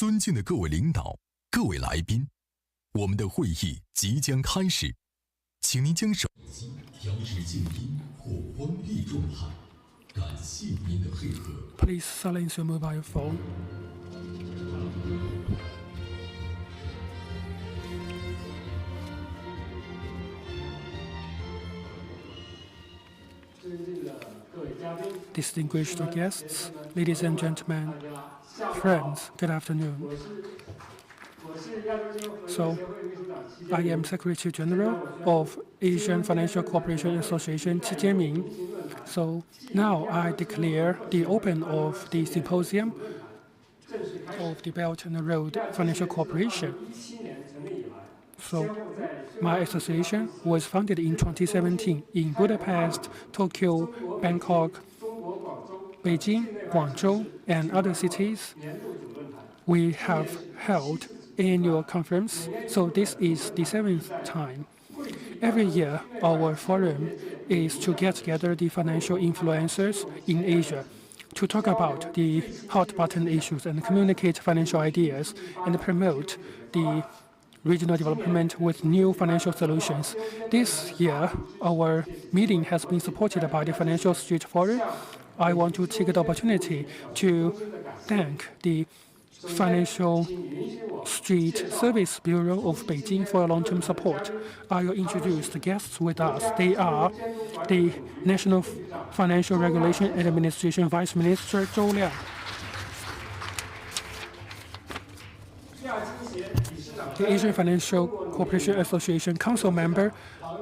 尊敬的各位领导、各位来宾，我们的会议即将开始，请您将手机调至静音或关闭状态。感谢您的配合。Please silence your mobile phone. Distinguished guests, ladies and gentlemen, friends, good afternoon. So, I am Secretary General of Asian Financial Cooperation Association, Qi Jianming. So, now I declare the open of the symposium of the Belt and Road Financial Cooperation. So, my association was founded in 2017 in Budapest, Tokyo, Bangkok, Beijing, Guangzhou, and other cities. We have held annual conference, so this is the 7th time. Every year, our forum is to get together the financial influencers in Asia to talk about the hot button issues and communicate financial ideas and promote the regional development with new financial solutions. This year, our meeting has been supported by the Financial Street Forum. I want to take the opportunity to thank the Financial Street Service Bureau of Beijing for long-term support. I will introduce the guests with us. They are the National Financial Regulation Administration Vice Minister Zhou Liang, the Asian Financial Cooperation Association Council Member,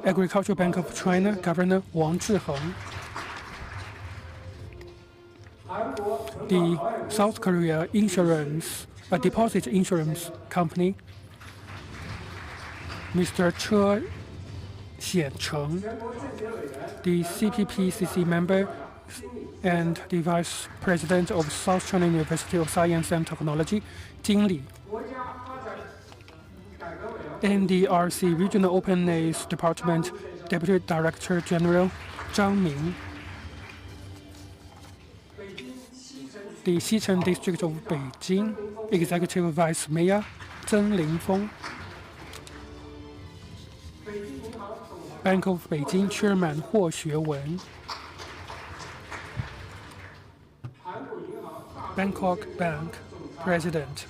Agricultural Bank of China Governor Wang Zhiheng, the South Korea Deposit Insurance Company, Mr. Che Xiancheng, the CPPCC member and the Vice President of South China University of Science and Technology, Jing Li, NDRC Regional Openness Department Deputy Director General Zhang Ming, the Xicheng District of Beijing Executive Vice Mayor Zheng Lingfeng, Bank of Beijing Chairman Huo Xuewen, Bangkok Bank President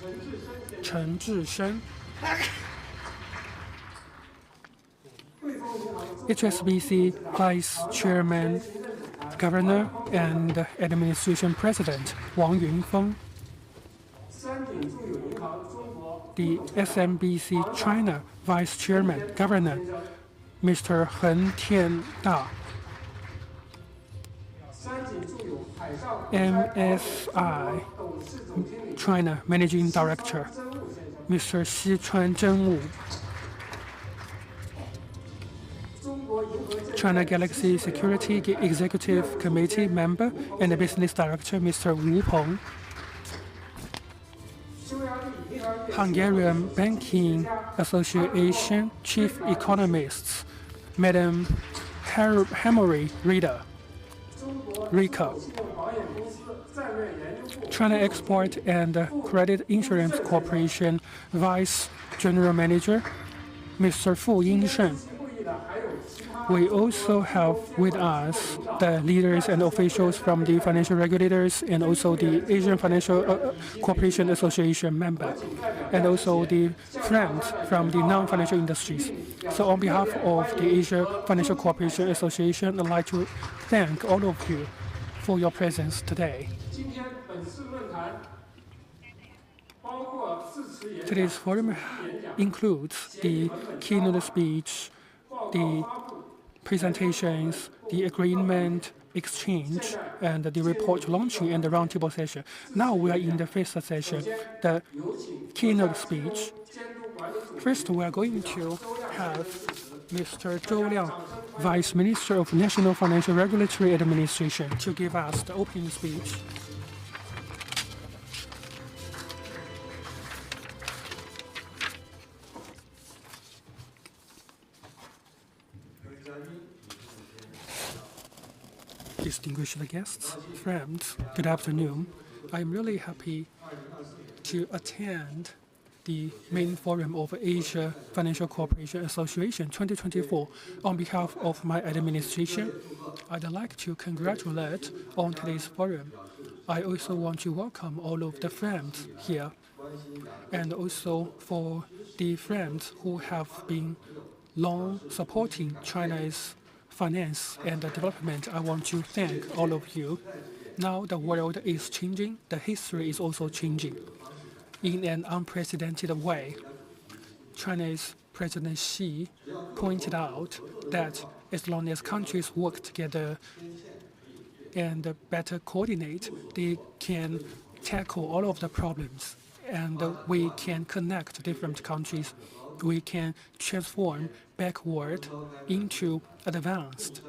Chen Zhishen, HSBC Vice Chairman, Governor and Administration President Wang Yunfeng, the SMBC China Vice Chairman, Governor Mr. Hen Tianda, MSI China Managing Director Mr. Xichuan Zhenwu, China Galaxy Security Executive Committee member and Business Director Mr. Wu Peng, Hungarian Banking Association Chief Economists Madam Hamori Rika, China Export and Credit Insurance Corporation Vice General Manager Mr. Fu Yingshen. We also have with us the leaders and officials from the financial regulators and also the Asian Financial Cooperation Association member, and also the friends from the non-financial industries. So on behalf of the Asian Financial Cooperation Association, I'd like to thank all of you for your presence today. Today's forum includes the keynote speech, the presentations, the agreement exchange, and the report launching and the roundtable session. Now we are in the first session, the keynote speech. First, we are going to have Mr. Zhou Liang, Vice Minister of National Financial Regulatory Administration, to give us the opening speech. Distinguished guests, friends, good afternoon. I'm really happy to attend the main forum of Asia Financial Cooperation Association 2024. On behalf of my administration, I'd like to congratulate on today's forum. I also want to welcome all of the friends here, and also for the friends who have been long supporting China's finance and development. I want to thank all of you. Now the world is changing, the history is also changing in an unprecedented way. China's President Xi pointed out that as long as countries work together and better coordinate, they can tackle all of the problems, and we can connect different countries. We can transform backward into advanced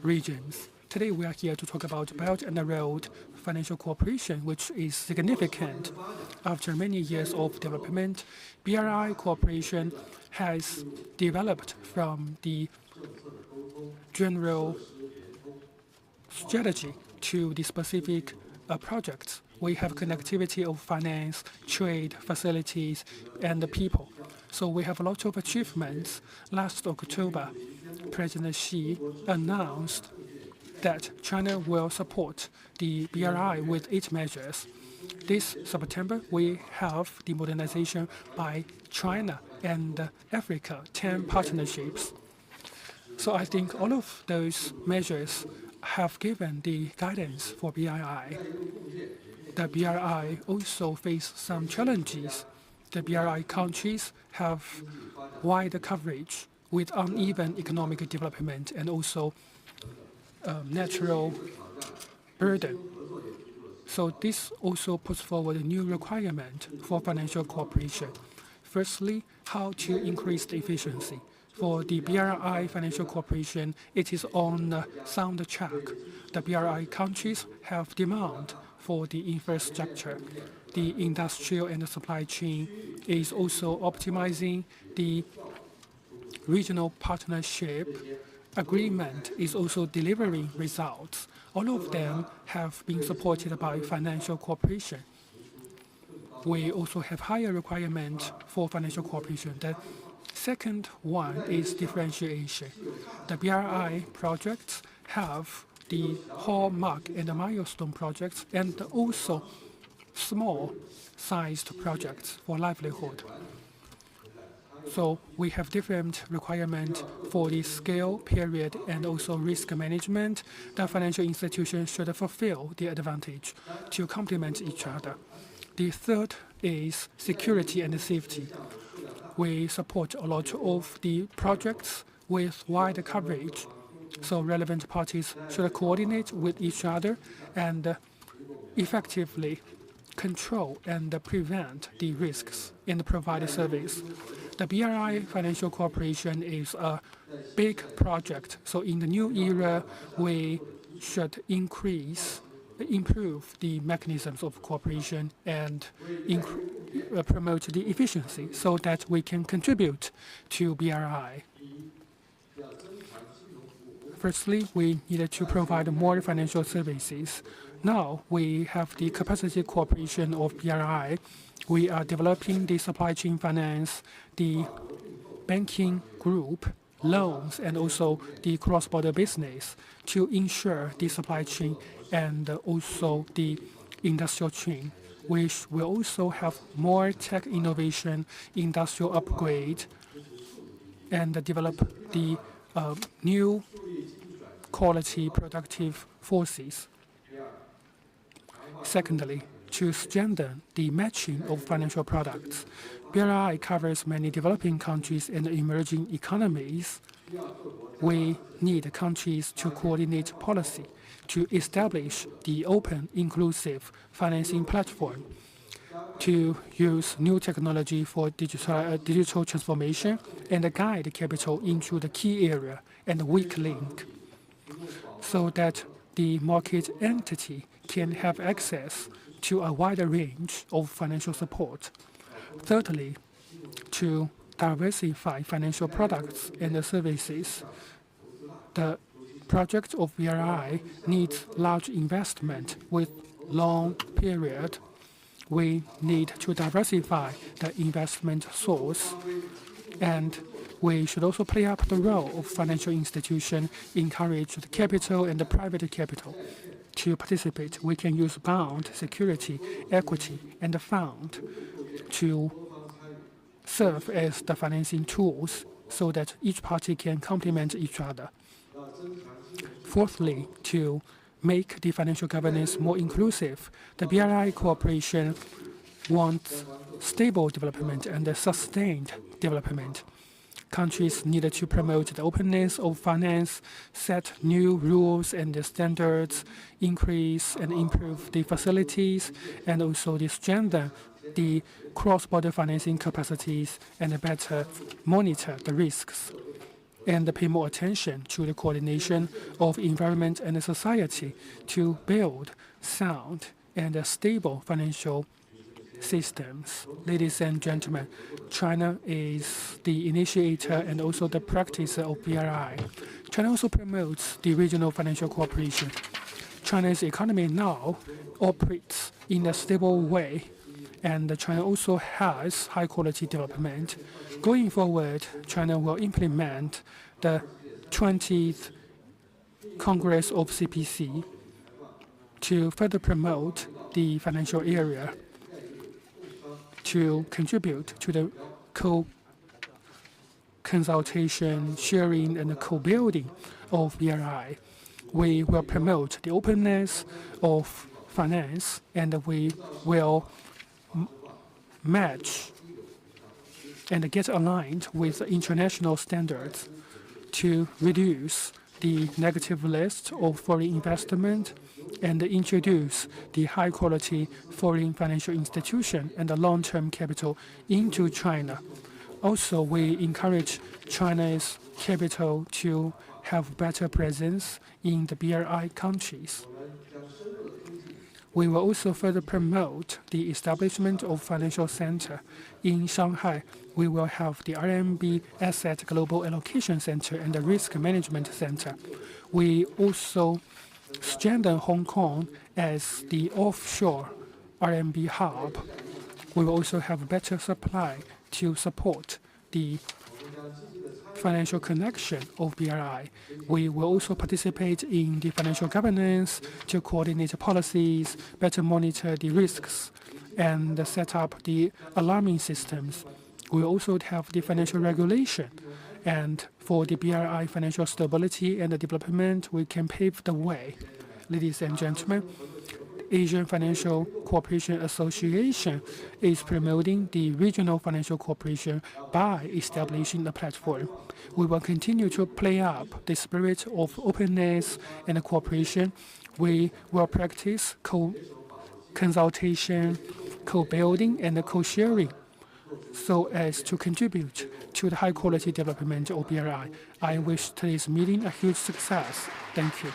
regions. Today we are here to talk about Belt and Road financial cooperation, which is significant. After many years of development, BRI cooperation has developed from the general strategy to the specific projects. We have connectivity of finance, trade, facilities, and the people. So we have a lot of achievements. Last October, President Xi announced that China will support the BRI with 8 measures. This September, we have the modernization by China and Africa, 10 partnerships. So I think all of those measures have given the guidance for BRI. The BRI also face some challenges. The BRI countries have wide coverage with uneven economic development and also natural burden. So this also puts forward a new requirement for financial cooperation. Firstly, how to increase the efficiency. For the BRI financial cooperation, it is on a sound track. The BRI countries have demand for the infrastructure. The industrial and the supply chain is also optimizing. The regional partnership agreement is also delivering results. All of them have been supported by financial cooperation. We also have higher requirements for financial cooperation. The second one is differentiation. The BRI projects have the hallmark and the milestone projects and also small-sized projects for livelihood. So we have different requirements for the scale, period, and also risk management. The financial institutions should fulfill the advantage to complement each other. The third is security and safety. We support a lot of the projects with wide coverage. So relevant parties should coordinate with each other and effectively control and prevent the risks and provide the The BRI financial cooperation is a big project. So in the new era, we should improve the mechanisms of cooperation and promote the efficiency so that we can contribute to BRI. Firstly, we needed to provide more financial services. Now we have the capacity cooperation of BRI. We are developing the supply chain finance, the banking group, loans, and also the cross-border business to ensure the supply chain and also the industrial chain, which will also have more tech innovation, industrial upgrade, and develop the new quality productive forces. Secondly, to strengthen the matching of financial products. BRI covers many developing countries and emerging economies. We need countries to coordinate policy to establish the open, inclusive financing platform, to use new technology for digital transformation and guide capital into the key area and weak link, so that the market entity can have access to a wider range of financial support. Thirdly, to diversify financial products and services. The project of BRI needs large investment with long period. we need to diversify the investment source, and we should also play up the role of financial institution, encourage the capital and the private capital to participate. We can use bond, security, equity, and the fund to serve as the financing tools so that each party can complement each other. Fourthly, to make the financial governance more inclusive, the BRI cooperation wants stable development and sustained development. Countries need to promote the openness of finance, set new rules and standards, increase and improve the facilities, and also strengthen the cross-border financing capacities and better monitor the risks, and pay more attention to the coordination of environment and society to build sound and stable financial systems. Ladies and gentlemen, China is the initiator and also the practicer of BRI. China also promotes the regional financial cooperation. China's economy now operates in a stable way, and China also has high-quality development. Going forward, China will implement the 20th Congress of CPC to further promote the financial area, to contribute to the co-consultation, sharing, and co-building of BRI. We will promote the openness of finance, and we will match and get aligned with international standards to reduce the negative list of foreign investment and introduce the high-quality foreign financial institution and the long-term capital into China. Also, we encourage China's capital to have better presence in the BRI countries. We will also further promote the establishment of financial center. In Shanghai, we will have the RMB Asset Global Allocation Center and the Risk Management Center. We also strengthen Hong Kong as the offshore RMB hub. We will also have better supply to support the financial connection of BRI. We will also participate in the financial governance to coordinate policies, better monitor the risks, and set up the alarming systems. We will also have the financial regulation. And for the BRI financial stability and the development, we can pave the way. Ladies and gentlemen, Asian Financial Cooperation Association is promoting the regional financial cooperation by establishing a platform. We will continue to play up the spirit of openness and cooperation. We will practice co-consultation, co-building, and co-sharing so as to contribute to the high-quality development of BRI. I wish today's meeting a huge success. Thank you.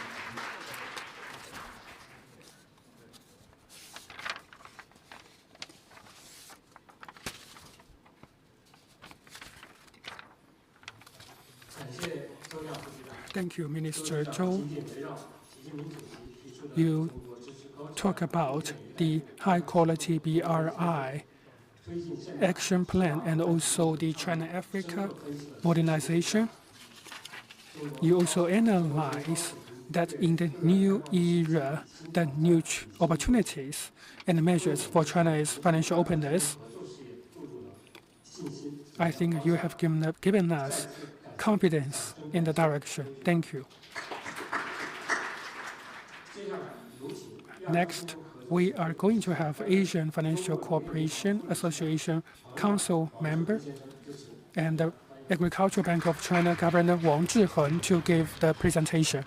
Thank you, Minister Zhou. You talk about the high-quality BRI action plan and also the China-Africa modernization. You also analyze that in the new era, the new opportunities and measures for China's financial openness. I think you have given us confidence in the direction. Thank you. Next, we are going to have Asian Financial Cooperation Association Council member and the Agricultural Bank of China Governor Wang Zhiheng to give the presentation.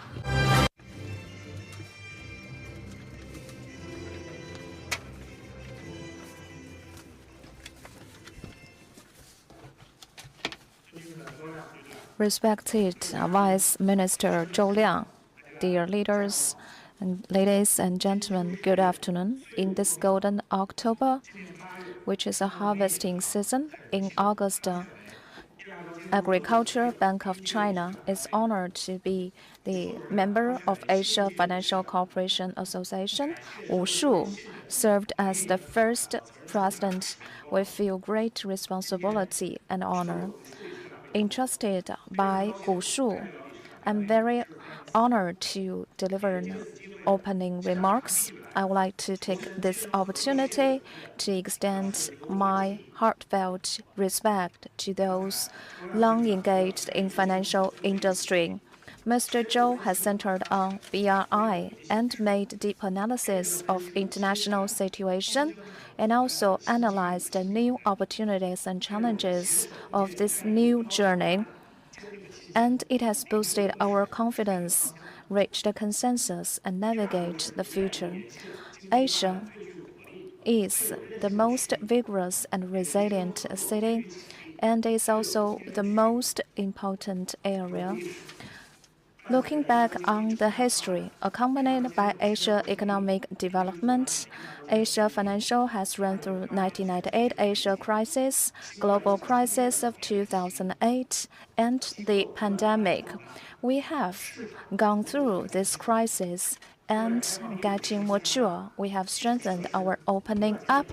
Respected Vice Minister Zhou Liang, dear leaders, and ladies and gentlemen, good afternoon. In this golden October, which is a harvesting season, in August, Agriculture Bank of China is honored to be the member of Asia Financial Cooperation Association. Wu Shu served as the first president. We feel great responsibility and honor. Entrusted by Gu Shu, I'm very honored to deliver opening remarks. I would like to take this opportunity to extend my heartfelt respect to those long engaged in financial industry. Mr. Zhou has centered on BRI and made deep analysis of international situation and also analyzed the new opportunities and challenges of this new journey. And it has boosted our confidence, reached a consensus, and navigate the future. Asia is the most vigorous and resilient city and is also the most important area. Looking back on the history, accompanied by Asia economic development, Asia Financial has run through 1998 Asia crisis, global crisis of 2008, and the pandemic. We have gone through this crisis and getting mature. We have strengthened our opening up.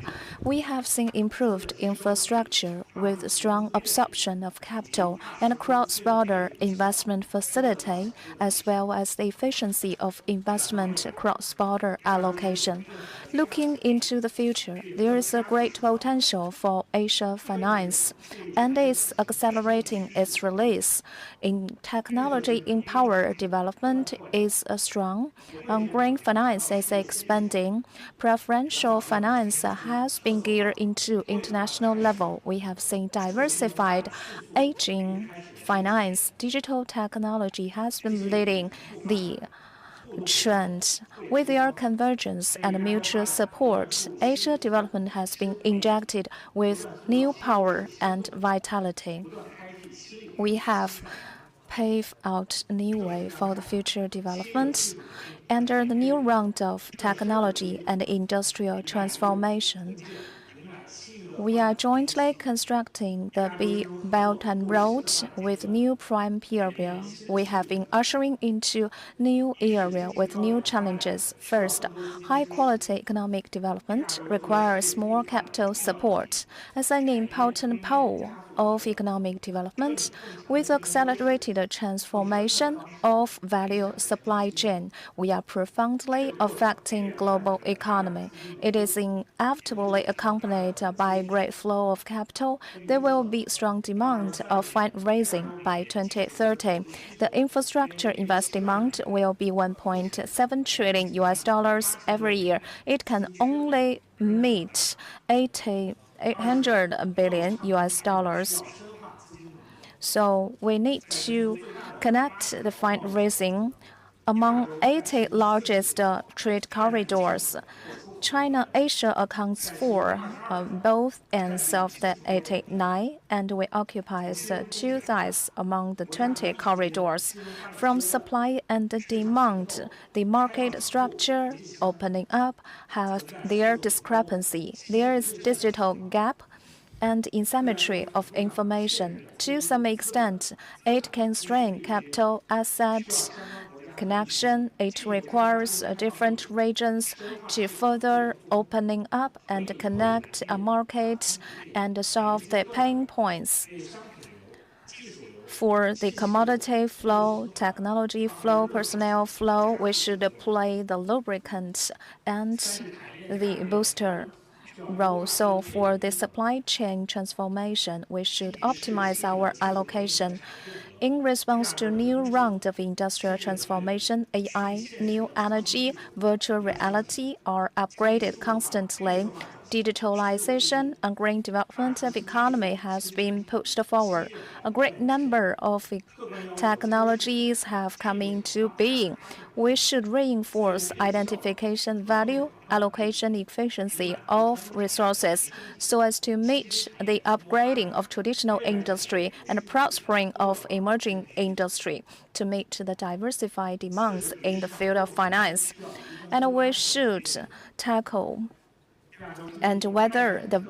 We have seen improved infrastructure with strong absorption of capital and cross-border investment facility, as well as the efficiency of investment cross-border allocation. Looking into the future, there is a great potential for Asia finance, and is accelerating its release. In technology in power development is strong. Green finance is expanding. Preferential finance has been geared into international level. We have seen diversified aging finance. Digital technology has been leading the trend. With their convergence and mutual support, Asia development has been injected with new power and vitality. We have paved out a new way for the future development. Under the new round of technology and industrial transformation, we are jointly constructing the Belt and Road with new prime area. We have been ushering into new area with new challenges. First, high-quality economic development requires more capital support. As an important pole of economic development, with accelerated transformation of value supply chain, we are profoundly affecting global economy. It is inevitably accompanied by great flow of capital. There will be strong demand of fundraising by 2030. The infrastructure invest demand will be 1.7 trillion US dollars every year. It can only meet 800 billion US dollars. So we need to connect the fundraising among 80 largest trade corridors. China-Asia accounts for both ends of the 89, and we occupy two-thirds among the 20 corridors. From supply and demand, the market structure opening up have their discrepancy. There is digital gap and asymmetry of information. To some extent, it can strain capital assets connection. It requires different regions to further opening up and connect markets and solve the pain points. For the commodity flow, technology flow, personnel flow, we should play the lubricant and the booster role. So for the supply chain transformation, we should optimize our allocation. In response to new round of industrial transformation, AI, new energy, virtual reality are upgraded constantly. Digitalization and green development of economy has been pushed forward. A great number of technologies have come into being. We should reinforce identification value, allocation efficiency of resources so as to meet the upgrading of traditional industry and prospering of emerging industry to meet the diversified demands in the field of finance. And we should tackle and whether the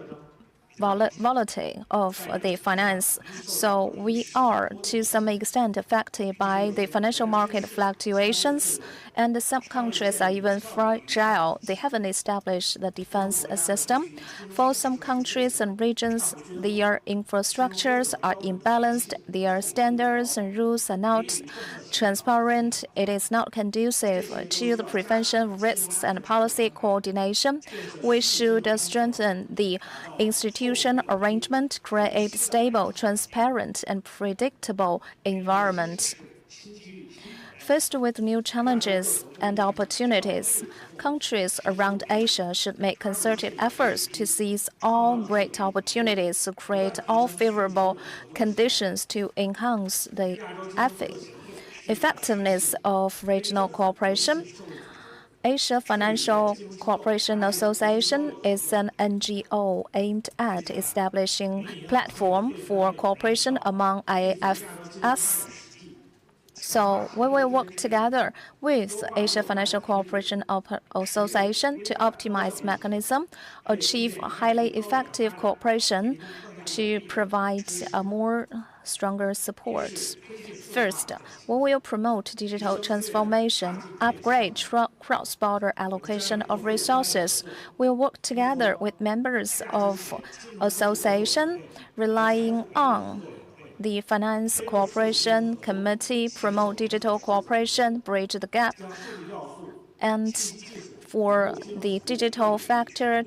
volatility of the finance. So we are, to some extent, affected by the financial market fluctuations, and some countries are even fragile. They haven't established the defense system. For some countries and regions, their infrastructures are imbalanced, their standards and rules are not transparent. It is not conducive to the prevention of risks and policy coordination. We should strengthen the institution arrangement, create stable, transparent, and predictable environment. Faced with new challenges and opportunities, countries around Asia should make concerted efforts to seize all great opportunities to create all favorable conditions to enhance the effectiveness of regional cooperation. Asia Financial Cooperation Association is an NGO aimed at establishing platform for cooperation among IFS. So we will work together with Asia Financial Cooperation Association to optimize mechanism, achieve highly effective cooperation to provide a more stronger support. First, we will promote digital transformation, upgrade cross-border allocation of resources. We'll work together with members of association, relying on the Finance Cooperation Committee, promote digital cooperation, bridge the gap, and for the digital factor,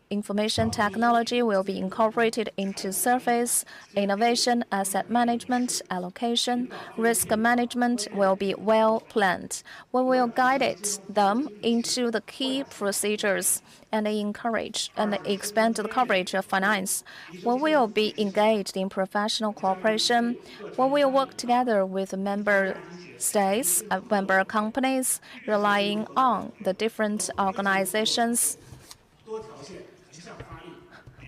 information technology will be incorporated into service, innovation, asset management, allocation, risk management will be well planned. We will guide them into the key procedures and encourage and expand the coverage of finance. We will be engaged in professional cooperation. We will work together with member states, member companies, relying on the different organizations.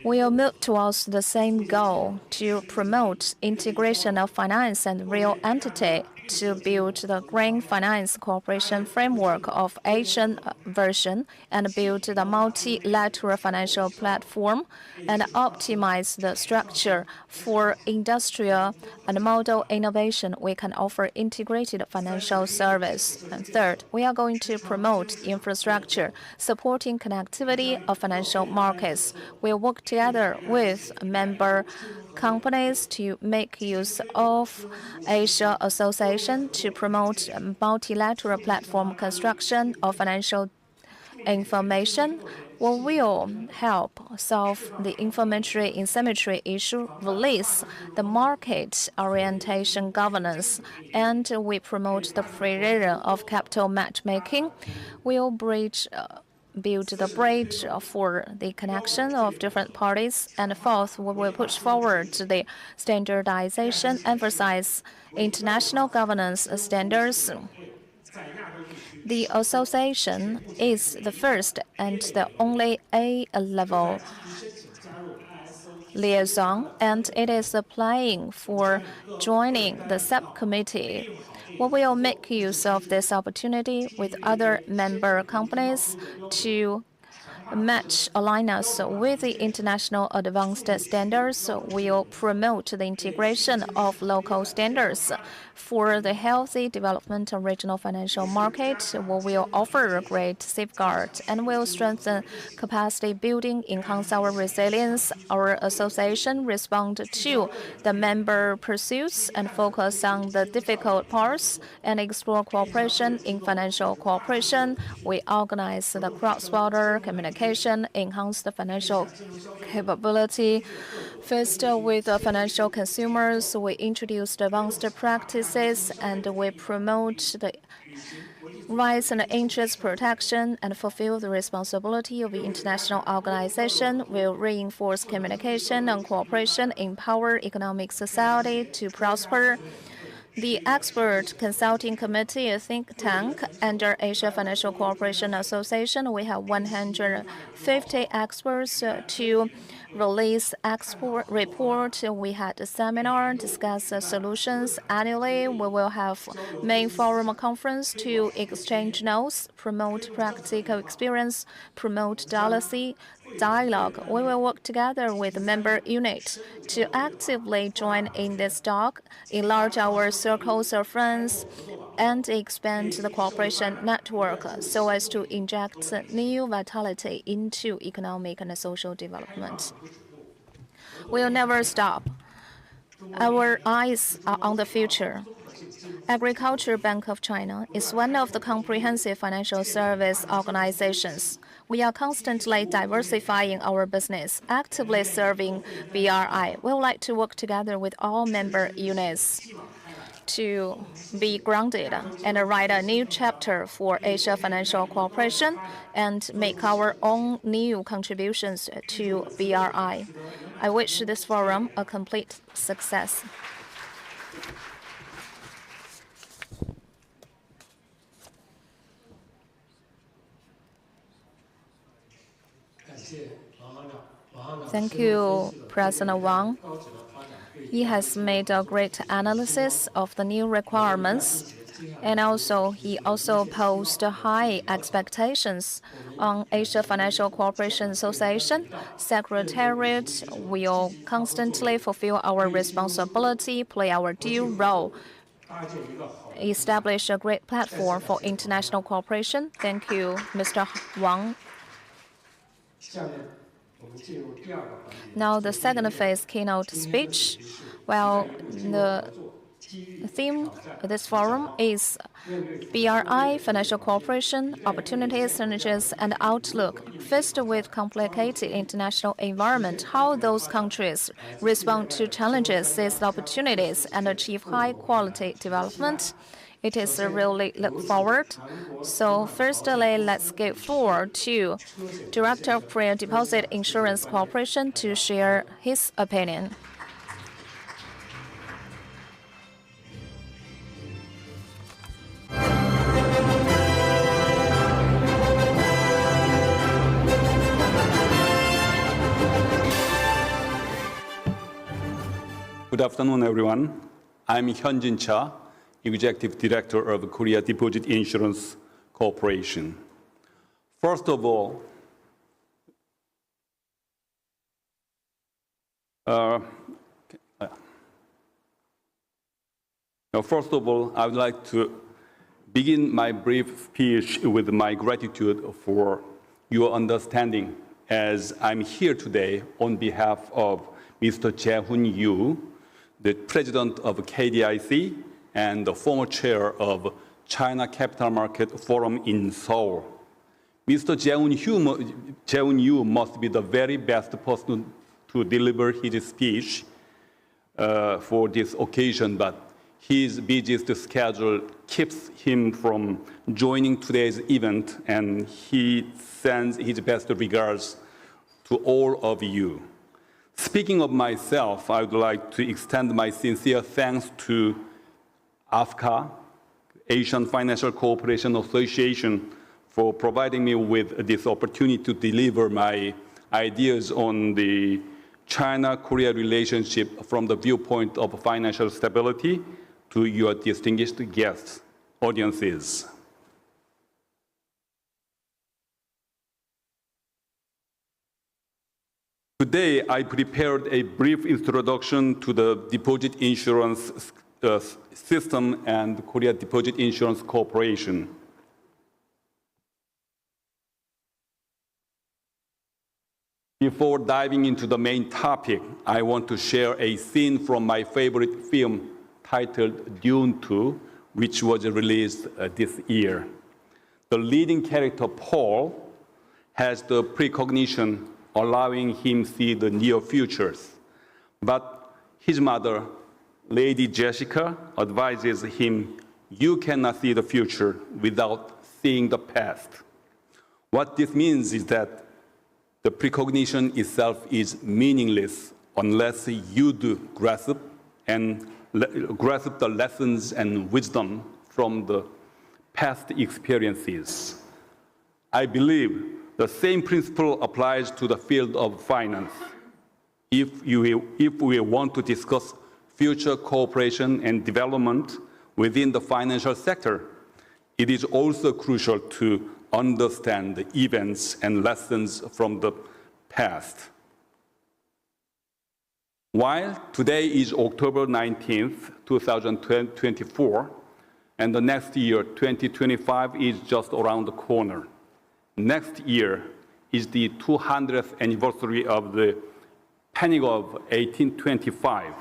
We will move towards the same goal to promote integration of finance and real entity to build the Green Finance Cooperation Framework of Asian version and build the multilateral financial platform and optimize the structure for industrial and model innovation. We can offer integrated financial service. And third, we are going to promote infrastructure, supporting connectivity of financial markets. We will work together with member companies to make use of Asia Association to promote multilateral platform construction of financial information. We will help solve the information asymmetry issue, release the market orientation governance, and we promote the freedom of capital matchmaking. We will build the bridge for the connection of different parties. And fourth, we will push forward the standardization, emphasize international governance standards. The association is the first and the only A-level liaison, and it is applying for joining the subcommittee. We will make use of this opportunity with other member companies to align us with the international advanced standards. We will promote the integration of local standards for the healthy development of regional financial market. We will offer a great safeguard and will strengthen capacity building, enhance our resilience. Our association respond to the member pursuits and focus on the difficult parts and explore cooperation in financial cooperation. We organize the cross-border communication, enhance the financial capability. First, with financial consumers, we introduced advanced practices and we promote the rights and interest protection and fulfill the responsibility of the international organization. Will reinforce communication and cooperation, empower economic society to prosper. The Expert Consulting Committee, a think tank under Asia Financial Cooperation Association, we have 150 experts to release export report. We had a seminar, discuss solutions annually. We will have main forum conference to exchange notes, promote practical experience, promote dialogue. We will work together with member units to actively join in this talk, enlarge our circles of friends, and expand the cooperation network so as to inject new vitality into economic and social development. We'll never stop. Our eyes are on the future. Agriculture Bank of China is one of the comprehensive financial service organizations. We are constantly diversifying our business, actively serving BRI. We would like to work together with all member units to be grounded and write a new chapter for Asia Financial Cooperation and make our own new contributions to BRI. I wish this forum a complete success. Thank you, President Wang. He has made a great analysis of the new requirements, and he also posed high expectations on Asia Financial Cooperation Association. Secretariat will constantly fulfill our responsibility, play our due role, establish a great platform for international cooperation. Thank you, Mr. Wang. Now, the second phase keynote speech. Well, the theme of this forum is BRI, financial cooperation, opportunities, synergies, and outlook. Faced with complicated international environment, how those countries respond to challenges, seize the opportunities, and achieve high-quality development. It is really look forward. So firstly, let's give floor to Director of Korea Deposit Insurance Corporation to share his opinion. Good afternoon, everyone. I'm Hyun-jin Cha, Executive Director of Korea Deposit Insurance Corporation. First of all, I would like to begin my brief speech with my gratitude for your understanding, as I'm here today on behalf of Mr. Jae-hoon Yoo, the President of KDIC and the former chair of China Capital Market Forum in Seoul. Mr. Jae-hoon Yoo must be the very best person to deliver his speech for this occasion, but his busiest schedule keeps him from joining today's event, and he sends his best regards to all of you. Speaking of myself, I would like to extend my sincere thanks to AFCA, Asian Financial Cooperation Association, for providing me with this opportunity to deliver my ideas on the China-Korea relationship from the viewpoint of financial stability to your distinguished guests, audiences. Today, I prepared a brief introduction to the deposit insurance system and Korea Deposit Insurance Corporation. Before diving into the main topic, I want to share a scene from my favorite film titled Dune 2, which was released this year. The leading character, Paul, has the precognition allowing him to see the near futures. But his mother, Lady Jessica, advises him, you cannot see the future without seeing the past. What this means is that the precognition itself is meaningless unless you do grasp the lessons and wisdom from the past experiences. I believe the same principle applies to the field of finance. If we want to discuss future cooperation and development within the financial sector, it is also crucial to understand the events and lessons from the passed. While today is October 19th, 2024, and the next year, 2025, is just around the corner. Next year is the 200th anniversary of the Panic of 1825.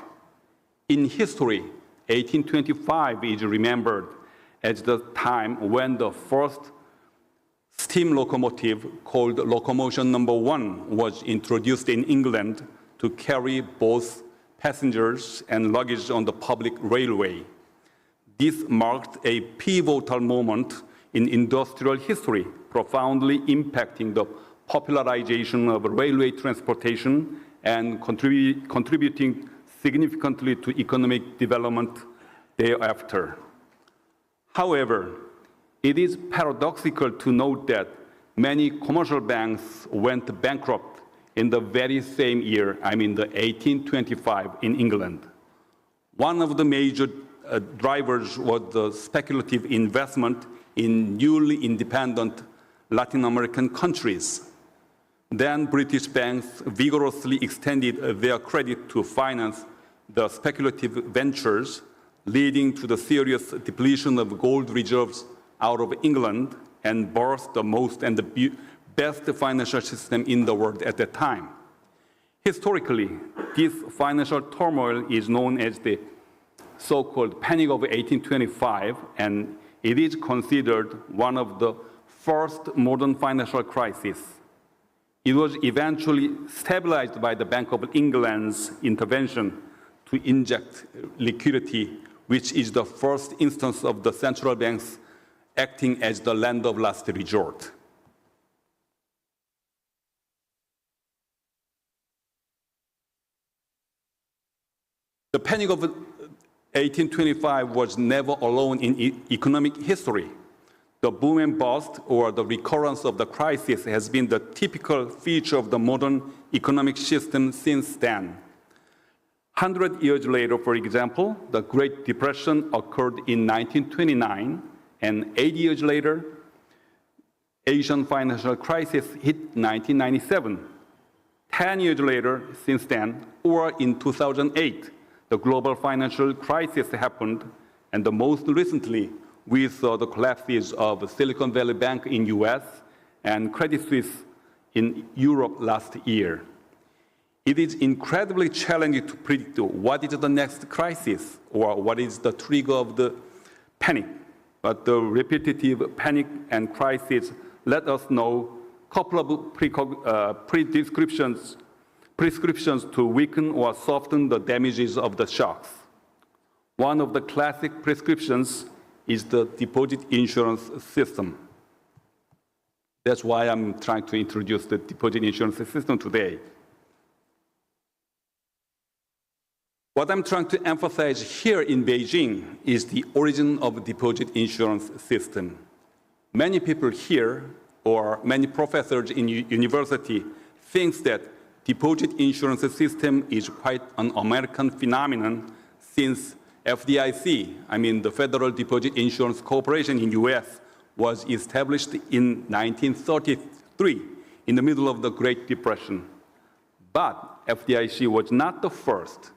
In history, 1825 is remembered as the time when the first steam locomotive, called Locomotion Number 1, was introduced in England to carry both passengers and luggage on the public railway. This marked a pivotal moment in industrial history, profoundly impacting the popularization of railway transportation and contributing significantly to economic development thereafter. However, it is paradoxical to note that many commercial banks went bankrupt in the very same year, the 1825 in England. One of the major drivers was the speculative investment in newly independent Latin American countries. Then British banks vigorously extended their credit to finance the speculative ventures, leading to the serious depletion of gold reserves out of England and birthed the most and the best financial system in the world at that time. Historically, this financial turmoil is known as the so-called Panic of 1825, and it is considered one of the first modern financial crises. It was eventually stabilized by the Bank of England's intervention to inject liquidity, which is the first instance of the central banks acting as the lend of last resort. The Panic of 1825 was never alone in economic history. The boom and bust, or the recurrence of the crisis, has been the typical feature of the modern economic system since then. 100 years later, for example, the Great Depression occurred in 1929, and 80 years later, Asian financial crisis hit 1997. 10 years later, since then, or in 2008, the global financial crisis happened, and the most recently, we saw the collapses of Silicon Valley Bank in US and Credit Suisse in Europe last year. It is incredibly challenging to predict what is the next crisis or what is the trigger of the panic. But the repetitive panic and crisis let us know a couple of prescriptions to weaken or soften the damages of the shocks. One of the classic prescriptions is the deposit insurance system. That's why I'm trying to introduce the deposit insurance system today. What I'm trying to emphasize here in Beijing is the origin of the deposit insurance system. Many people here, or many professors in university, think that deposit insurance system is quite an American phenomenon since FDIC, the Federal Deposit Insurance Corporation in US, was established in 1933 in the middle of the Great Depression. But FDIC was not the first.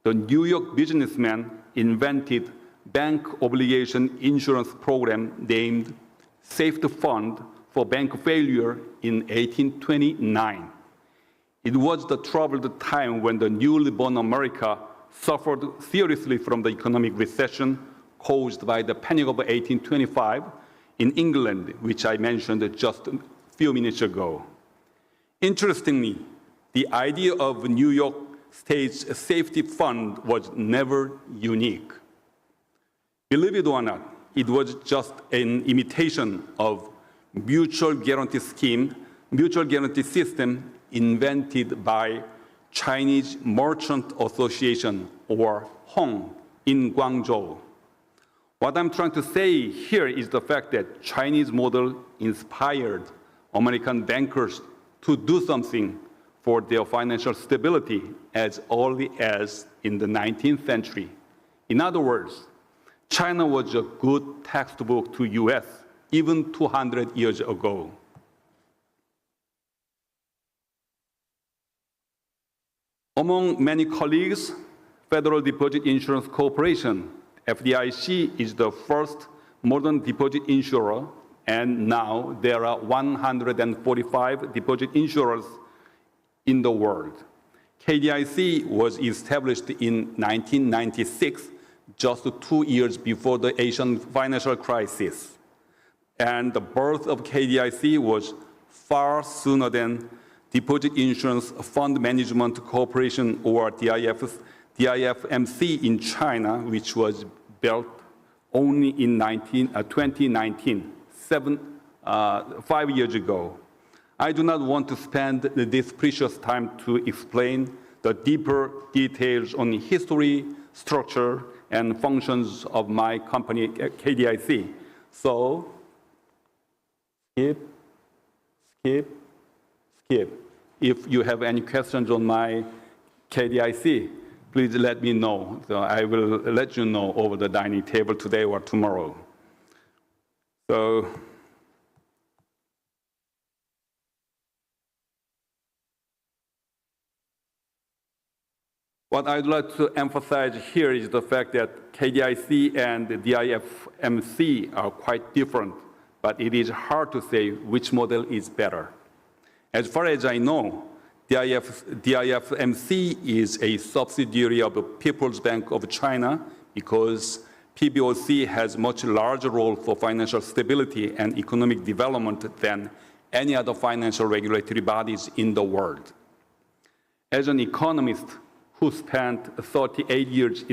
The New York businessman invented bank obligation insurance program named Safety Fund for Bank Failure in 1829. It was the troubled time when the newly born America suffered seriously from the economic recession caused by the Panic of 1825 in England, which I mentioned just a few minutes ago. Interestingly, the idea of New York State's safety fund was never unique. Believe it or not, it was just an imitation of mutual guarantee system invented by Chinese Merchant Association, or Hong, in Guangzhou. What I'm trying to say here is the fact that Chinese model inspired American bankers to do something for their financial stability as early as in the 19th century. In other words, China was a good textbook to US even 200 years ago. Among many colleagues, Federal Deposit Insurance Corporation, FDIC, is the first modern deposit insurer, and now there are 145 deposit insurers in the world. KDIC was established in 1996, just 2 years before the Asian financial crisis. And the birth of KDIC was far sooner than Deposit Insurance Fund Management Corporation, or DIFMC in China, which was built only in 2019, 5 years ago. I do not want to spend this precious time to explain the deeper details on history, structure, and functions of my company, KDIC. So, skip. If you have any questions on my KDIC, please let me know. So I will let you know over the dining table today or tomorrow. So, what I'd like to emphasize here is the fact that KDIC and the DIFMC are quite different, but it is hard to say which model is better. As far as I know, DIFMC is a subsidiary of the People's Bank of China because PBOC has much larger role for financial stability and economic development than any other financial regulatory bodies in the world. As an economist who spent 38 years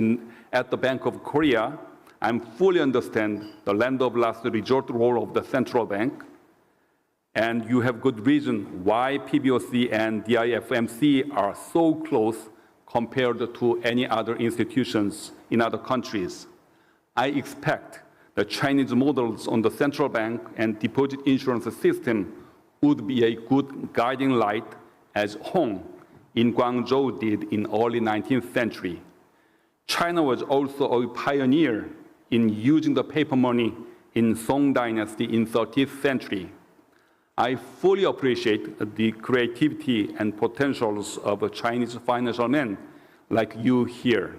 at the Bank of Korea, I fully understand the lender of last resort role of the central bank, and you have good reason why PBOC and DIFMC are so close compared to any other institutions in other countries. I expect the Chinese models on the central bank and deposit insurance system would be a good guiding light, as Hong in Guangzhou did in early 19th century. China was also a pioneer in using the paper money in Song Dynasty in 13th century. I fully appreciate the creativity and potentials of Chinese financial men like you here.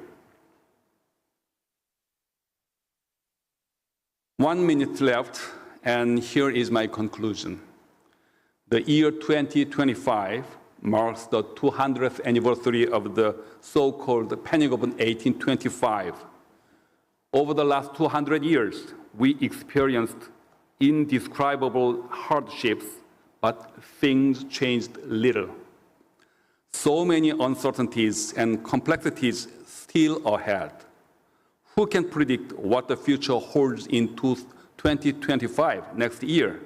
1 minute left, and here is my conclusion. The year 2025 marks the 200th anniversary of the so-called Panic of 1825. Over the last 200 years, we experienced indescribable hardships, but things changed little. So many uncertainties and complexities still ahead. Who can predict what the future holds in 2025, next year?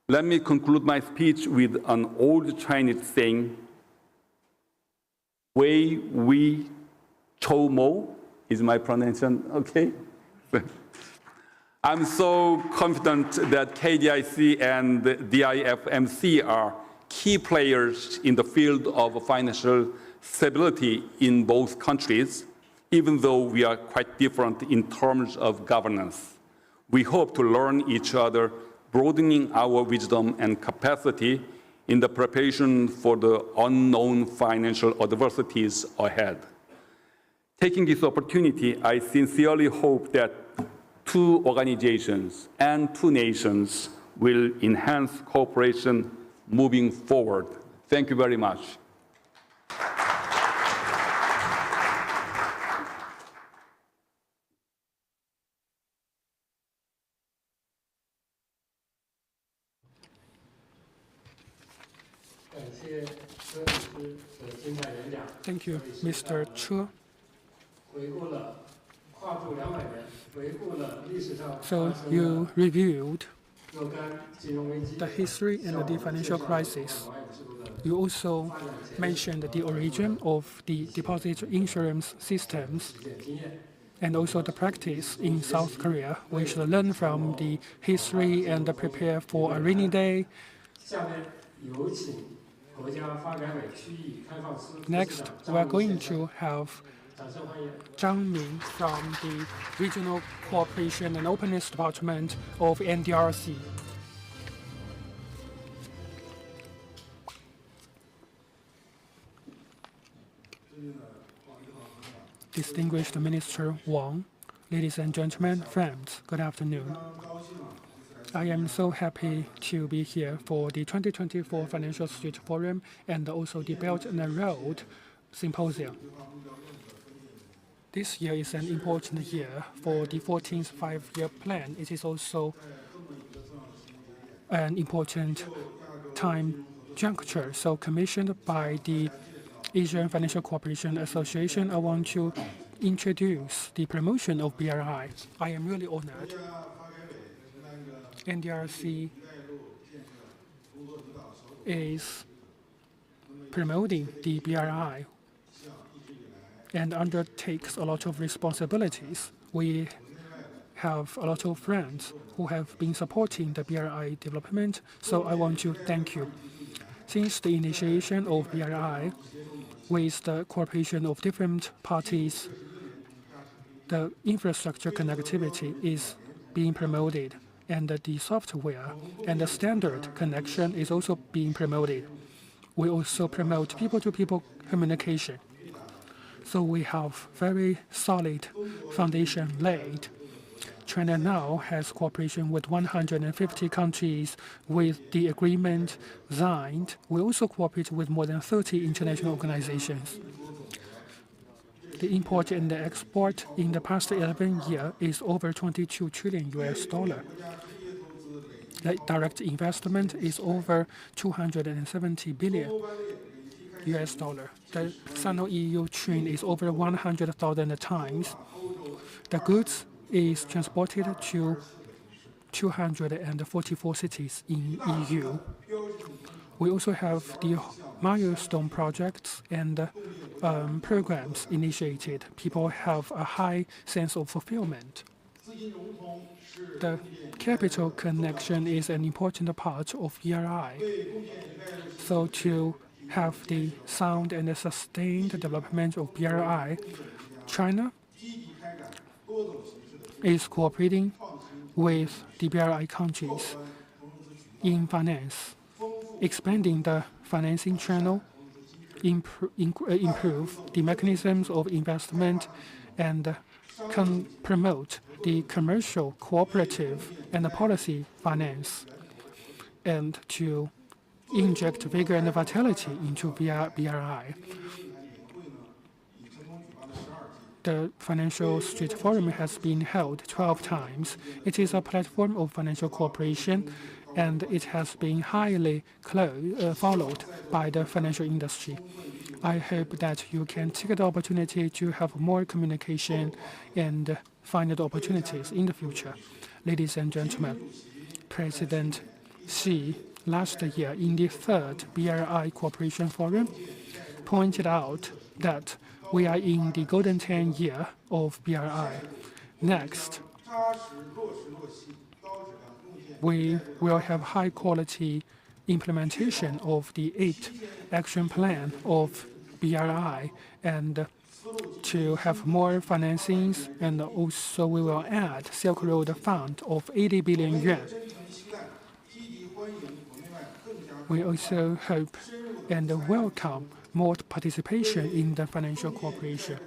Let me conclude my speech with an old Chinese saying, Wei Wei Chou Mo, is my pronunciation okay? I'm so confident that KDIC and DIFMC are key players in the field of financial stability in both countries, even though we are quite different in terms of governance. We hope to learn each other, broadening our wisdom and capacity in the preparation for the unknown financial adversities ahead. Taking this opportunity, I sincerely hope that two organizations and two nations will enhance cooperation moving forward. Thank you very much. Thank you, Mr. Che. So you reviewed the history and the financial crisis. You also mentioned the origin of the deposit insurance systems and also the practice in South Korea. We should learn from the history and prepare for a rainy day. Next, we are going to have Zhang Ming from the Regional Cooperation and Openness Department of NDRC. distinguished Minister Wang, ladies and gentlemen, friends, good afternoon. I am so happy to be here for the 2024 Financial Street Forum and also the Belt and Road Symposium. This year is an important year for the 14th five-year plan. It is also an important time juncture. So commissioned by the Asian Financial Cooperation Association, I want to introduce the promotion of BRI. I am really honored. NDRC is promoting the BRI and undertakes a lot of responsibilities. We have a lot of friends who have been supporting the BRI development, so I want to thank you. Since the initiation of BRI, with the cooperation of different parties, the infrastructure connectivity is being promoted, and the software and the standard connection is also being promoted. We also promote people-to-people communication. So we have very solid foundation laid. China now has cooperation with 150 countries with the agreement signed. We also cooperate with more than 30 international organizations. The import and the export in the past 11 years is over 22 trillion US dollar. The direct investment is over 270 billion US dollar. The Sino-EU train is over 100,000 times. The goods is transported to 244 cities in EU. We also have the milestone projects and programs initiated. People have a high sense of fulfillment. The capital connection is an important part of BRI. So to have the sound and the sustained development of BRI, China is cooperating with the BRI countries in finance, expanding the financing channel, improve the mechanisms of investment, and promote the commercial, cooperative, and the policy finance, and to inject vigor and vitality into BRI. The Financial Street Forum has been held 12 times. It is a platform of financial cooperation, and it has been highly followed by the financial industry. I hope that you can take the opportunity to have more communication and find the opportunities in the future. Ladies and gentlemen, President Xi last year in the third BRI Cooperation Forum pointed out that we are in the golden 10 year of BRI. Next, we will have high quality implementation of the 8th action plan of BRI and to have more financings, and also we will add Silk Road Fund of 80 billion yuan. We also hope and welcome more participation in the financial cooperation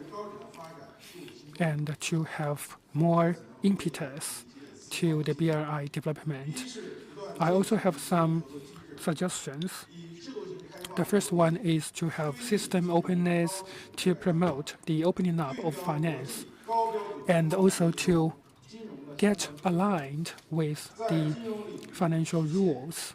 and to have more impetus to the BRI development. I also have some suggestions. The first one is to have system openness to promote the opening up of finance and also to get aligned with the financial rules.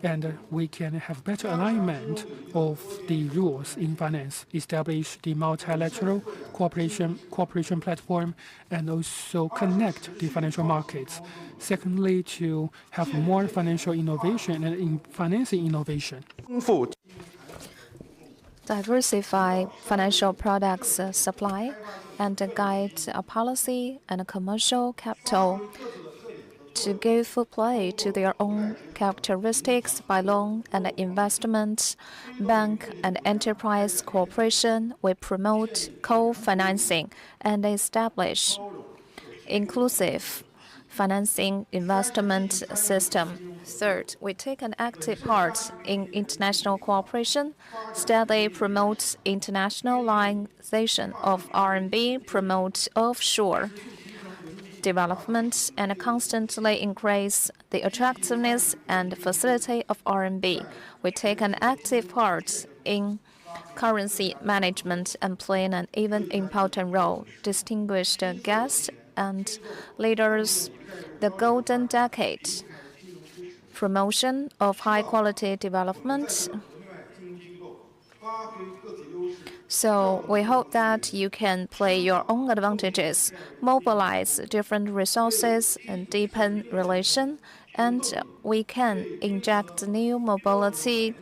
And we can have better alignment of the rules in finance, establish the multilateral cooperation platform, and also connect the financial markets. Secondly, to have more financial innovation and financing innovation. Diversify financial products supply and guide a policy and a commercial capital to give full play to their own characteristics by loan and investment, bank and enterprise cooperation. We promote co-financing and establish inclusive financing investment system. Third, we take an active part in international cooperation, steadily promote internationalization of RMB, promote offshore development, and constantly increase the attractiveness and facility of RMB. We take an active part in currency management and play an even important role. Distinguished guests and leaders, the Golden Decade promotion of high-quality development. So we hope that you can play your own advantages, mobilize different resources, and deepen relation, and we can inject new mobility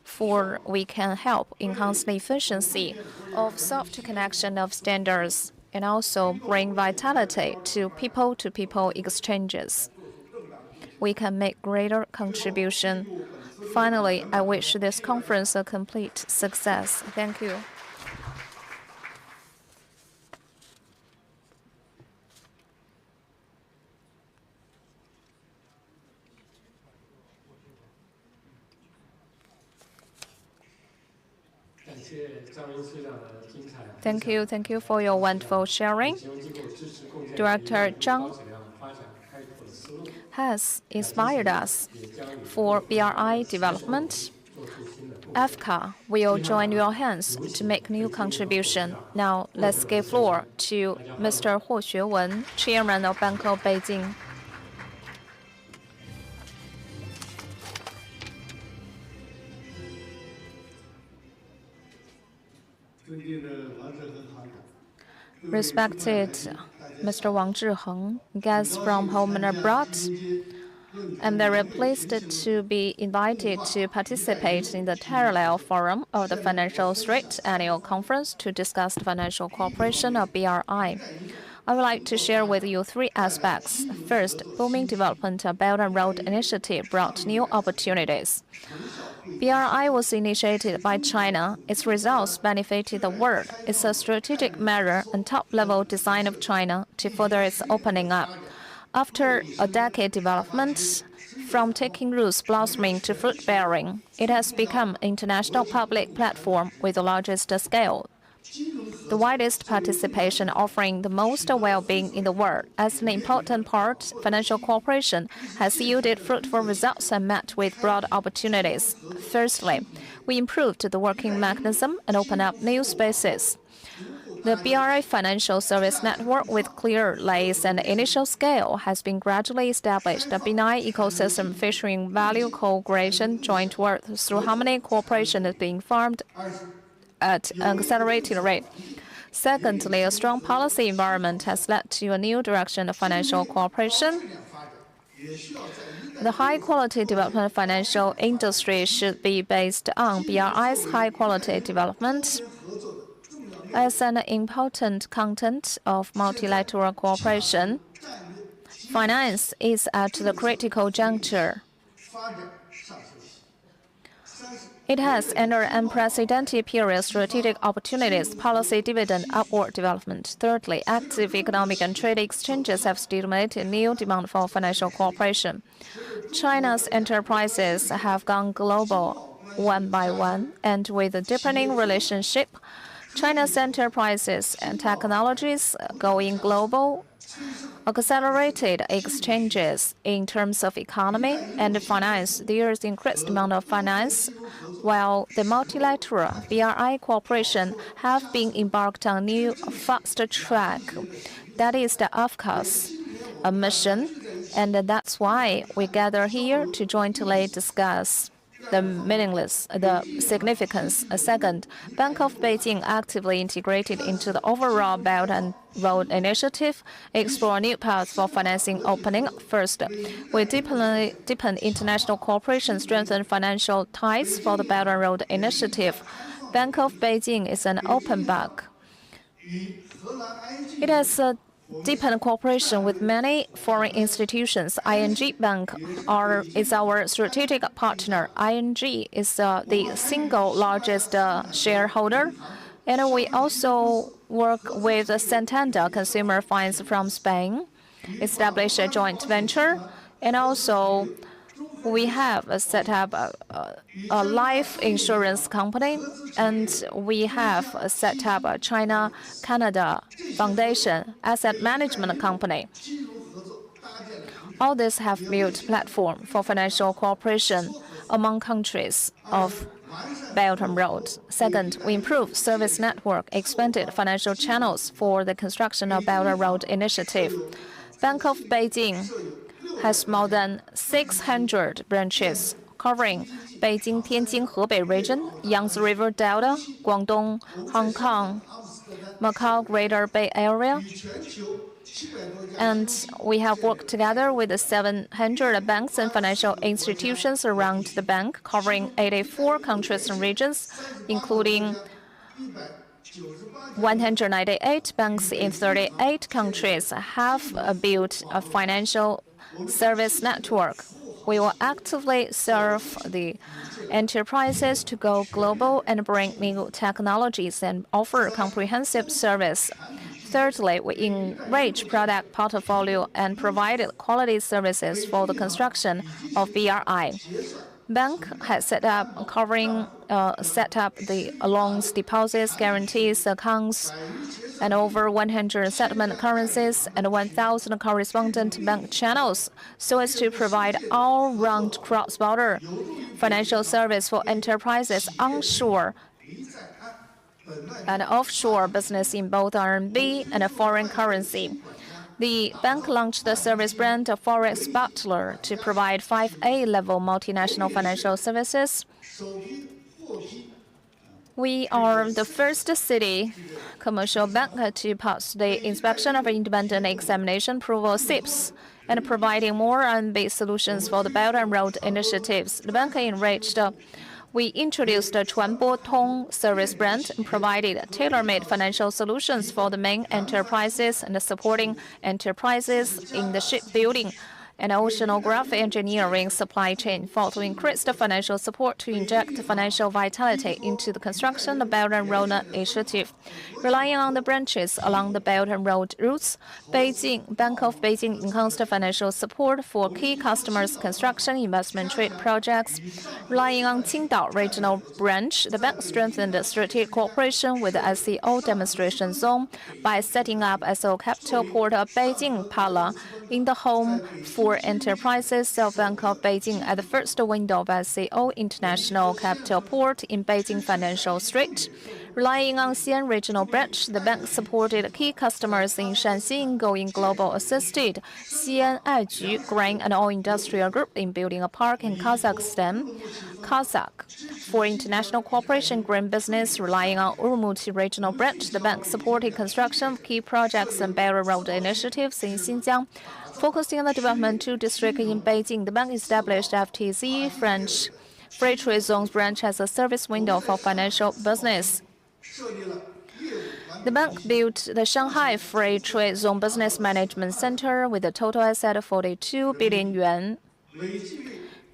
for we can help enhance the efficiency of soft connection of standards and also bring vitality to people-to-people exchanges. We can make greater contribution. Finally, I wish this conference a complete success. Thank you. Thank you for your wonderful sharing. Director Zhang has inspired us for BRI development. AFCA will join your hands to make new contribution. Now, let's give floor to Mr. Huo Xuewen, Chairman of Bank of Beijing. Respected Mr. Wang Zhiheng, guests from home and abroad, I'm very pleased to be invited to participate in the parallel forum of the Financial Street Annual Conference to discuss the financial cooperation of BRI. I would like to share with you three aspects. First, booming development of Belt and Road Initiative brought new opportunities. BRI was initiated by China. Its results benefited the world. It's a strategic measure and top-level design of China to further its opening up. After a decade development, from taking roots blossoming to fruit-bearing, it has become an international public platform with the largest scale, the widest participation, offering the most well-being in the world. As an important part, financial cooperation has yielded fruitful results and met with broad opportunities. Firstly, we improved the working mechanism and opened up new spaces. The BRI Financial Service Network, with clear layers and initial scale, has been gradually established. A benign ecosystem featuring value co-creation, joint work through harmony cooperation is being formed at an accelerated rate. Secondly, a strong policy environment has led to a new direction of financial cooperation. The high-quality development of financial industry should be based on BRI's high-quality development. As an important content of multilateral cooperation, finance is at the critical juncture. It has entered unprecedented period, strategic opportunities, policy dividend, upward development. Thirdly, active economic and trade exchanges have stimulated new demand for financial cooperation. China's enterprises have gone global one by one, and with a deepening relationship, China's enterprises and technologies going global accelerated exchanges in terms of economy and finance. There is increased amount of finance, while the multilateral BRI cooperation have been embarked on new fast track. That is the AFCA's mission, and that's why we gather here to jointly discuss the significance. Second, Bank of Beijing actively integrated into the overall Belt and Road Initiative, explore new paths for financing opening. First, we deepen international cooperation, strengthen financial ties for the Belt and Road Initiative. Bank of Beijing is an open book. It has deepened cooperation with many foreign institutions. ING Bank is our strategic partner. ING is the single largest shareholder. And we also work with Santander Consumer Finance from Spain. establish a joint venture, and also we have set up a life insurance company, and we have set up a China-Canada Foundation asset management company. All this have built platform for financial cooperation among countries of Belt and Road. Second, we improved service network, expanded financial channels for the construction of Belt and Road initiative. Bank of Beijing has more than 600 branches covering Beijing, Tianjin, Hebei region, Yangtze River Delta, Guangdong, Hong Kong, Macau Greater Bay Area. And we have worked together with the 700 banks and financial institutions around the bank, covering 84 countries and regions, including 198 banks in 38 countries have built a financial service network. We will actively serve the enterprises to go global and bring new technologies and offer comprehensive service. Thirdly, we enrich product portfolio and provided quality services for the construction of BRI. Bank has set up the loans, deposits, guarantees, accounts, and over 100 settlement currencies and 1,000 correspondent bank channels, so as to provide all-round cross-border financial service for enterprises onshore and offshore business in both RMB and a foreign currency. The bank launched the service brand of Forex Butler to provide 5A level multinational financial services. We are the first city commercial bank to pass the inspection of independent examination approval SIPs and providing more RMB solutions for the Belt and Road initiatives. The bank enriched. We introduced the Chuanbo Tong service brand and provided tailor-made financial solutions for the main enterprises and supporting enterprises in the shipbuilding and oceanography engineering supply chain. Fourth, we increased the financial support to inject financial vitality into the construction of Belt and Road initiative. Relying on the branches along the Belt and Road routes, Bank of Beijing enhanced financial support for key customers' construction investment trade projects. Relying on Qingdao regional branch, the bank strengthened strategic cooperation with the SCO demonstration zone by setting up SO Capital Port of Beijing Pala in the home for enterprises of Bank of Beijing at the first window of SCO International Capital Port in Beijing Financial Street. Relying on Xi'an regional branch, the bank supported key customers in Shanxi going global, assisted Xi'an Aiju Grain and Oil Industrial Group in building a park in Kazakhstan. For international cooperation grain business, relying on Urumqi regional branch, the bank supported construction of key projects and Belt and Road initiatives in Xinjiang. Focusing on the development two districts in Beijing, the bank established FTZ French Free Trade Zones branch as a service window for financial business. The bank built the Shanghai Free Trade Zone Business Management Center with a total asset of 42 billion yuan.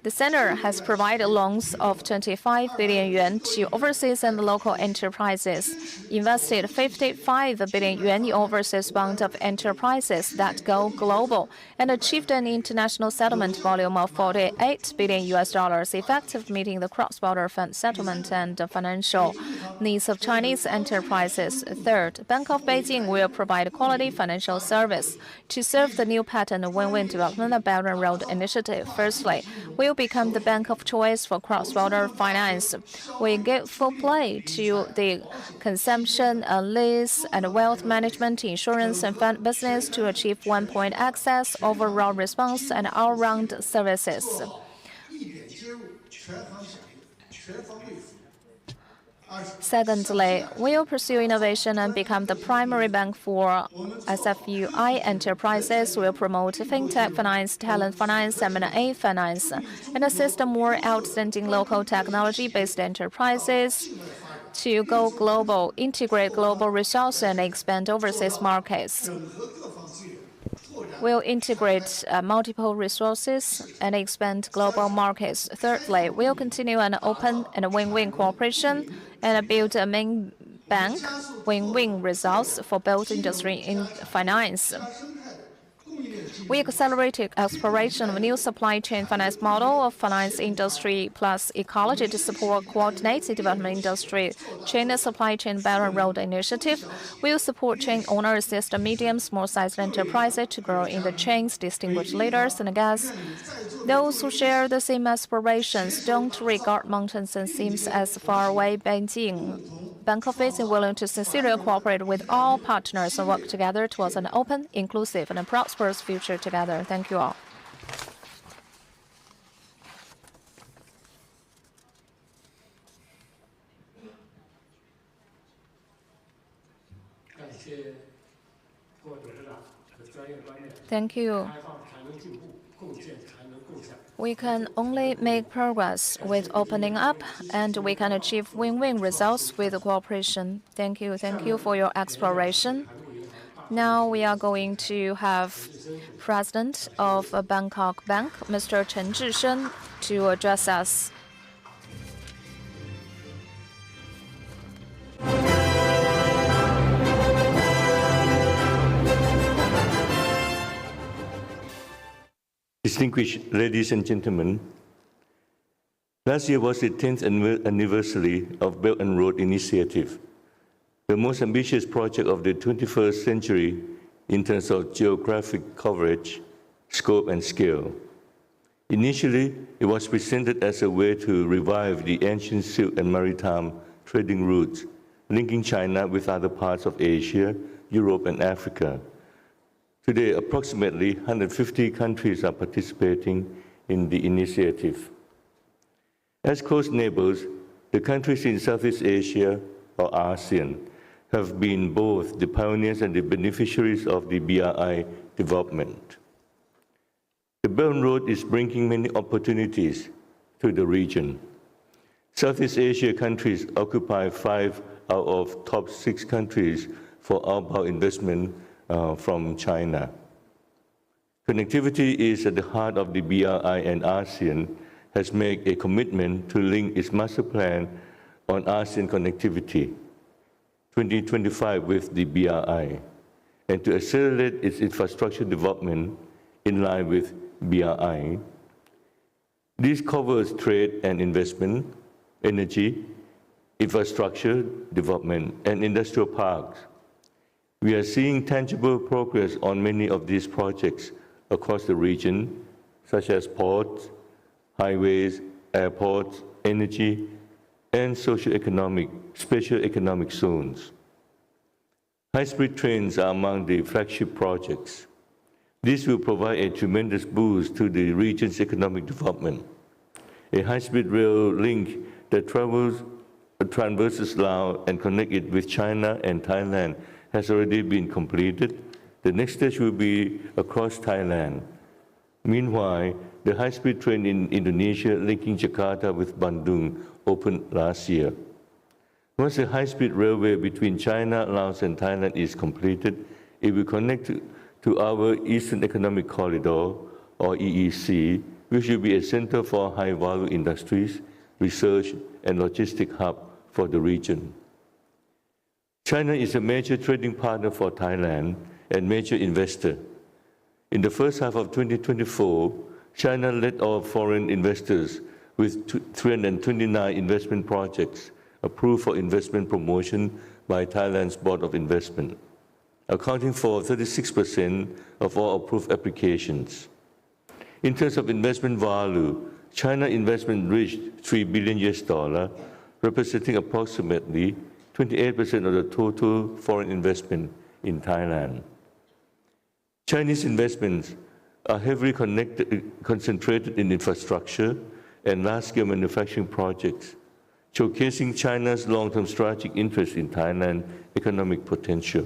The center has provided loans of 25 billion yuan to overseas and local enterprises, invested 55 billion yuan in overseas bonds of enterprises that go global, and achieved an international settlement volume of $48 billion, effectively meeting the cross-border fund settlement and financial needs of Chinese enterprises. Third, Bank of Beijing will provide quality financial service to serve the new pattern of win-win development of Belt and Road initiative. Firstly, we will become the bank of choice for cross-border finance. We give full play to the consumption, lease, and wealth management, insurance, and fund business to achieve one-point access, overall response, and all-round services. Secondly, we will pursue innovation and become the primary bank for SFUI enterprises. We will promote fintech finance, talent finance, M&A finance, and assist more outstanding local technology-based enterprises to go global, integrate global resources, and expand overseas markets. We'll integrate multiple resources and expand global markets. Thirdly, we'll continue an open and win-win cooperation and build a main bank win-win results for both industry and finance. We accelerated exploration of a new supply chain finance model of finance industry plus ecology to support coordinated development industry. China Supply Chain Belt and Road Initiative will support chain owners, assist medium, small-sized enterprises to grow in the chain's distinguished leaders, and I guess those who share the same aspirations don't regard mountains and seas as far away. Beijing Bank Office is willing to sincerely cooperate with all partners and work together towards an open, inclusive, and prosperous future together. Thank you all. Thank you. We can only make progress with opening up, and we can achieve win-win results with cooperation. Thank you. Thank you for your exploration. Now we are going to have President of Bangkok Bank, Mr. Chen Zhishen, to address us. Distinguished ladies and gentlemen, last year was the 10th anniversary of Belt and Road Initiative, the most ambitious project of the 21st century in terms of geographic coverage, scope, and scale. Initially, it was presented as a way to revive the ancient silk and maritime trading routes linking China with other parts of Asia, Europe, and Africa. Today, approximately 150 countries are participating in the initiative. As close neighbors, the countries in Southeast Asia, or ASEAN, have been both the pioneers and the beneficiaries of the BRI development. The Belt and Road is bringing many opportunities to the region. Southeast Asia countries occupy 5 out of top 6 countries for outbound investment from China. Connectivity is at the heart of the BRI, and ASEAN has made a commitment to link its master plan on ASEAN connectivity 2025 with the BRI and to accelerate its infrastructure development in line with BRI. This covers trade and investment, energy, infrastructure development, and industrial parks. We are seeing tangible progress on many of these projects across the region, such as ports, highways, airports, energy, and special economic zones. High-speed trains are among the flagship projects. This will provide a tremendous boost to the region's economic development. A high-speed rail link that traverses Laos and connects it with China and Thailand has already been completed. The next stage will be across Thailand. Meanwhile, the high-speed train in Indonesia linking Jakarta with Bandung opened last year. Once the high-speed railway between China, Laos, and Thailand is completed, it will connect to our Eastern Economic Corridor, or EEC, which will be a center for high-value industries, research, and logistic hub for the region. China is a major trading partner for Thailand and major investor. In the first half of 2024, China led all foreign investors with 329 investment projects approved for investment promotion by Thailand's Board of Investment, accounting for 36% of all approved applications. In terms of investment value, China investment reached $3 billion, representing approximately 28% of the total foreign investment in Thailand. Chinese investments are heavily concentrated in infrastructure and large-scale manufacturing projects, showcasing China's long-term strategic interest in Thailand's economic potential.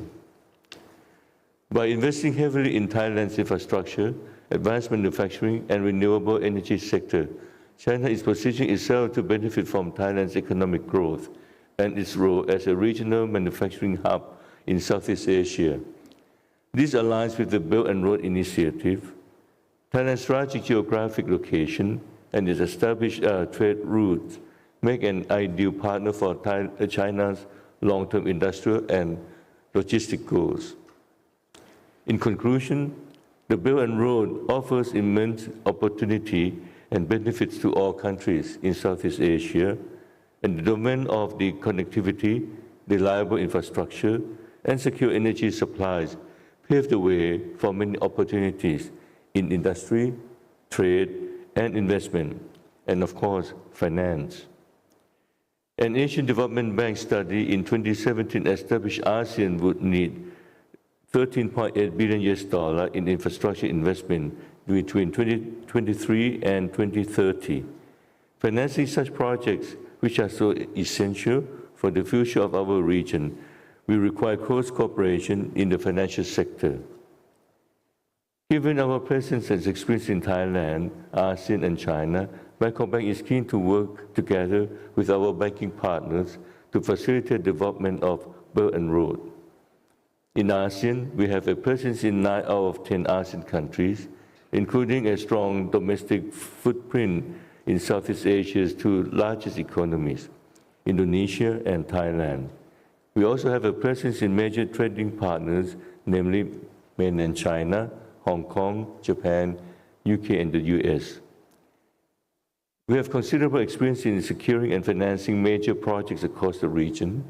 By investing heavily in Thailand's infrastructure, advanced manufacturing, and renewable energy sector, China is positioning itself to benefit from Thailand's economic growth and its role as a regional manufacturing hub in Southeast Asia. This aligns with the Belt and Road Initiative, Thailand's strategic geographic location, and its established trade routes make an ideal partner for China's long-term industrial and logistic goals. In conclusion, The Belt and Road offers immense opportunity and benefits to all countries in Southeast Asia, and the domain of the connectivity, reliable infrastructure, and secure energy supplies pave the way for many opportunities in industry, trade, and investment, and of course, finance. An Asian Development Bank study in 2017 established ASEAN would need $13.8 billion in infrastructure investment between 2023 and 2030. Financing such projects, which are so essential for the future of our region, will require close cooperation in the financial sector. Given our presence and experience in Thailand, ASEAN, and China, Bangkok Bank is keen to work together with our banking partners to facilitate development of Belt and Road. In ASEAN, we have a presence in 9 out of 10 ASEAN countries, including a strong domestic footprint in Southeast Asia's two largest economies, Indonesia and Thailand. We also have a presence in major trading partners, namely mainland China, Hong Kong, Japan, UK, and the US. We have considerable experience in securing and financing major projects across the region.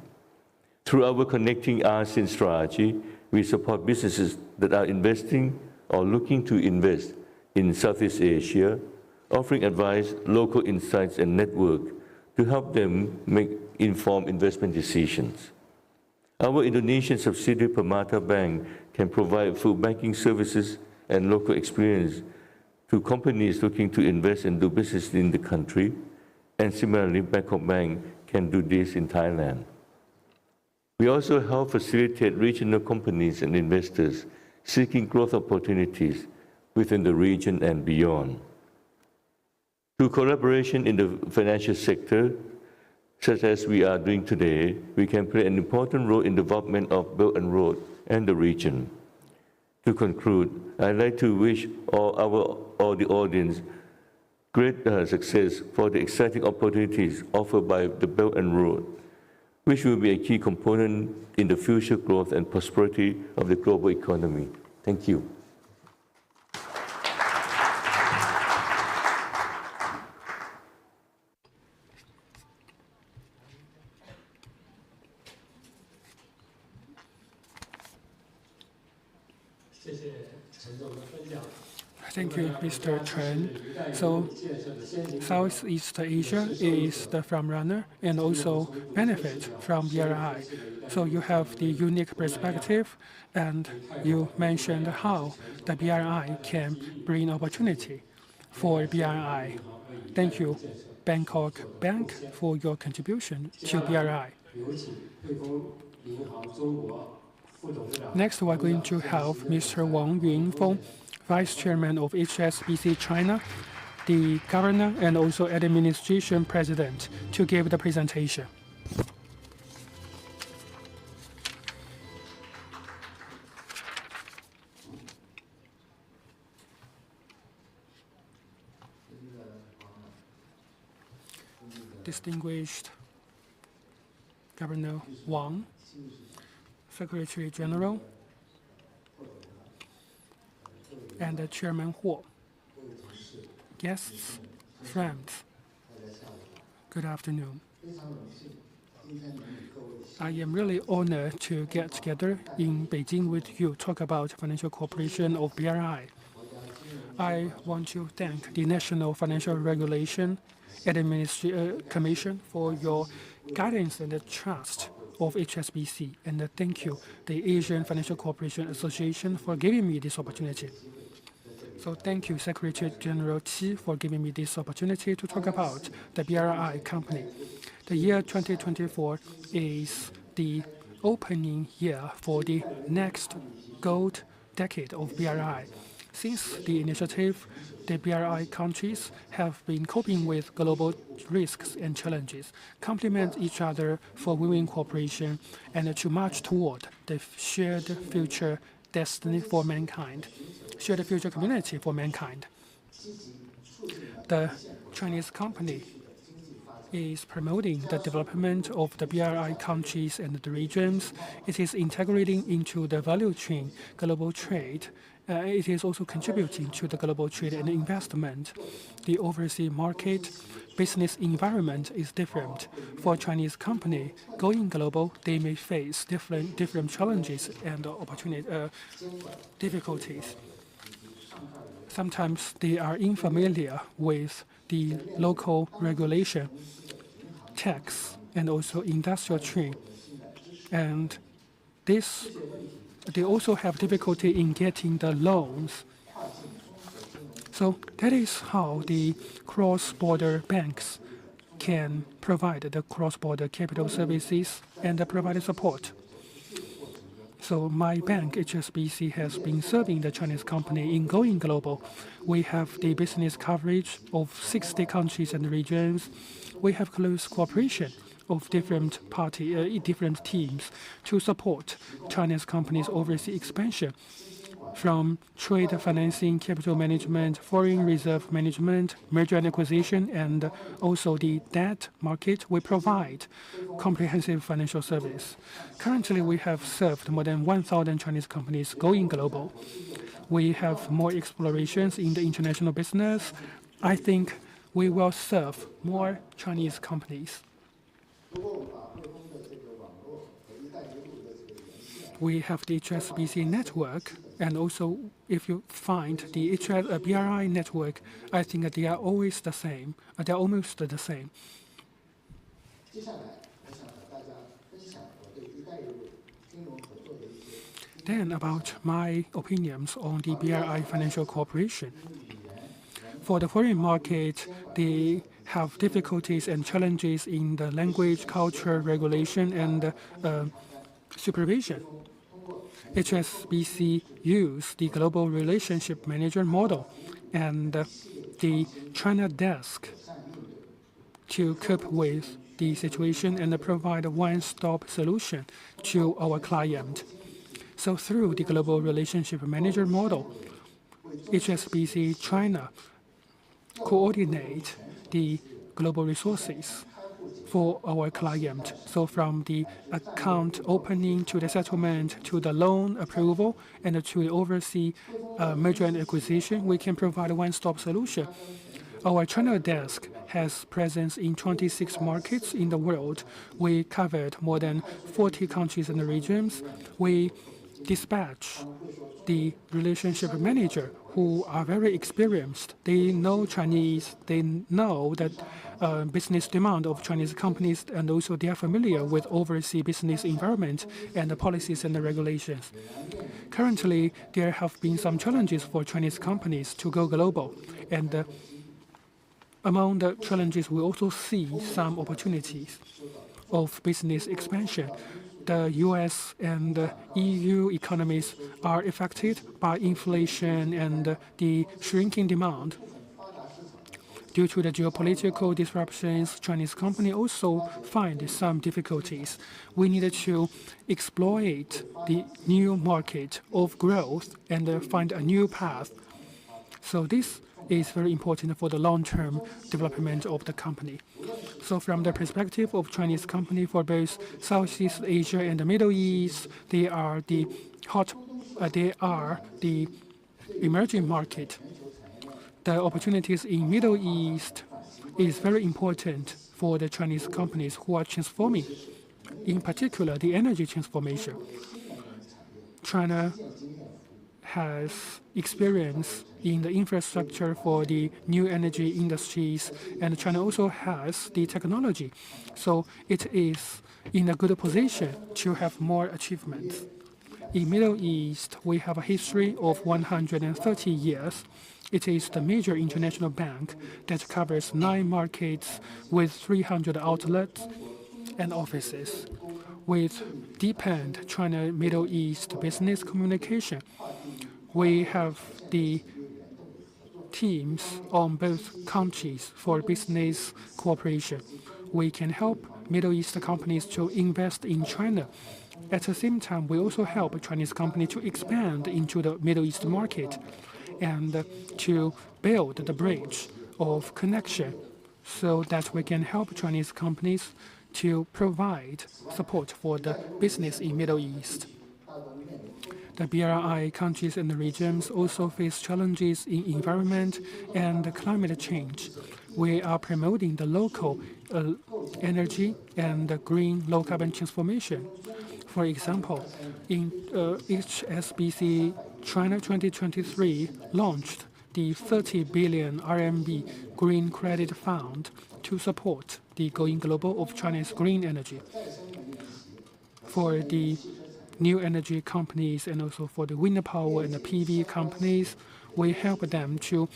Through our Connecting ASEAN strategy, we support businesses that are investing or looking to invest in Southeast Asia, offering advice, local insights, and network to help them make informed investment decisions. Our Indonesian subsidiary Permata Bank can provide full banking services and local experience to companies looking to invest and do business in the country, and similarly, Bangkok Bank can do this in Thailand. We also help facilitate regional companies and investors seeking growth opportunities within the region and beyond. Through collaboration in the financial sector, such as we are doing today, we can play an important role in the development of Belt and Road and the region. To conclude, I'd like to wish all the audience great success for the exciting opportunities offered by the Belt and Road, which will be a key component in the future growth and prosperity of the global economy. Thank you. Thank you, Mr. Chen. So Southeast Asia is the front runner and also benefit from BRI. So you have the unique perspective, and you mentioned how the BRI can bring opportunity for BRI. Thank you, Bangkok Bank, for your contribution to BRI. Next, we're going to have Mr. Wang Yunfeng, Vice Chairman of HSBC China, the Governor and also Administration President, to give the presentation. Distinguished Governor Wang, Secretary General, and Chairman Huo, guests, friends, good afternoon. I am really honored to get together in Beijing with you, talk about financial cooperation of BRI. I want to thank the National Financial Regulation Commission for your guidance and the trust of HSBC, and thank you, the Asian Financial Cooperation Association, for giving me this opportunity. So thank you, Secretary General Qi, for giving me this opportunity to talk about the BRI company. The year 2024 is the opening year for the next gold decade of BRI. Since the initiative, the BRI countries have been coping with global risks and challenges, complement each other for win-win cooperation, and to march toward the shared future destiny for mankind, shared future community for mankind. The Chinese company is promoting the development of the BRI countries and the regions. It is integrating into the value chain global trade. It is also contributing to the global trade and investment. The overseas market business environment is different. For Chinese company going global, they may face different challenges and difficulties. Sometimes they are unfamiliar with the local regulation, tax, and also industrial chain. And they also have difficulty in getting the loans. So that is how the cross-border banks can provide the cross-border capital services and provide support. So my bank, HSBC, has been serving the Chinese company in going global. We have the business coverage of 60 countries and regions. We have close cooperation of different teams to support Chinese companies' overseas expansion, from trade financing, capital management, foreign reserve management, merger and acquisition, and also the debt market. We provide comprehensive financial service. Currently, we have served more than 1,000 Chinese companies going global. We have more explorations in the international business. I think we will serve more Chinese companies. We have the HSBC network, and also if you find the BRI network, I think they are always the same. They are almost the same. Then about my opinions on the BRI financial cooperation. For the foreign market, they have difficulties and challenges in the language, culture, regulation, and supervision. HSBC used the Global Relationship Manager model and the China desk to cope with the situation and provide a one-stop solution to our client. So through the Global Relationship Manager model, HSBC China coordinate the global resources for our client. So from the account opening to the settlement to the loan approval and to the overseas merger and acquisition, we can provide a one-stop solution. Our China desk has presence in 26 markets in the world. We covered more than 40 countries and regions. We dispatch the relationship manager who are very experienced. They know Chinese, they know that business demand of Chinese companies, and also they are familiar with overseas business environment and the policies and the regulations. Currently, there have been some challenges for Chinese companies to go global, and among the challenges, we also see some opportunities of business expansion. The US and the EU economies are affected by inflation and the shrinking demand. Due to the geopolitical disruptions, Chinese companies also find some difficulties. We needed to exploit the new market of growth and find a new path. So this is very important for the long-term development of the company. So from the perspective of Chinese company for both Southeast Asia and the Middle East, they are the emerging market. The opportunities in Middle East is very important for the Chinese companies who are transforming, in particular the energy transformation. China has experience in the infrastructure for the new energy industries, and China also has the technology. So it is in a good position to have more achievements. In Middle East, we have a history of 130 years. It is the major international bank that covers 9 markets with 300 outlets and offices. With deepened China-Middle East business communication, we have the teams on both countries for business cooperation. We can help Middle East companies to invest in China. At the same time, we also help Chinese companies to expand into the Middle East market and to build the bridge of connection so that we can help Chinese companies to provide support for the business in Middle East. The BRI countries and the regions also face challenges in environment and climate change. We are promoting the local energy and the green low-carbon transformation. For example, in HSBC China 2023 launched the 30 billion RMB Green Credit Fund to support the going global of China's green energy. For the new energy companies and also for the wind power and the PV companies, we help them to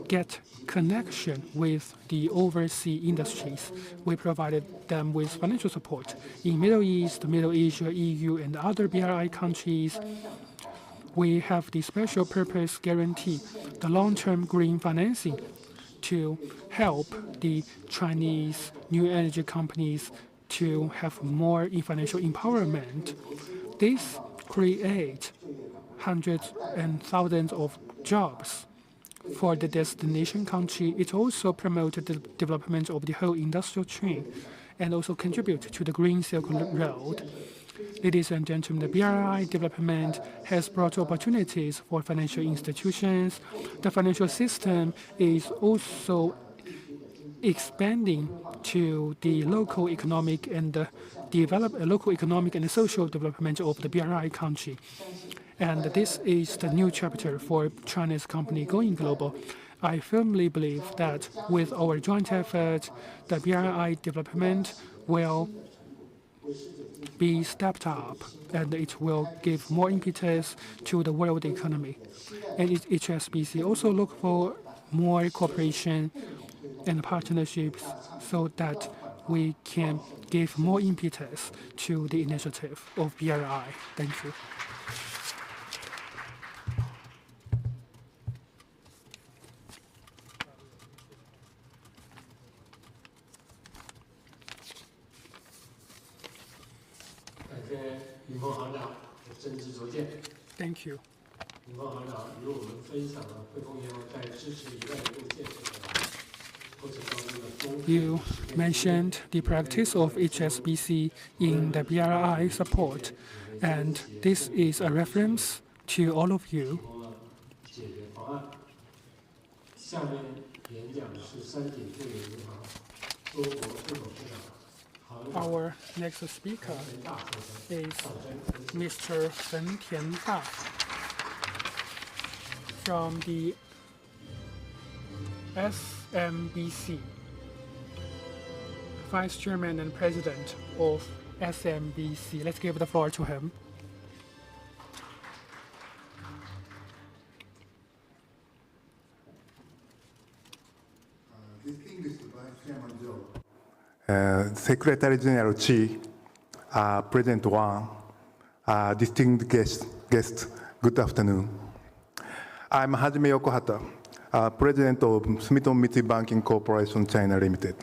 get connection with the overseas industries. We provided them with financial support. In Middle East, Middle Asia, EU, and other BRI countries, we have the special purpose guarantee, the long-term green financing to help the Chinese new energy companies to have more financial empowerment. This creates hundreds and thousands of jobs for the destination country. It also promoted the development of the whole industrial chain and also contribute to the Green Silk Road. Ladies and gentlemen, the BRI development has brought opportunities for financial institutions. The financial system is also expanding to the local economic and social development of the BRI country. And this is the new chapter for Chinese company going global. I firmly believe that with our joint effort, the BRI development will be stepped up and it will give more impetus to the world economy. And HSBC also look for more cooperation and partnerships so that we can give more impetus to the initiative of BRI. Thank you. Thank you. You mentioned the practice of HSBC in the BRI support, and this is a reference to all of you. Our next speaker is Mr. Fen Tianda from the SMBC, Vice Chairman and President of SMBC. Let's give the floor to him. Secretary General Chi, President Wang, distinguished guests, good afternoon. I'm Hajime Yokohata, President of Sumitomo Mitsui Banking Corporation China Limited.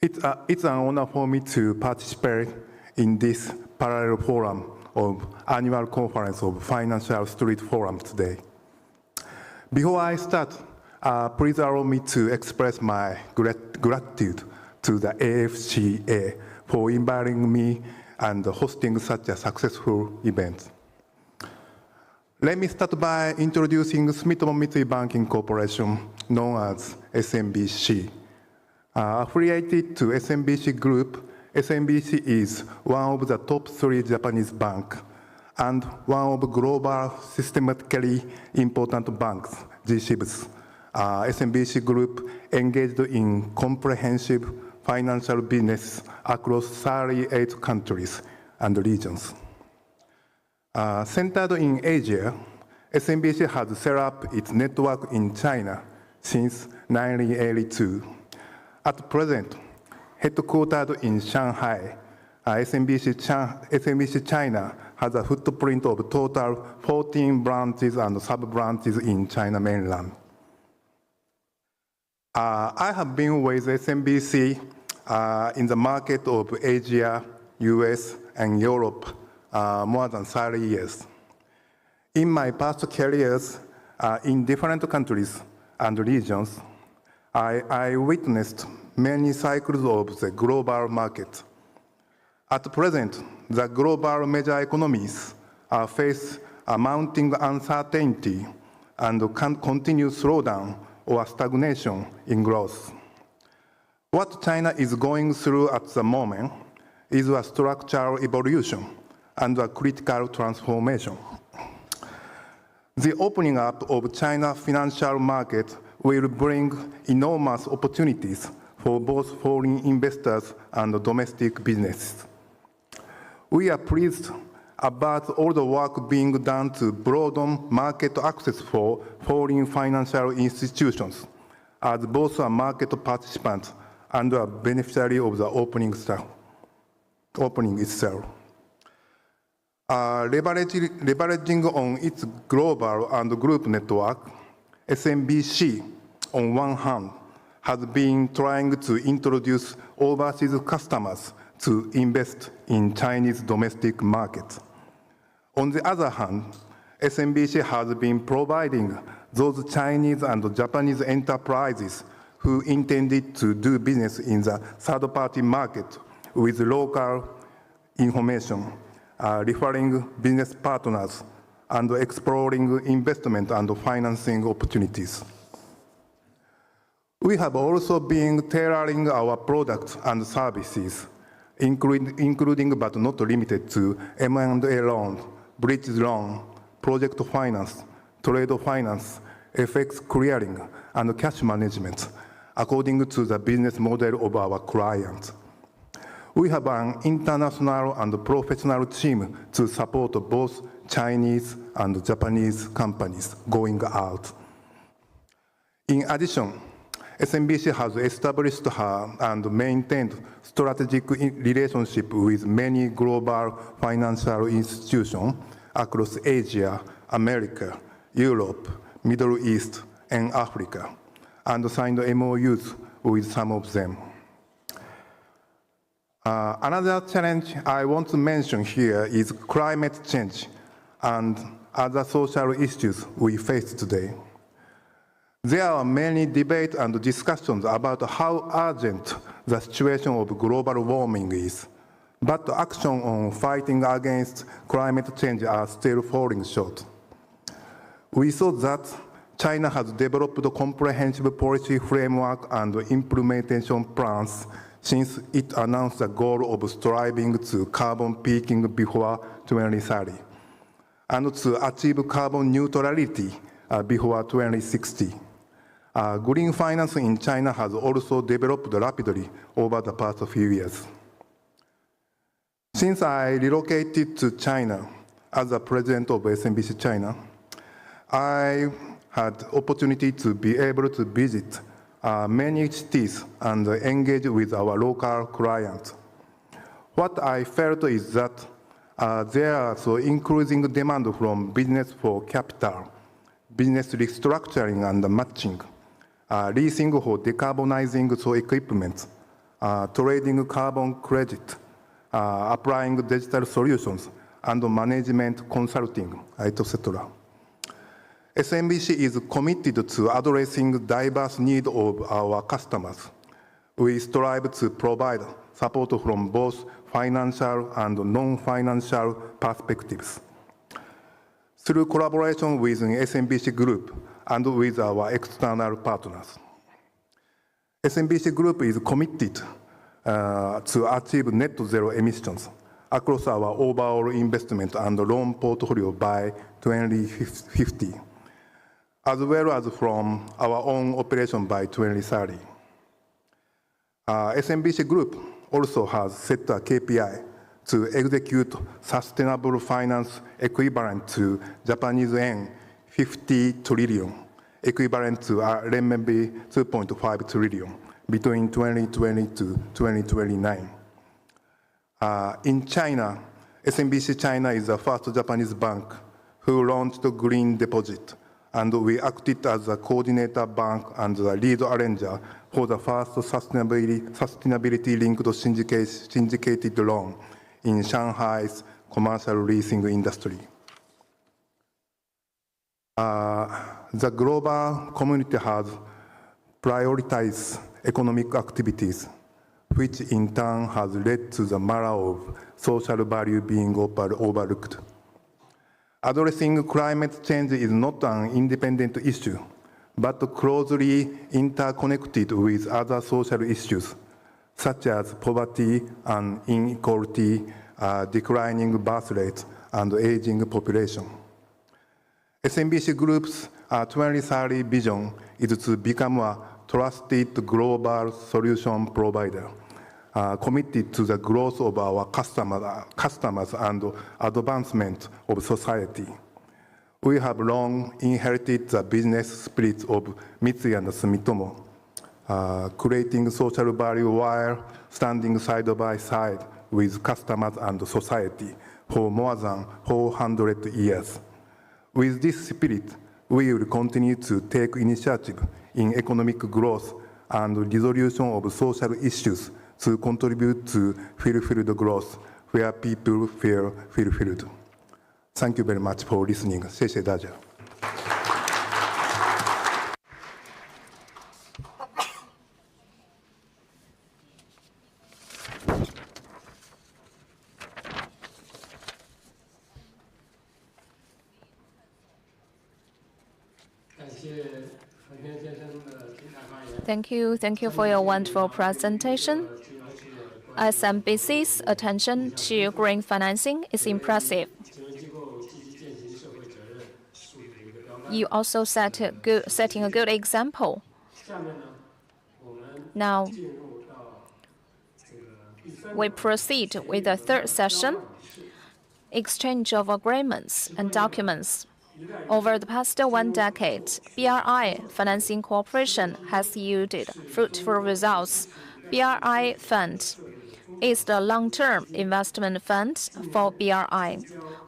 It's an honor for me to participate in this parallel forum of annual conference of Financial Street Forum today. Before I start, please allow me to express my gratitude to the AFCA for inviting me and hosting such a successful event. Let me start by introducing Sumitomo Mitsui Banking Corporation, known as SMBC. Affiliated to SMBC Group, SMBC is one of the top 3 Japanese banks and one of global systematically important banks, G-SIBs. SMBC Group engaged in comprehensive financial business across 38 countries and regions. Centered in Asia, SMBC has set up its network in China since 1982. At present, headquartered in Shanghai, SMBC China has a footprint of total 14 branches and sub-branches in China mainland. I have been with SMBC in the market of Asia, US, and Europe more than 30 years. In my past careers in different countries and regions, I witnessed many cycles of the global market. At present, the global major economies face a mounting uncertainty and can continue slowdown or stagnation in growth. What China is going through at the moment is a structural evolution and a critical transformation. The opening up of China's financial market will bring enormous opportunities for both foreign investors and domestic businesses. We are pleased about all the work being done to broaden market access for foreign financial institutions, as both a market participant and a beneficiary of the opening itself. Leveraging on its global and group network, SMBC, on one hand, has been trying to introduce overseas customers to invest in Chinese domestic markets. On the other hand, SMBC has been providing those Chinese and Japanese enterprises who intended to do business in the third-party market with local information, referring business partners, and exploring investment and financing opportunities. We have also been tailoring our products and services, including but not limited to M&A loan, bridge loan, project finance, trade finance, FX clearing, and cash management, according to the business model of our clients. We have an international and professional team to support both Chinese and Japanese companies going out. In addition, SMBC has established and maintained strategic relationship with many global financial institutions across Asia, America, Europe, Middle East, and Africa, and signed MOUs with some of them. Another challenge I want to mention here is climate change and other social issues we face today. There are many debates and discussions about how urgent the situation of global warming is, but action on fighting against climate change are still falling short. We saw that China has developed a comprehensive policy framework and implementation plans since it announced the goal of striving to carbon peaking before 2030 and to achieve carbon neutrality before 2060. Green finance in China has also developed rapidly over the past few years. Since I relocated to China as the president of SMBC China, I had opportunity to be able to visit many cities and engage with our local clients. What I felt is that there is increasing demand from business for capital, business restructuring and matching, leasing for decarbonizing equipment, trading carbon credit, applying digital solutions, and management consulting, etc. SMBC is committed to addressing diverse needs of our customers. We strive to provide support from both financial and non-financial perspectives. Through collaboration with the SMBC Group and with our external partners. SMBC Group is committed to achieve net zero emissions across our overall investment and loan portfolio by 2050, as well as from our own operation by 2030. SMBC Group also has set a KPI to execute sustainable finance equivalent to Japanese yen 50 trillion, equivalent to renminbi 2.5 trillion between 2020 to 2029. In China, SMBC China is the first Japanese bank who launched the green deposit, and we acted as a coordinator bank and the lead arranger for the first sustainability-linked syndicated loan in Shanghai's commercial leasing industry. The global community has prioritize economic activities, which in turn has led to the matter of social value being overlooked. Addressing climate change is not an independent issue, but closely interconnected with other social issues, such as poverty and inequality, declining birth rates, and aging population. SMBC Group's 2030 vision is to become a trusted global solution provider, committed to the growth of our customers and advancement of society. We have long inherited the business spirit of Mitsui and Sumitomo, creating social value while standing side by side with customers and society for more than 400 years. With this spirit, we will continue to take initiative in economic growth and resolution of social issues to contribute to fulfilled growth where people feel fulfilled. Thank you very much for listening. 谢谢大家。Thank you for your wonderful presentation. SMBC's attention to green financing is impressive. You also setting a good example. Now, we proceed with the third session, exchange of agreements and documents. Over the past 1 decade, BRI financing cooperation has yielded fruitful results. BRI Fund is the long-term investment fund for BRI.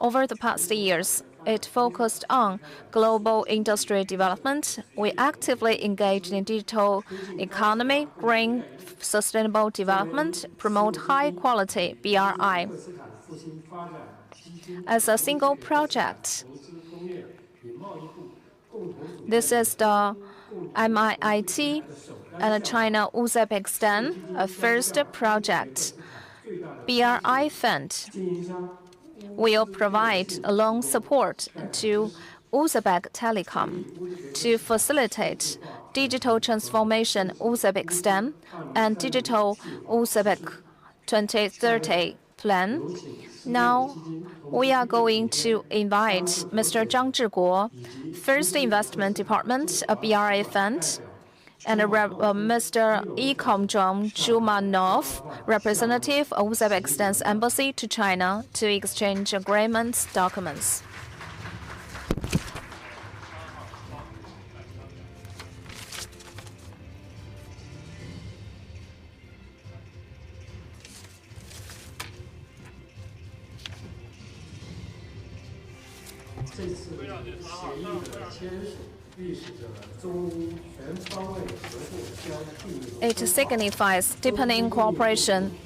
Over the past years, it focused on global industry development. We actively engaged in digital economy, green sustainable development, promote high-quality BRI. As a single project, this is the MIIT and China-Uzbekistan, a first project. BRI Fund will provide loan support to Uzbek Telecom to facilitate digital transformation Uzbekistan and digital Uzbek 2030 plan. Now, we are going to invite Mr. Zhang Zhiguo, First Investment Department of BRI Fund, and Mr. Ikomjong Jumanov, representative of Uzbekistan's embassy to China, to exchange agreements documents. It signifies deepening cooperation.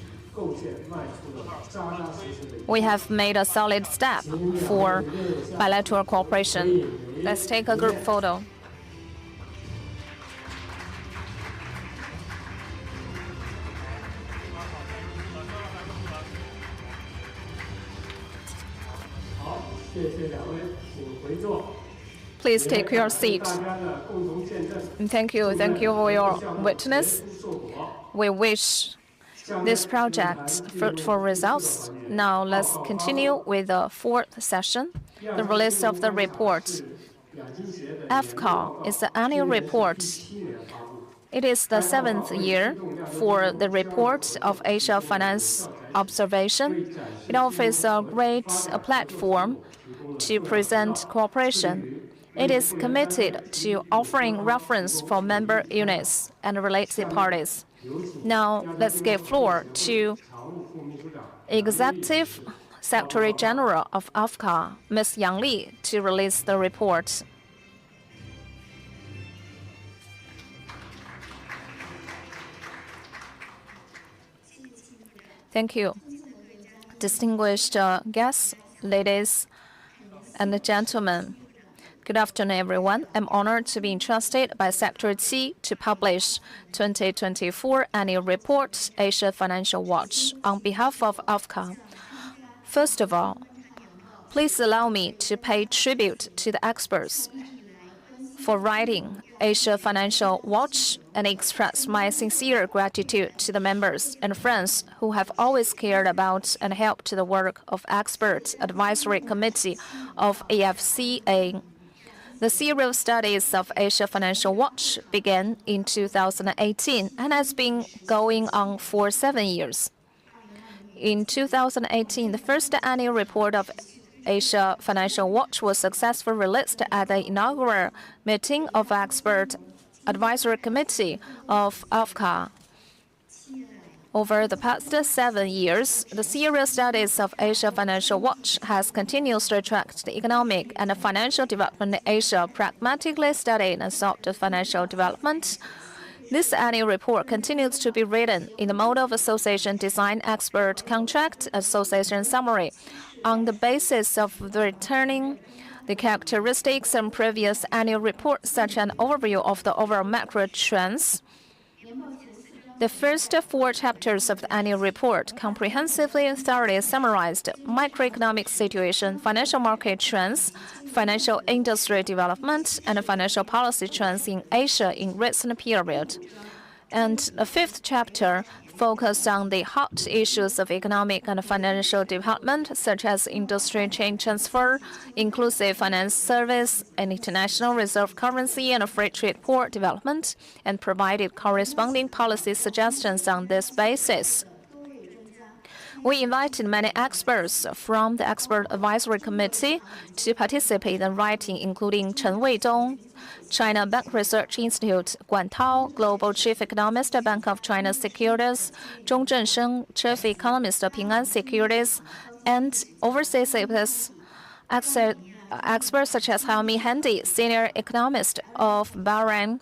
We have made a solid step for bilateral cooperation. Let's take a group photo. Please take your seat. Thank you for your witness. We wish this project fruitful results. Now let's continue with the fourth session, the release of the report. FCA is the annual report. It is the 7th year for the report of Asia Finance Observation. It offers a great platform to present cooperation. It is committed to offering reference for member units and related parties. Now, let's give floor to Executive Secretary General of AFCA, Ms. Yang Li, to release the report. Thank you. Distinguished guests, ladies and gentlemen, Good afternoon, everyone. I'm honored to be entrusted by Secretary Qi to publish 2024 Annual Report, Asia Financial Watch, on behalf of AFCA. First of all, please allow me to pay tribute to the experts for writing Asia Financial Watch and express my sincere gratitude to the members and friends who have always cared about and helped the work of Expert Advisory Committee of AFCA. The serial studies of Asia Financial Watch began in 2018 and has been going on for 7 years. In 2018, the first annual report of Asia Financial Watch was successfully released at the inaugural meeting of Expert Advisory Committee of AFCA. Over the past 7 years, the serial studies of Asia Financial Watch has continuously tracked the economic and financial development in Asia, pragmatically studied and sought the financial development. This annual report continues to be written in the mode of association design expert contract association summary on the basis of returning the characteristics and previous annual reports, such an overview of the overall macro trends. The first 4 chapters of the annual report comprehensively and thoroughly summarized macroeconomic situation, financial market trends, financial industry development, and financial policy trends in Asia in recent period. And the 5th chapter focused on the hot issues of economic and financial development, such as industry chain transfer, inclusive finance service, and international reserve currency and free trade port development, and provided corresponding policy suggestions on this basis. We invited many experts from the Expert Advisory Committee to participate in writing, including Chen Weidong, China Bank Research Institute, Guan Tao, Global Chief Economist, Bank of China Securities, Zhong Zhensheng, Chief Economist, Ping An Securities, and overseas experts such as Helmi Handy, Senior Economist of Bahrain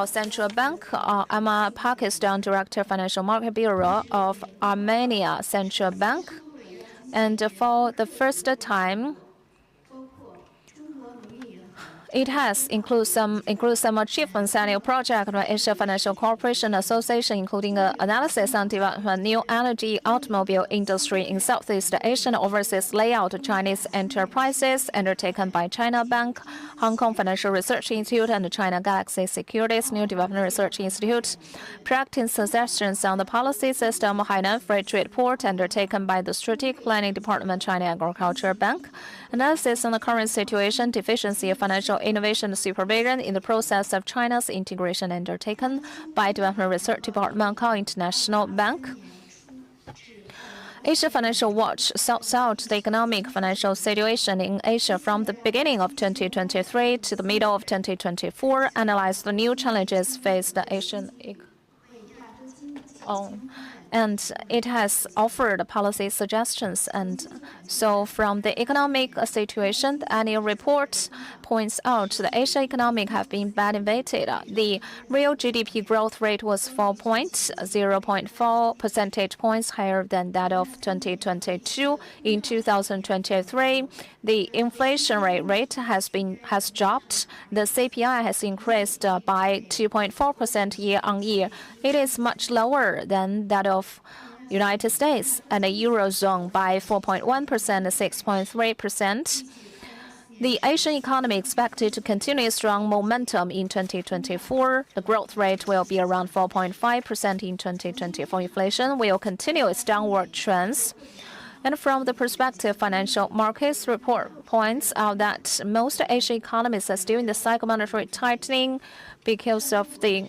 Central Bank, I'm a Pakistan Director Financial Market Bureau of Armenia Central Bank. And for the first time, it has includes some achievements annual project by Asia Financial Corporation Association, including analysis on development new energy automobile industry in Southeast Asia and overseas layout of Chinese enterprises undertaken by China Bank, Hong Kong Financial Research Institute, and China Galaxy Securities New Development Research Institute. Practice suggestions on the policy system Hainan Free Trade Port undertaken by the Strategic Planning Department China Agriculture Bank. Analysis on the current situation, deficiency of financial innovation and supervision in the process of China's integration undertaken by Development Research Department Hong Kong International Bank. Asia Financial Watch sorts out the economic financial situation in Asia from the beginning of 2023 to the middle of 2024, analyze the new challenges faced the Asian economy. And it has offered policy suggestions. And so from the economic situation, the annual report points out the Asia economic have been badly weighted. The real GDP growth rate was 0.4 percentage points higher than that of 2022. In 2023, the inflation rate has dropped. The CPI has increased by 2.4% year-on-year. It is much lower than that of United States and the Eurozone by 4.1% and 6.3%. The Asian economy expected to continue strong momentum in 2024. The growth rate will be around 4.5% in 2024. Inflation will continue its downward trends. And from the perspective financial markets, report points out that most Asian economies are still in the cycle of monetary tightening because of the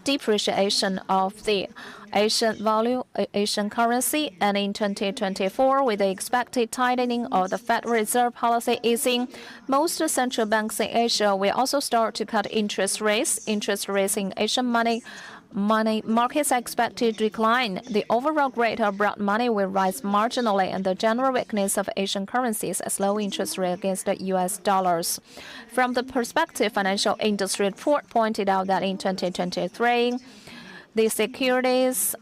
depreciation of the Asian currency, and in 2024, with the expected tightening of the Federal Reserve policy easing, most central banks in Asia will also start to cut interest rates. Interest rates in Asian money markets are expected to decline. The overall rate of broad money will rise marginally, and the general weakness of Asian currencies as low interest rate against the U.S. dollars. From the perspective financial industry report pointed out that in 2023, The securities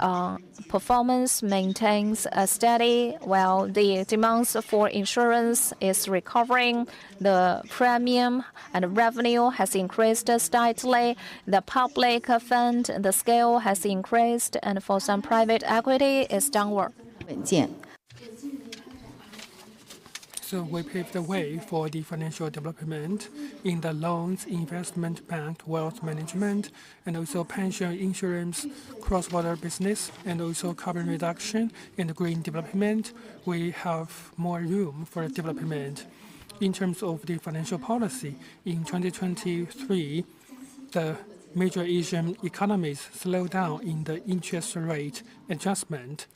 performance maintains a steady while the demands for insurance is recovering. The premium and revenue has increased slightly. The public fund, the scale has increased, and for some private equity, is downward. So we paved the way for the financial development in the loans, investment bank, wealth management, and also pension insurance, cross-border business, and also carbon reduction and green development. We have more room for development. In terms of the financial policy, in 2023, the major Asian economies slowed down in the interest rate adjustment,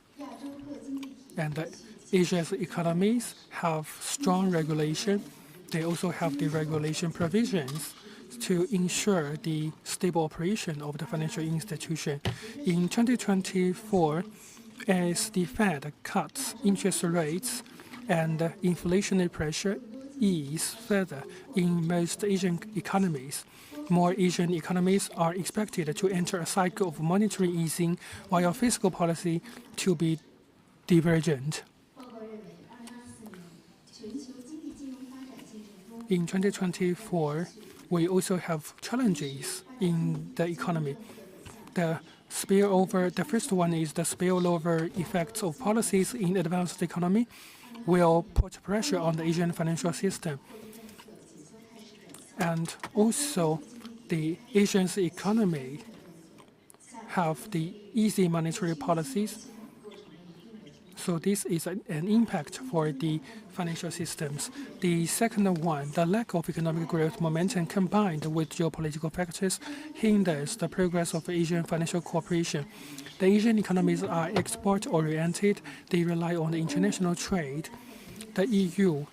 and the Asia's economies have strong regulation. They also have the regulation provisions to ensure the stable operation of the financial institution. In 2024, as the Fed cuts interest rates and inflationary pressure ease further in most Asian economies, more Asian economies are expected to enter a cycle of monetary easing, while fiscal policy to be divergent. In 2024, we also have challenges in the economy. The first one is the spillover effects of policies in advanced economy will put pressure on the Asian financial system. And also, the Asian's economy have the easy monetary policies. So this is an impact for the financial systems. The second one, the lack of economic growth momentum combined with geopolitical factors hinders the progress of Asian financial cooperation. The Asian economies are export-oriented. They rely on the international trade. The EU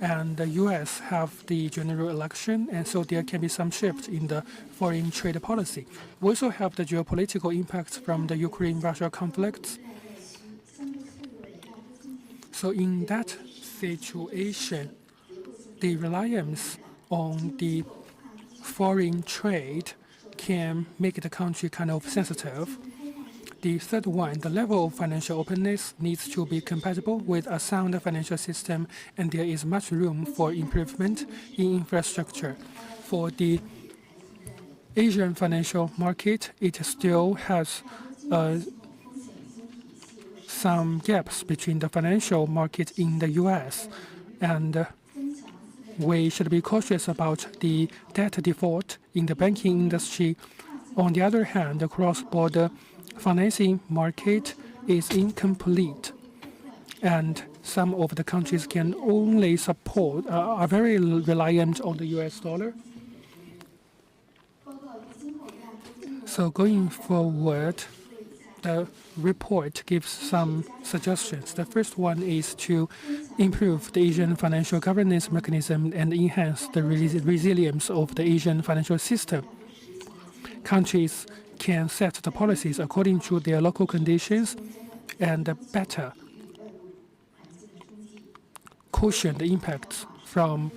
and the US have the general election, and so there can be some shift in the foreign trade policy. We also have the geopolitical impacts from the Ukraine-Russia conflicts. So in that situation, the reliance on the foreign trade can make the country kind of sensitive. The third one, the level of financial openness needs to be compatible with a sound financial system, and there is much room for improvement in infrastructure. For the Asian financial market, it still has some gaps between the financial market in the US, and we should be cautious about the debt default in the banking industry. On the other hand, the cross-border financing market is incomplete, and some of the countries can only are very reliant on the US dollar. So going forward, the report gives some suggestions. The first one is to improve the Asian financial governance mechanism and enhance the resilience of the Asian financial system. Countries can set the policies according to their local conditions and better cushion the impacts from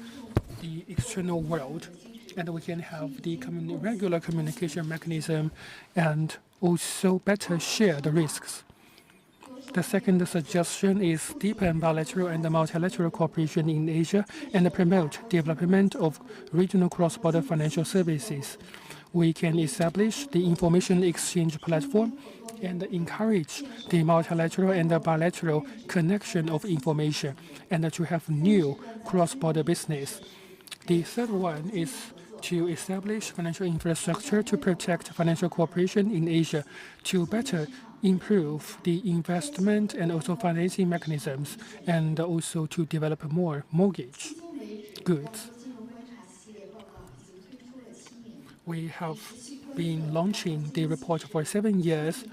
the external world. And we can have the regular communication mechanism and also better share the risks. The second suggestion is deepen bilateral and multilateral cooperation in Asia and promote development of regional cross-border financial services. We can establish the information exchange platform and encourage the multilateral and bilateral connection of information and to have new cross-border business. The third one is to establish financial infrastructure to protect financial cooperation in Asia, to better improve the investment and also financing mechanisms, and also to develop more mortgage goods. We have been launching the report for 7 years.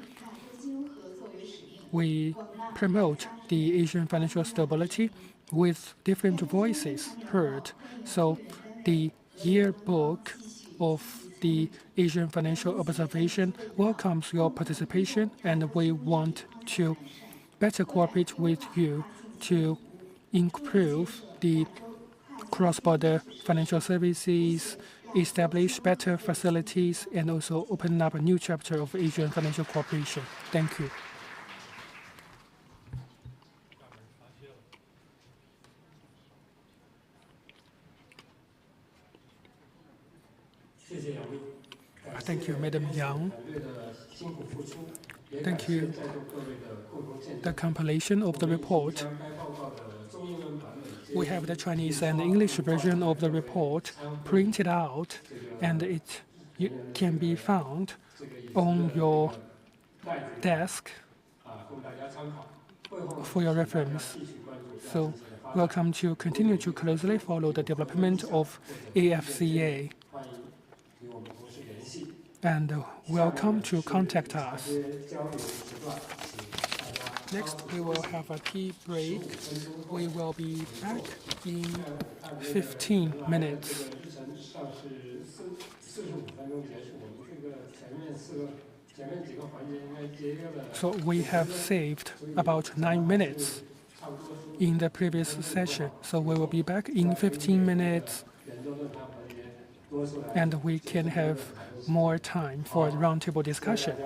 We promote the Asian financial stability with different voices heard. So the yearbook of the Asian Financial Observation welcomes your participation, and we want to better cooperate with you to improve the cross-border financial services establish better facilities and also open up a new chapter of Asian financial cooperation. Thank you. Thank you, Madam Yang. Thank you. The compilation of the report. We have the Chinese and English version of the report printed out, and it can be found on your desk for your reference. So, welcome to continue to closely follow the development of AFCA. And welcome to contact us. Next, we will have a tea break. We will be back in 15 minutes. So we have saved about 9 minutes in the previous session. So we will be back in 15 minutes, and we can have more time for roundtable discussion.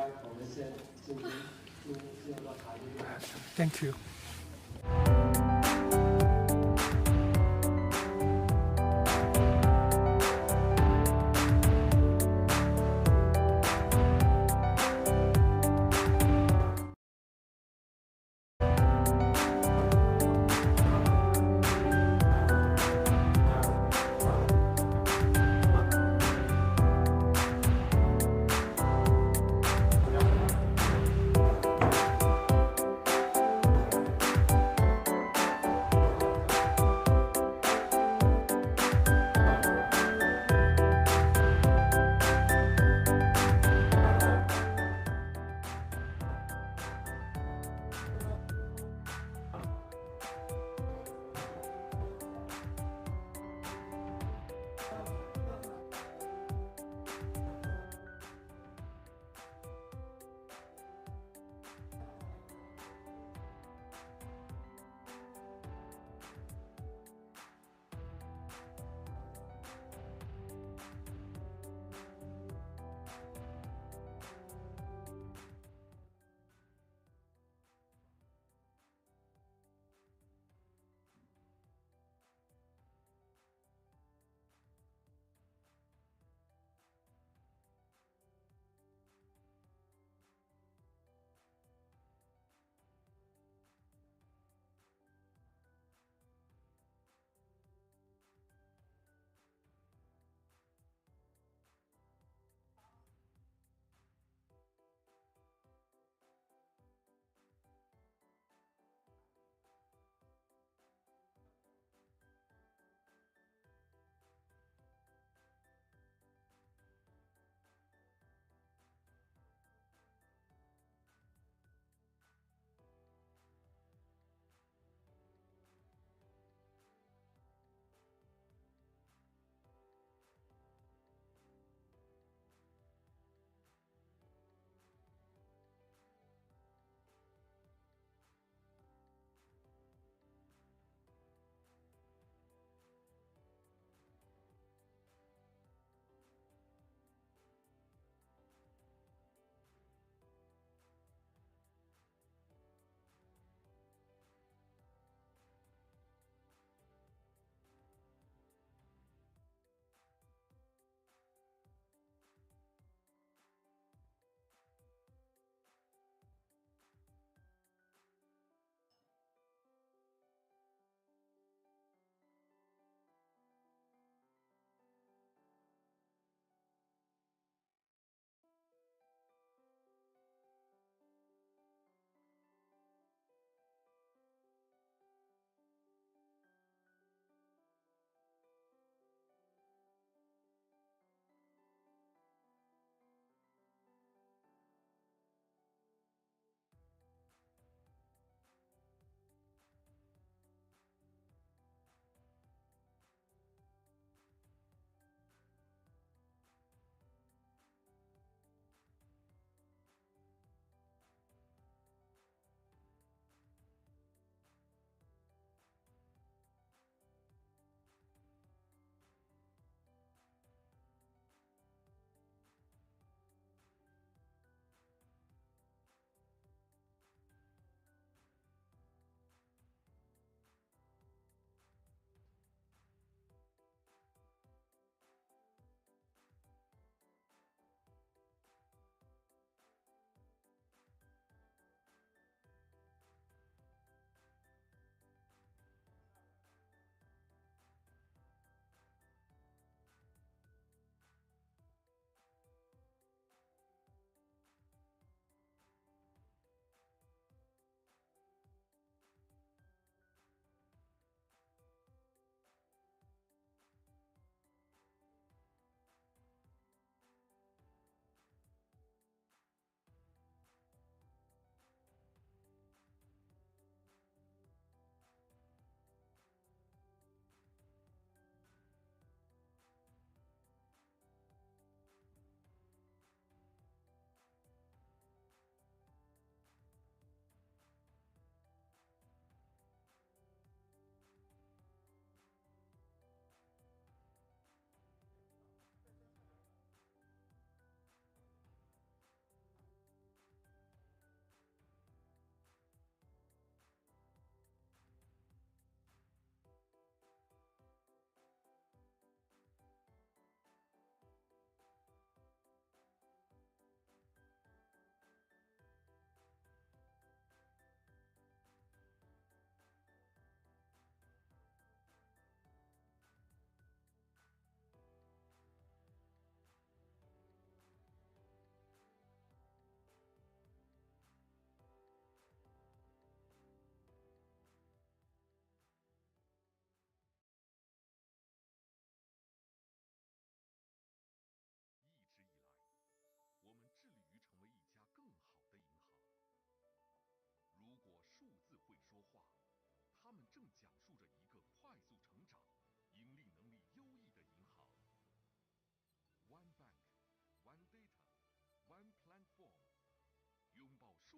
Thank you.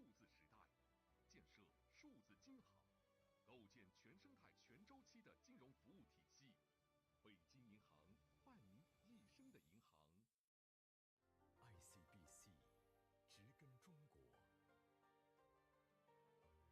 数字时代，建设数字金行，构建全生态、全周期的金融服务体系。北京银行，伴您一生的银行。ICBC， 植根中国，服务全。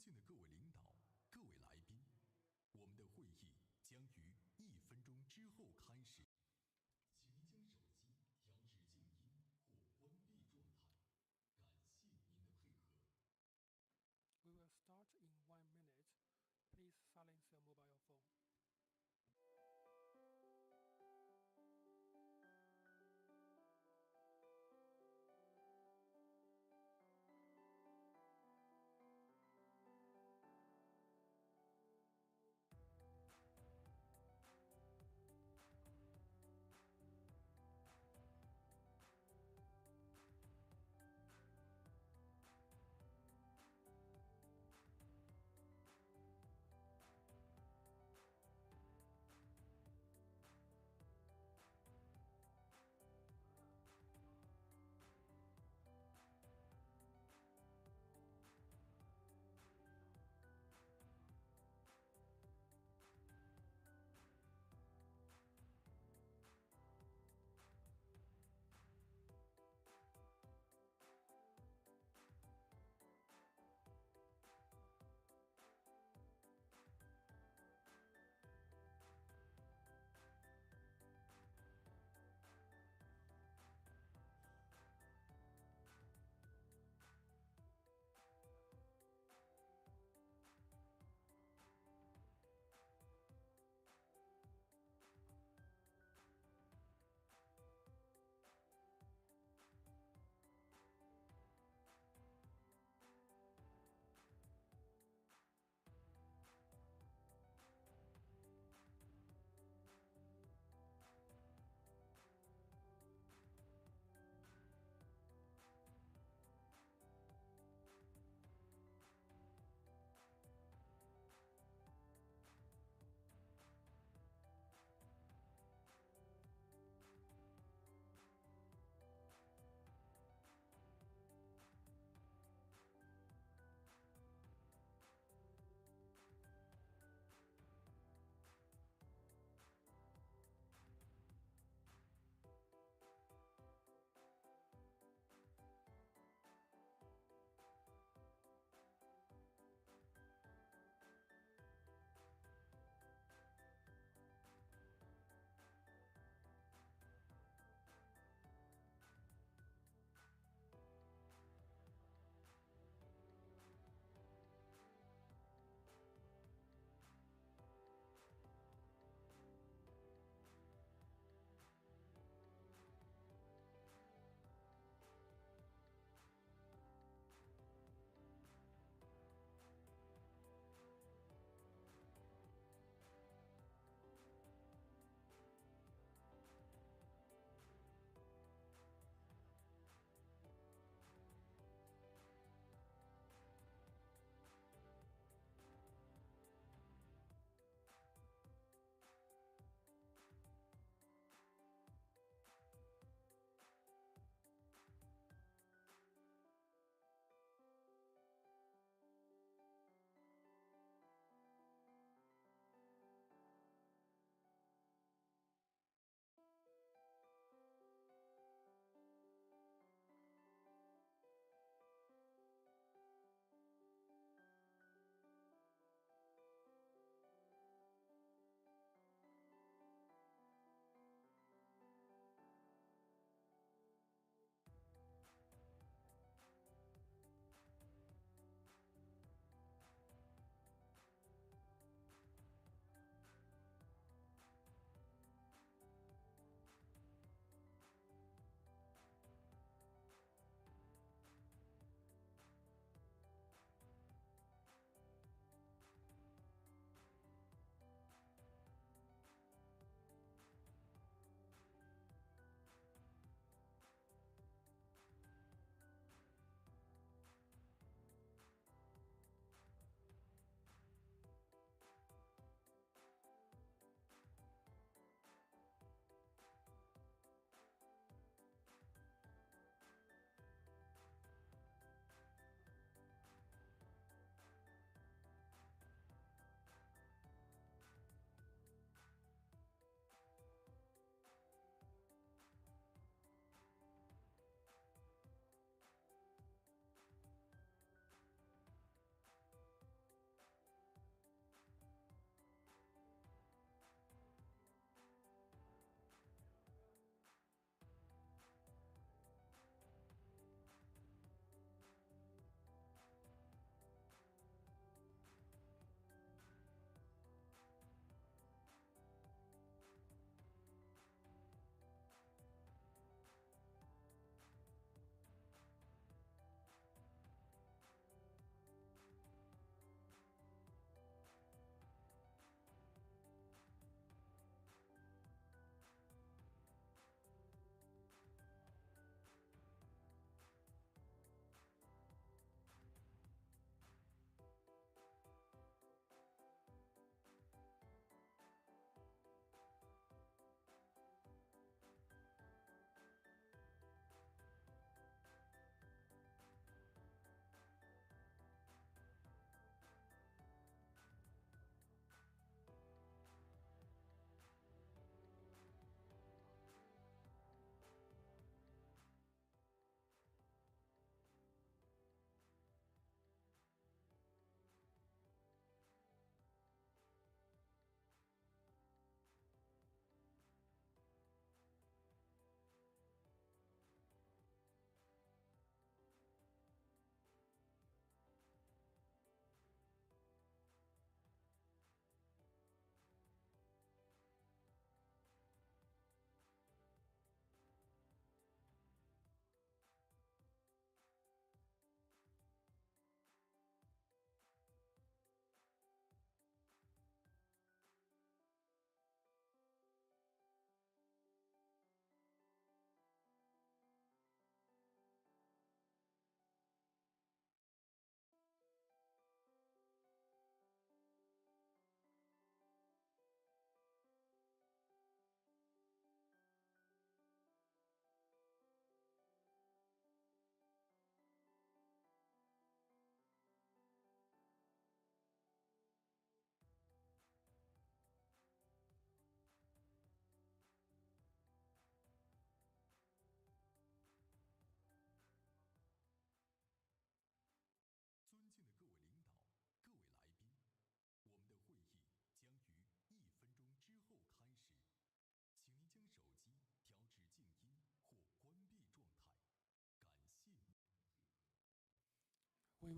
敬的各位领导、各位来宾，我们的会议将于1分钟之后开始。请您将手机调至静音或关闭状态。感谢您的配合。We will start in 1 minute. Please silence your mobile phone.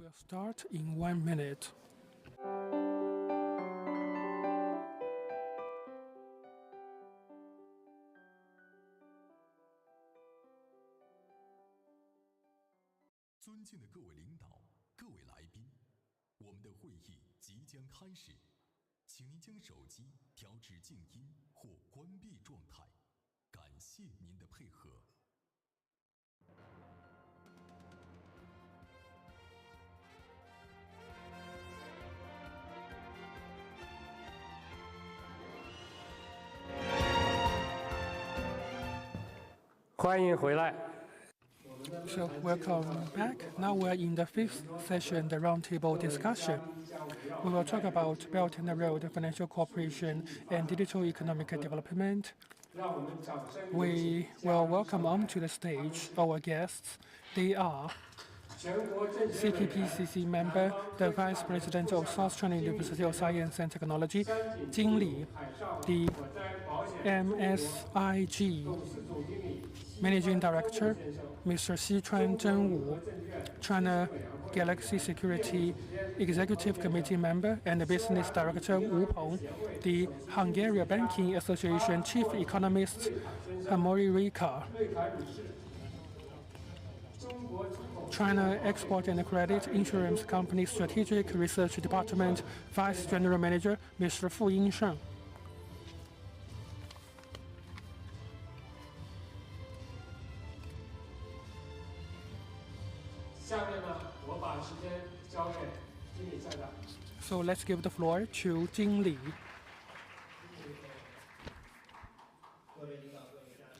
will start in 1 minute. So welcome back. Now we're in the fifth session, the roundtable discussion. We will talk about Belt and Road financial cooperation and digital economic development. We will welcome onto the stage our guests. They are CPPCC member, the Vice President of South China University of Science and Technology, Jing Li, the MSIG Managing Director, Mr. Xichuan Zhenwu, China Galaxy Security Executive Committee member and Business Director Wu Peng, the Hungarian Banking Association Chief Economist Hamori Rika, China Export and Credit Insurance Company Strategic Research Department Vice General Manager Mr. Fu Yingsheng. So let's give the floor to Jing Li.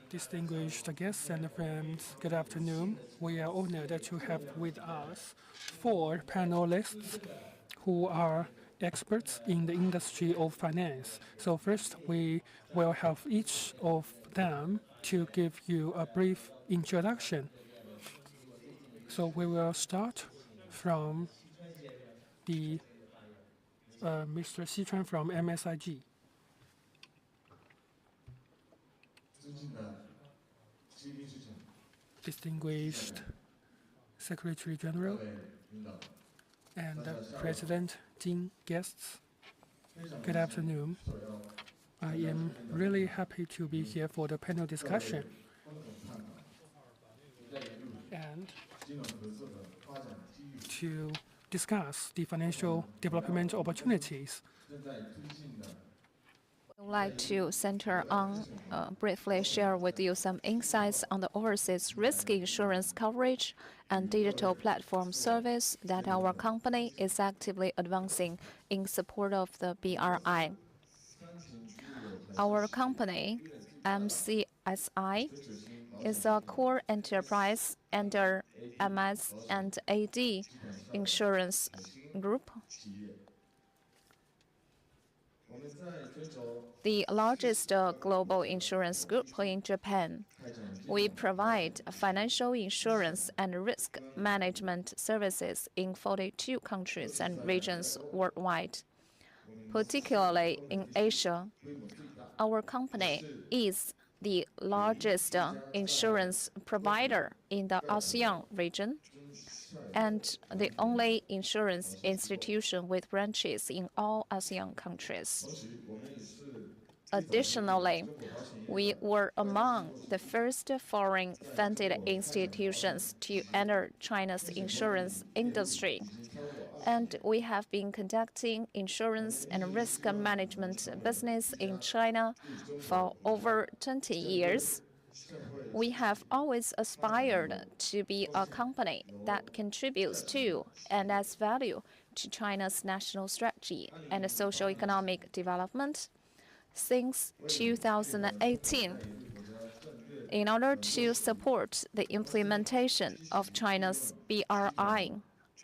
Distinguished guests and friends, good afternoon. We are honored to have with us 4 panelists who are experts in the industry of finance. So first, we will have each of them to give you a brief introduction. So we will start from the Mr. Xichuan from MSIG. Distinguished Secretary General and President Jing, guests, good afternoon. I am really happy to be here for the panel discussion and to discuss the financial development opportunities. I would like to center on briefly share with you some insights on the overseas risk insurance coverage and digital platform service that our company is actively advancing in support of the BRI. Our company, MCSI, is a core enterprise under MS and AD Insurance Group, the largest global insurance group in Japan. We provide financial insurance and risk management services in 42 countries and regions worldwide, particularly in Asia. Our company is the largest insurance provider in the ASEAN region and the only insurance institution with branches in all ASEAN countries. Additionally, we were among the first foreign-funded institutions to enter China's insurance industry, and we have been conducting insurance and risk management business in China for over 20 years. We have always aspired to be a company that contributes to and adds value to China's national strategy and socio-economic development since 2018. In order to support the implementation of China's BRI,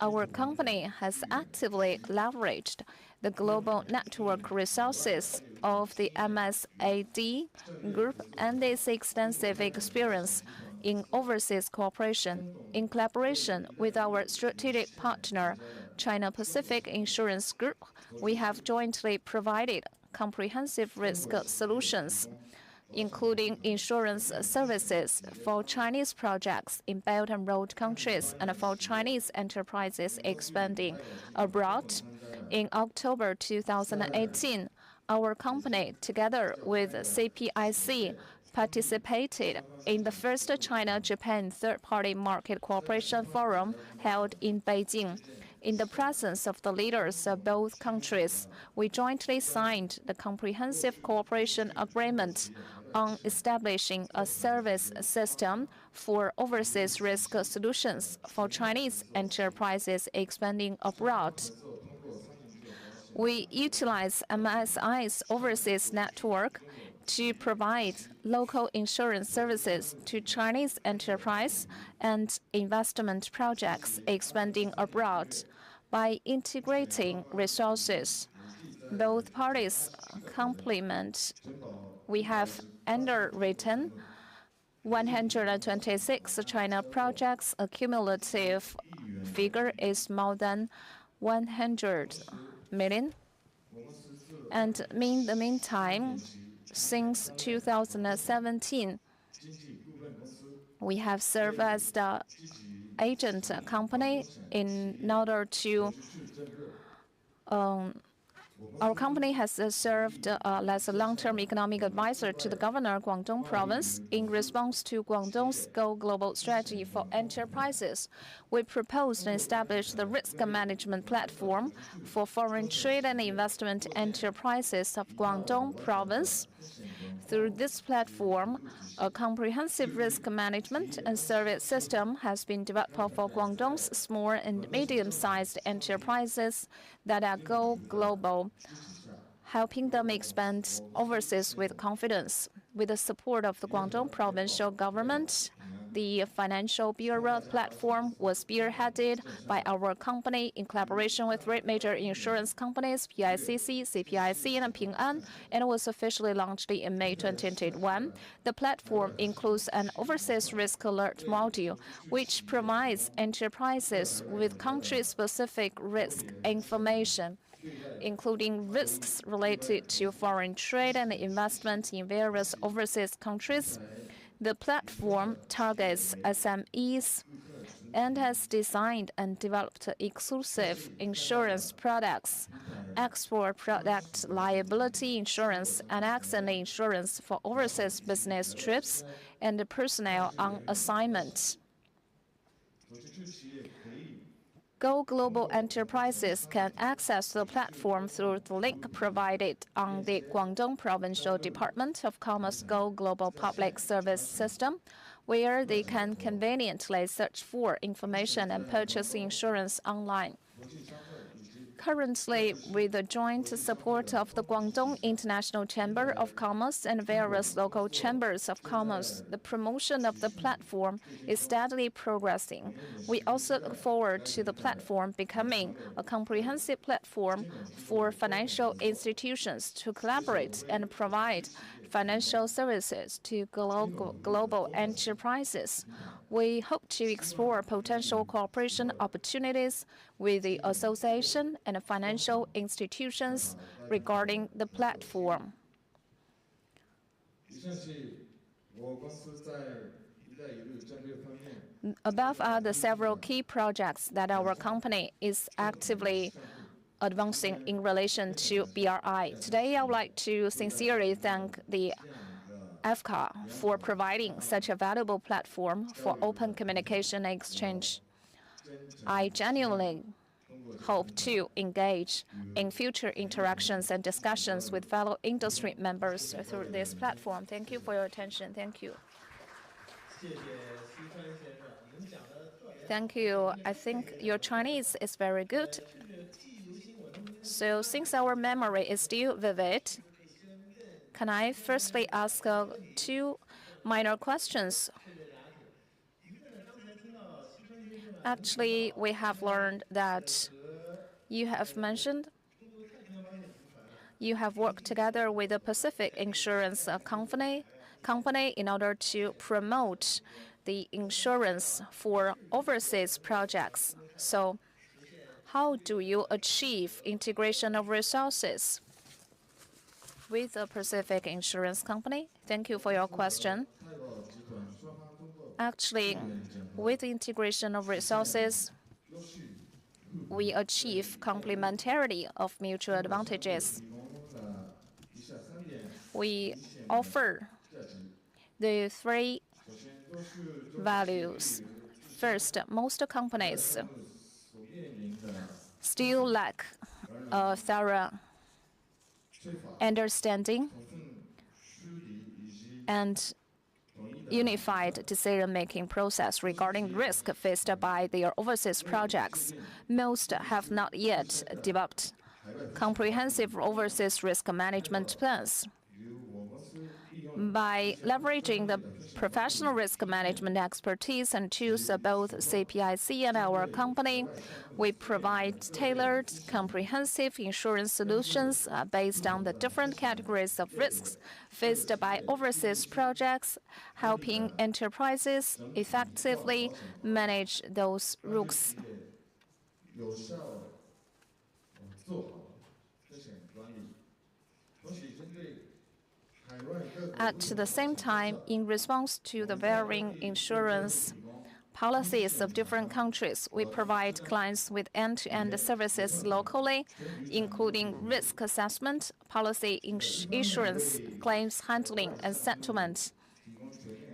our company has actively leveraged the global network resources of the MSAD Group and its extensive experience in overseas cooperation. In collaboration with our strategic partner, China Pacific Insurance Group, we have jointly provided comprehensive risk solutions including insurance services for Chinese projects in Belt and Road countries and for Chinese enterprises expanding abroad. In October 2018, our company, together with CPIC, participated in the first China-Japan Third-Party Market Cooperation Forum held in Beijing. In the presence of the leaders of both countries, we jointly signed the Comprehensive Cooperation Agreement on establishing a service system for overseas risk solutions for Chinese enterprises expanding abroad. We utilize MSI's overseas network to provide local insurance services to Chinese enterprise and investment projects expanding abroad. By integrating resources, both parties complement. We have underwritten 126 China projects. A cumulative figure is more than 100 million. And in the meantime, since 2017, we have served as the agent company in order to our company has served as a long-term economic advisor to the governor of Guangdong province. In response to Guangdong's Go Global strategy for enterprises, we proposed and established the risk management platform for foreign trade and investment enterprises of Guangdong province. Through this platform, a comprehensive risk management and service system has been developed for Guangdong's small and medium-sized enterprises that are Go Global, helping them expand overseas with confidence. With the support of the Guangdong provincial government, the Financial Bureau platform was spearheaded by our company in collaboration with three major insurance companies, PICC, CPIC, and Ping An, and was officially launched in May 2021. The platform includes an overseas risk alert module, which provides enterprises with country-specific risk information, including risks related to foreign trade and investment in various overseas countries. The platform targets SMEs and has designed and developed exclusive insurance products, export product liability insurance, and accident insurance for overseas business trips and personnel on assignment. Go Global enterprises can access the platform through the link provided on the Guangdong Provincial Department of Commerce Go Global Public Service System, where they can conveniently search for information and purchase insurance online. Currently, with the joint support of the Guangdong International Chamber of Commerce and various local chambers of commerce, the promotion of the platform is steadily progressing. We also look forward to the platform becoming a comprehensive platform for financial institutions to collaborate and provide financial services to global enterprises. We hope to explore potential cooperation opportunities with the association and financial institutions regarding the platform. Above are the several key projects that our company is actively advancing in relation to BRI. Today, I would like to sincerely thank the FCA for providing such a valuable platform for open communication and exchange. I genuinely hope to engage in future interactions and discussions with fellow industry members through this platform. Thank you for your attention. Thank you. Thank you. I think your Chinese is very good. So since our memory is still vivid, can I firstly ask two minor questions? Actually, we have learned that you have mentioned you have worked together with the Pacific Insurance company in order to promote the insurance for overseas projects. So how do you achieve integration of resources? with the Pacific Insurance Company. Thank you for your question. Actually, with the integration of resources, we achieve complementarity of mutual advantages. We offer the three values. First, most companies still lack a thorough understanding and unified decision-making process regarding risk faced by their overseas projects. Most have not yet developed comprehensive overseas risk management plans. By leveraging the professional risk management expertise and tools of both CPIC and our company, we provide tailored, comprehensive insurance solutions based on the different categories of risks faced by overseas projects, helping enterprises effectively manage those risks. At the same time, in response to the varying insurance policies of different countries, we provide clients with end-to-end services locally, including risk assessment, policy insurance, claims handling, and settlement.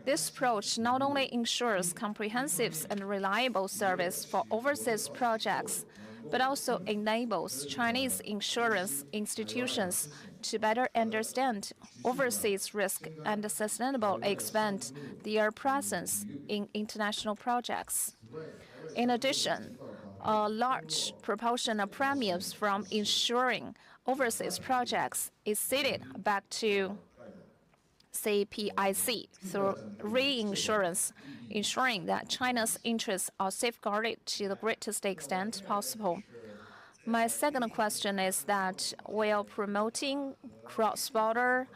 This approach not only ensures comprehensive and reliable service for overseas projects, but also enables Chinese insurance institutions to better understand overseas risk and sustainably expand their presence in international projects. In addition, a large proportion of premiums from insuring overseas projects is ceded back to CPIC through reinsurance, ensuring that China's interests are safeguarded to the greatest extent possible. My second question is that while promoting cross-border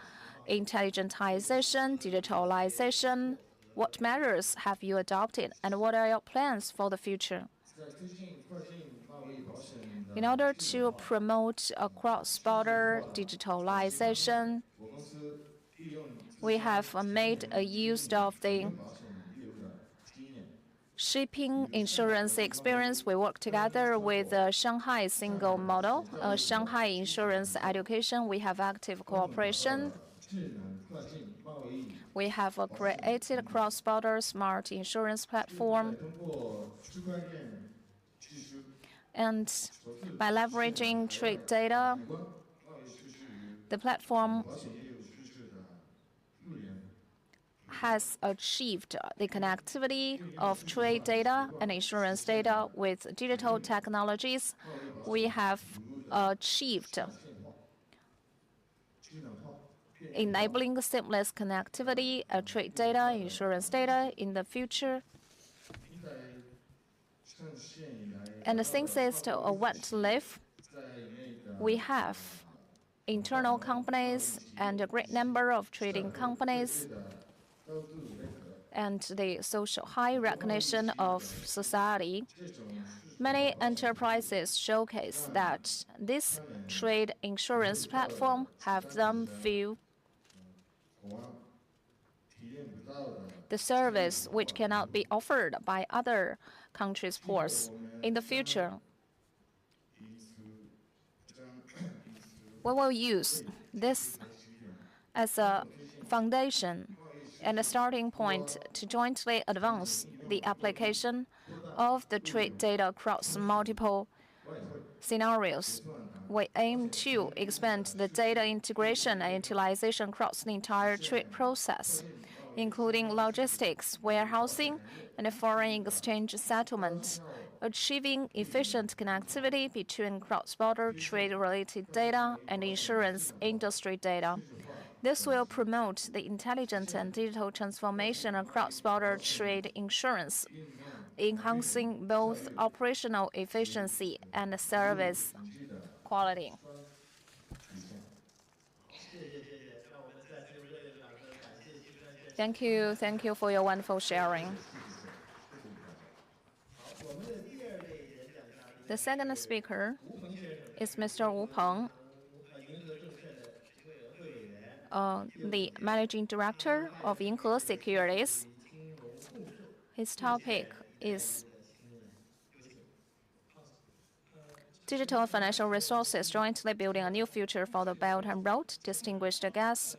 intelligentization, digitalization, what measures have you adopted and what are your plans for the future? In order to promote a cross-border digitalization, we have made a use of the shipping insurance experience. We work together with the Shanghai Single Model, Shanghai Insurance Education. We have active cooperation. We have created a cross-border smart insurance platform. And by leveraging trade data, the platform has achieved the connectivity of trade data and insurance data with digital technologies. We have achieved enabling seamless connectivity of trade data, insurance data in the future. And since it's went to live, we have internal companies and a great number of trading companies and the social high recognition of society. Many enterprises showcase that this trade insurance platform have them feel the service which cannot be offered by other countries' ports. In the future, we will use this as a foundation and a starting point to jointly advance the application of the trade data across multiple scenarios. We aim to expand the data integration and utilization across the entire trade process, including logistics, warehousing, and foreign exchange settlement, achieving efficient connectivity between cross-border trade-related data and insurance industry data. This will promote the intelligent and digital transformation of cross-border trade insurance, enhancing both operational efficiency and service quality. Thank you for your wonderful sharing. The second speaker is Mr. Wu Peng. the managing director of Yinghe Securities. His topic is digital financial resources, jointly building a new future for the Belt and Road. Distinguished guests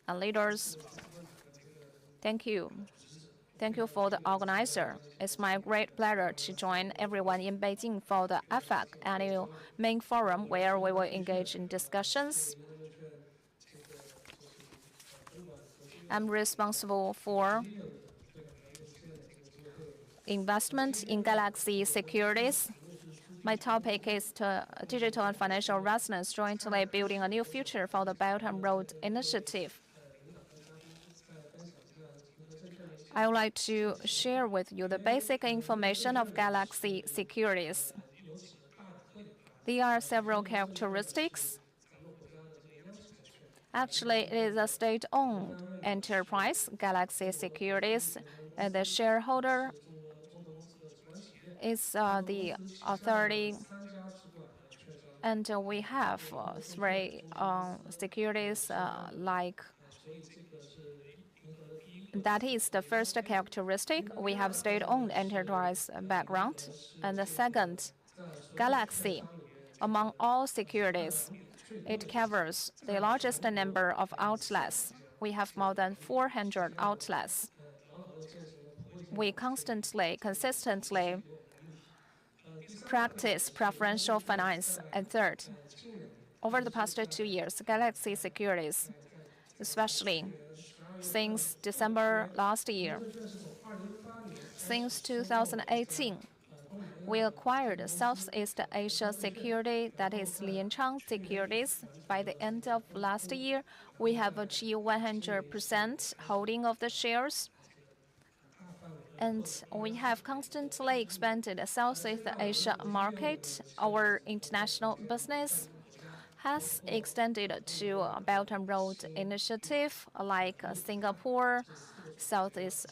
and leaders, thank you. Thank you for the organizer. It's my great pleasure to join everyone in Beijing for the AFAC annual main forum, where we will engage in discussions. I'm responsible for investment in Galaxy Securities. My topic is digital and financial resonance, jointly building a new future for the Belt and Road Initiative. I would like to share with you the basic information of Galaxy Securities. There are several characteristics. Actually, it is a state-owned enterprise, Galaxy Securities. The shareholder is the authority, and we have three securities like. That is the first characteristic. We have state-owned enterprise background. And the second, Galaxy, among all securities, it covers the largest number of outlets. We have more than 400 outlets. We consistently practice preferential finance. And third, over the past 2 years, Galaxy Securities, especially since December last year, since 2018, we acquired Southeast Asia Security, that is Lianchang Securities. By the end of last year, we have achieved 100% holding of the shares. And we have constantly expanded the Southeast Asia market. Our international business has extended to Belt and Road Initiative like Singapore, Southeast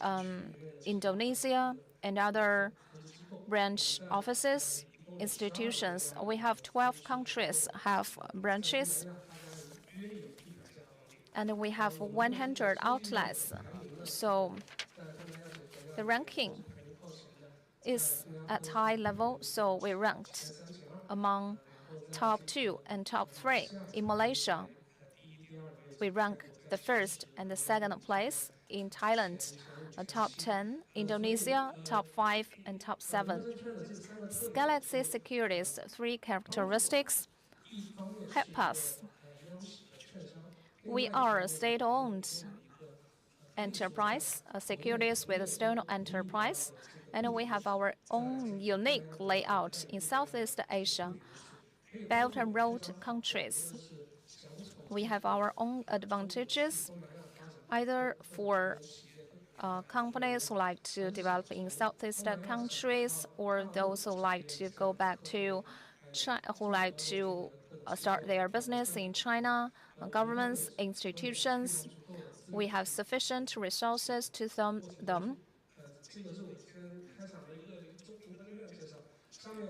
Indonesia, and other branch offices, institutions. We have 12 countries have branches, and we have 100 outlets. So the ranking is at high level, so we ranked among top 2 and top 3. In Malaysia, we rank the first and the second place. In Thailand, top 10. Indonesia, top 5 and top 7. Galaxy Securities' 3 characteristics help us. We are a state-owned enterprise, securities with a state-owned enterprise, and we have our own unique layout in Southeast Asia, Belt and Road countries. We have our own advantages, either for companies who like to develop in Southeast countries, or those who like to go back to China, who like to start their business in China, governments, institutions. We have sufficient resources to them.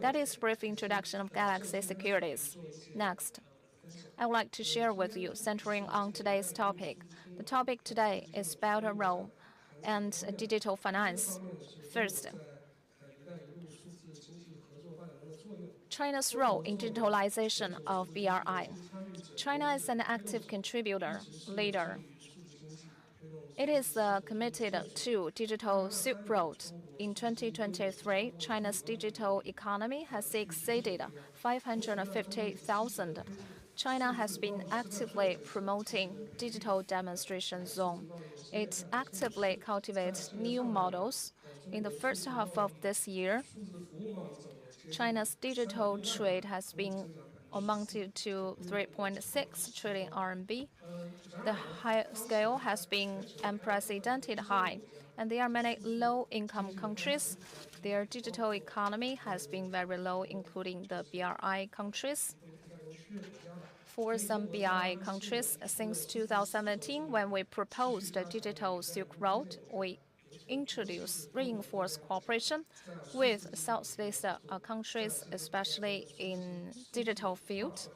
That is a brief introduction of Galaxy Securities. Next, I would like to share with you, centering on today's topic. The topic today is Belt and Road and digital finance. First, China's role in digitalization of BRI. China is an active contributor, leader. It is committed to digital Silk Road. In 2023, China's digital economy has exceeded 550,000. China has been actively promoting digital demonstration zone. It actively cultivates new models. In the first half of this year, China's digital trade has been amounted to 3.6 trillion RMB. The high scale has been unprecedented high, and there are many low-income countries. Their digital economy has been very low, including the BRI countries. For some BRI countries, since 2017, when we proposed the digital Silk Road, we introduced reinforced cooperation with Southeast countries, especially in digital field.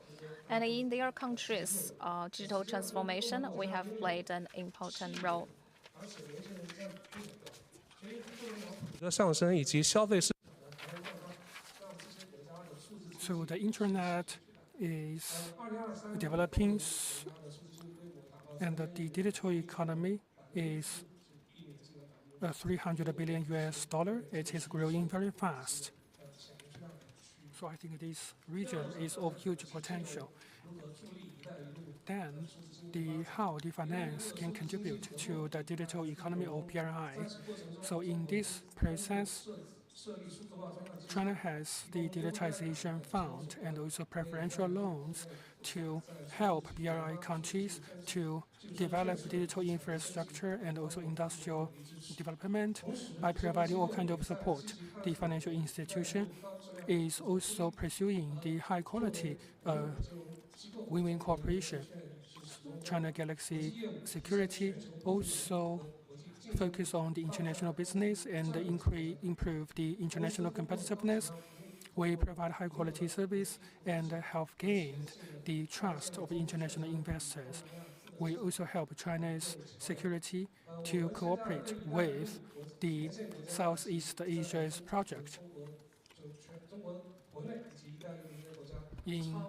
And in their countries' digital transformation, we have played an important role. 的上升以及消费市 So the internet is developing, and the digital economy is 300 billion US dollar. It is growing very fast. So I think this region is of huge potential. Then, how the finance can contribute to the digital economy of BRI. So in this process, China has the digitization fund and also preferential loans to help BRI countries to develop digital infrastructure and also industrial development by providing all kinds of support. The financial institution is also pursuing the high quality win-win cooperation. China Galaxy Security also focus on the international business and improve the international competitiveness. We provide high-quality service and have gained the trust of international investors. We also help China's security to cooperate with the Southeast Asia's project. In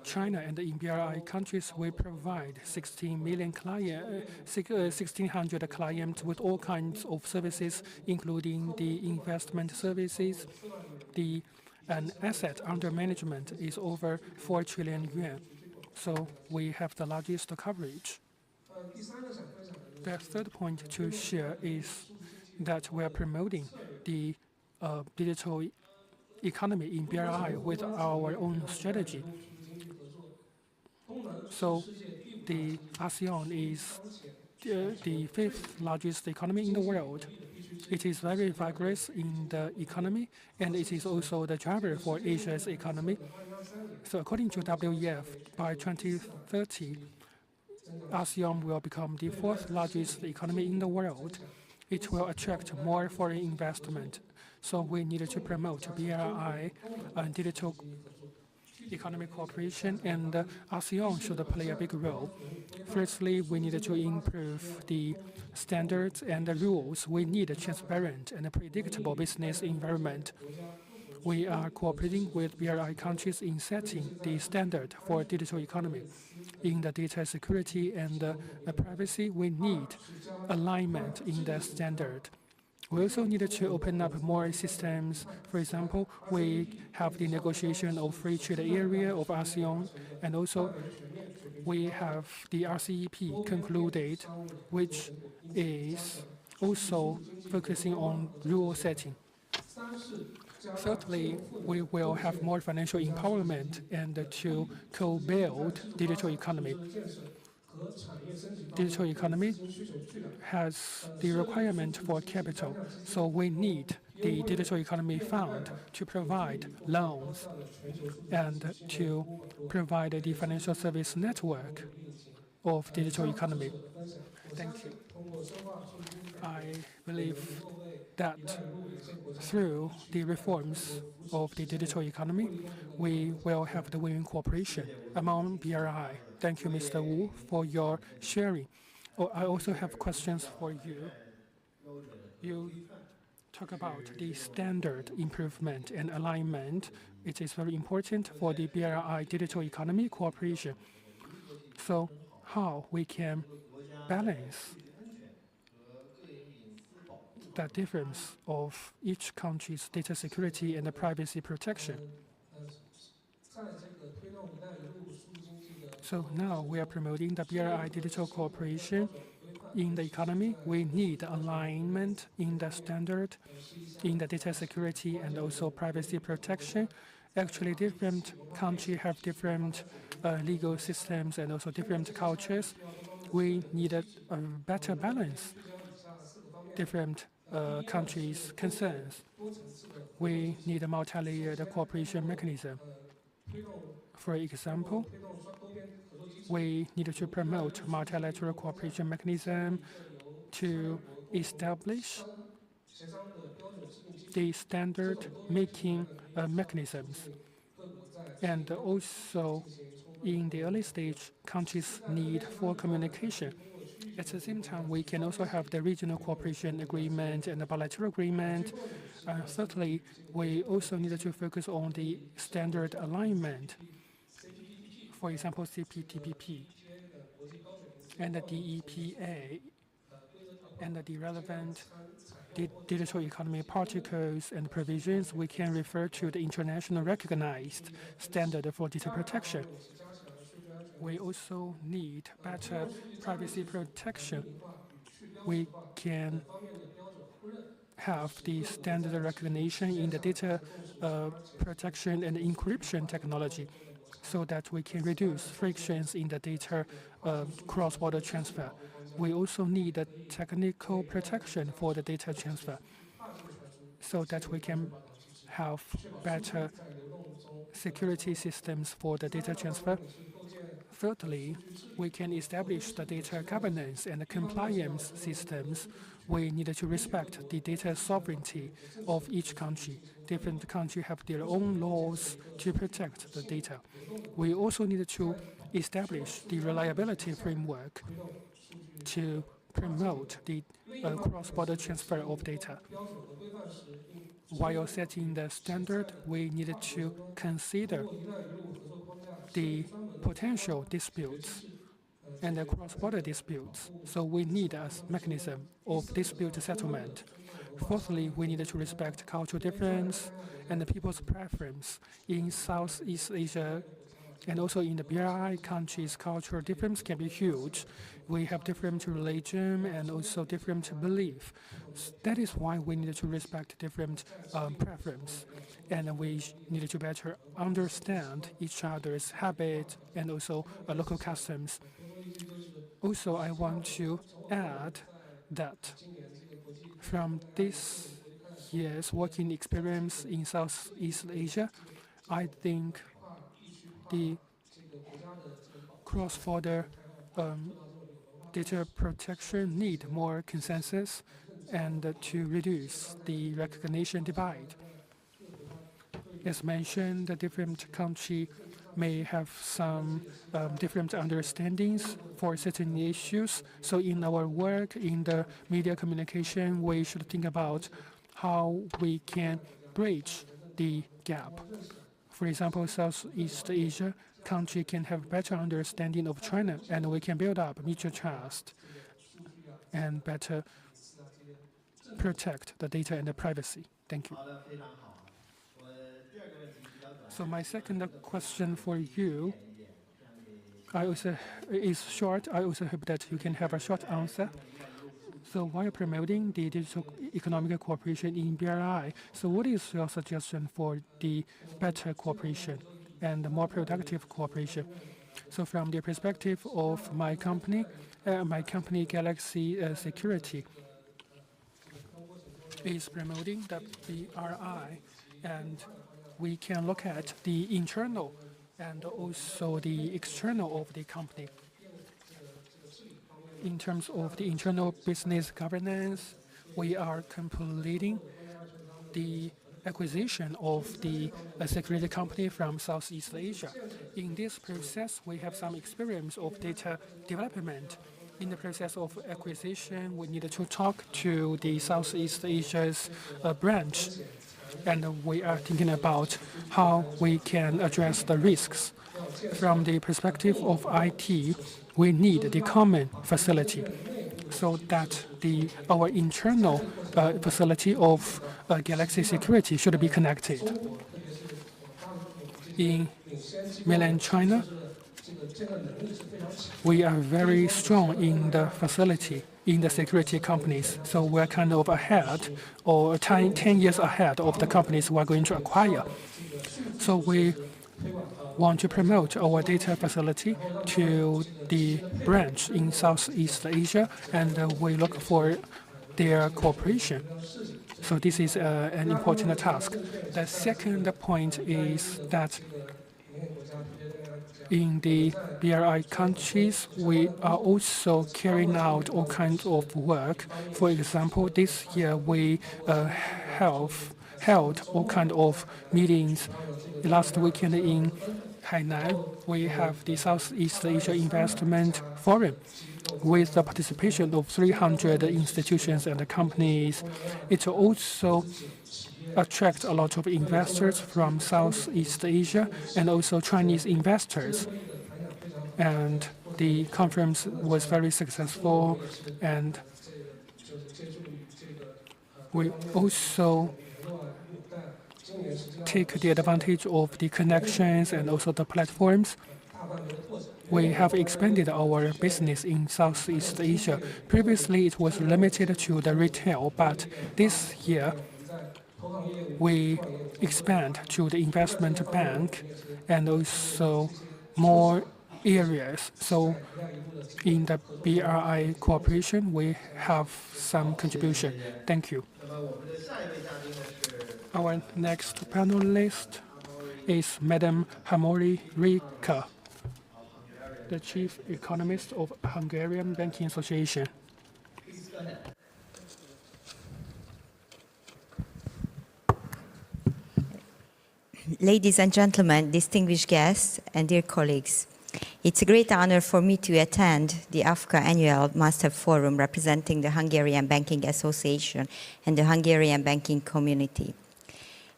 China and in BRI countries, we provide 1,600 clients with all kinds of services, including the investment services. The asset under management is over 4 trillion yuan. So we have the largest coverage. The third point to share is that we are promoting the digital economy in BRI with our own strategy. So the ASEAN is the fifth largest economy in the world. It is very vigorous in the economy, and it is also the driver for Asia's economy. So according to WEF, by 2030, ASEAN will become the fourth largest economy in the world. It will attract more foreign investment. So we need to promote BRI and digital economic cooperation, and ASEAN should play a big role. Firstly, we need to improve the standards and the rules. We need a transparent and a predictable business environment. We are cooperating with BRI countries in setting the standard for digital economy. In the data security and privacy, we need alignment in the standard. We also need to open up more systems. For example, we have the negotiation of free trade area of ASEAN, and also we have the RCEP concluded, which is also focusing on rule setting. Thirdly, we will have more financial empowerment and to co-build digital economy. Digital economy has the requirement for capital, so we need the digital economy fund to provide loans and to provide the financial service network of digital economy. Thank you. I believe that through the reforms of the digital economy, we will have the win-win cooperation among BRI. Thank you, Mr. Wu, for your sharing. I also have questions for you. You talk about the standard improvement and alignment. It is very important for the BRI digital economy cooperation. So how we can balance the difference of each country's data security and the privacy protection. So now we are promoting the BRI digital cooperation in the economy. We need alignment in the standard, in the data security and also privacy protection. Actually, different countries have different legal systems and also different cultures. We need a better balance different countries' concerns. We need a multi-layered cooperation mechanism. For example, we need to promote multilateral cooperation mechanism to establish the standard making mechanisms and also in the early stage, countries need for communication. At the same time, we can also have the regional cooperation agreement and the bilateral agreement. Thirdly, we also need to focus on the standard alignment. For example, CPTPP and the DEPA and the relevant digital economy particles and provisions, we can refer to the international recognized standard for data protection. We also need better privacy protection. We can have the standard recognition in the data protection and encryption technology so that we can reduce frictions in the data cross-border transfer. We also need a technical protection for the data transfer so that we can have better security systems for the data transfer. Thirdly, we can establish the data governance and compliance systems. We need to respect the data sovereignty of each country. Different countries have their own laws to protect the data. We also need to establish the reliability framework to promote the cross-border transfer of data. While setting the standard, we needed to consider the potential disputes and the cross-border disputes. So we need a mechanism of dispute settlement. Fourthly, we need to respect cultural difference and the people's preference. In Southeast Asia and also in the BRI countries, cultural difference can be huge. We have different religion and also different belief. That is why we need to respect different preference. And we need to better understand each other's habit and also local customs. Also, I want to add that from this year's working experience in Southeast Asia, I think the cross-border data protection need more consensus and to reduce the recognition divide. As mentioned, the different countries may have some different understandings for certain issues. So in our work in the media communication, we should think about how we can bridge the gap. For example, Southeast Asia country can have better understanding of China, and we can build up mutual trust and better protect the data and the privacy. Thank you. So my second question for you is short. I also hope that you can have a short answer. So while promoting the digital economic cooperation in BRI, so what is your suggestion for the better cooperation and the more productive cooperation? So from the perspective of my company Galaxy Security is promoting the BRI, and we can look at the internal and also the external of the company. In terms of the internal business governance, we are completing the acquisition of the security company from Southeast Asia. In this process, we have some experience of data development. In the process of acquisition, we needed to talk to the Southeast Asia's branch, and we are thinking about how we can address the risks. From the perspective of IT, we need the common facility so that our internal facility of Galaxy Security should be connected. In mainland China, we are very strong in the facility, in the security companies. So we're kind of ahead, or 10 years ahead of the companies we're going to acquire. So we want to promote our data facility to the branch in Southeast Asia, and we look for their cooperation. So this is an important task. The second point is that in the BRI countries, we are also carrying out all kinds of work. For example, this year we held all kinds of meetings. Last weekend in Hainan, we have the Southeast Asia Investment Forum with the participation of 300 institutions and companies. It also attracts a lot of investors from Southeast Asia and also Chinese investors. And the conference was very successful, and we also take the advantage of the connections and also the platforms. We have expanded our business in Southeast Asia. Previously, it was limited to the retail, but this year, we expand to the investment bank and also more areas. So in the BRI cooperation, we have some contribution. Thank you. Our next panelist is Madam Hamori Rika, the Chief Economist of Hungarian Banking Association. Ladies and gentlemen, distinguished guests, and dear colleagues, it's a great honor for me to attend the AFCA Annual Master Forum representing the Hungarian Banking Association and the Hungarian banking community.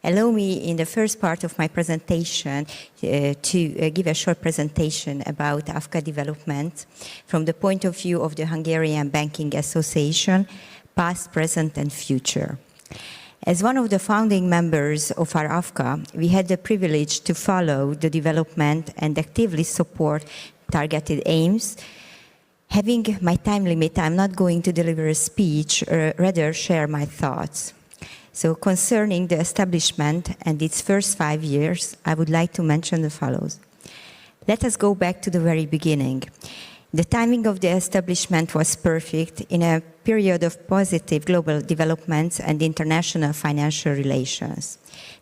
Allow me, in the first part of my presentation, to give a short presentation about AFCA development from the point of view of the Hungarian Banking Association, past, present, and future. As one of the founding members of our AFCA, we had the privilege to follow the development and actively support targeted aims. Having my time limit, I'm not going to deliver a speech, or rather share my thoughts. So concerning the establishment and its first 5 years, I would like to mention the follows. Let us go back to the very beginning. The timing of the establishment was perfect in a period of positive global developments and international financial relations.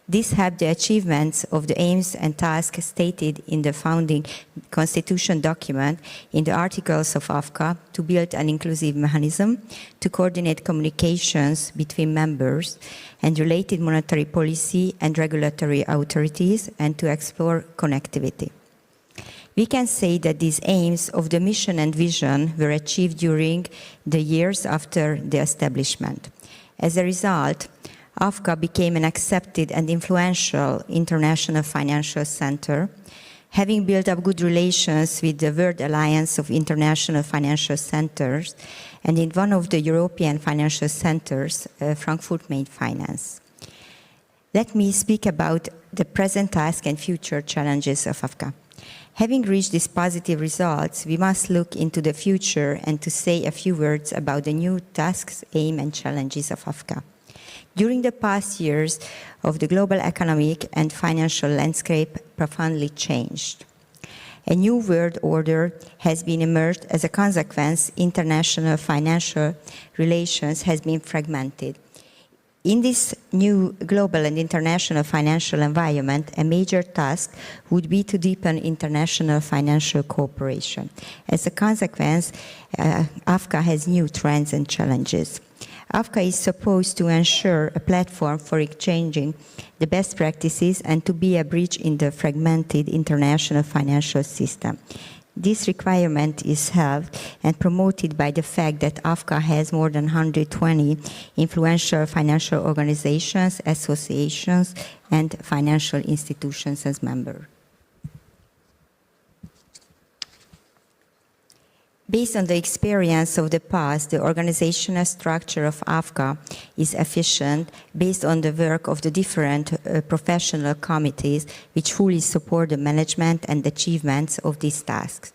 This helped the achievements of the aims and tasks stated in the founding constitution document in the articles of AFCA to build an inclusive mechanism, to coordinate communications between members and related monetary policy and regulatory authorities, and to explore connectivity. We can say that these aims of the mission and vision were achieved during the years after the establishment. As a result, AFCA became an accepted and influential international financial center, having built up good relations with the World Alliance of International Financial Centers and in one of the European financial centers, Frankfurt Main Finance. Let me speak about the present task and future challenges of AFCA. Having reached these positive results, we must look into the future and to say a few words about the new tasks, aims, and challenges of AFCA. During the past years of the global economic and financial landscape profoundly changed. A new world order has been emerged. As a consequence, international financial relations has been fragmented. In this new global and international financial environment, a major task would be to deepen international financial cooperation. As a consequence, AFCA has new trends and challenges. AFCA is supposed to ensure a platform for exchanging the best practices and to be a bridge in the fragmented international financial system. This requirement is held and promoted by the fact that AFCA has more than 120 influential financial organizations, associations, and financial institutions as members. Based on the experience of the past, the organizational structure of AFCA is efficient based on the work of the different professional committees which fully support the management and achievements of these tasks.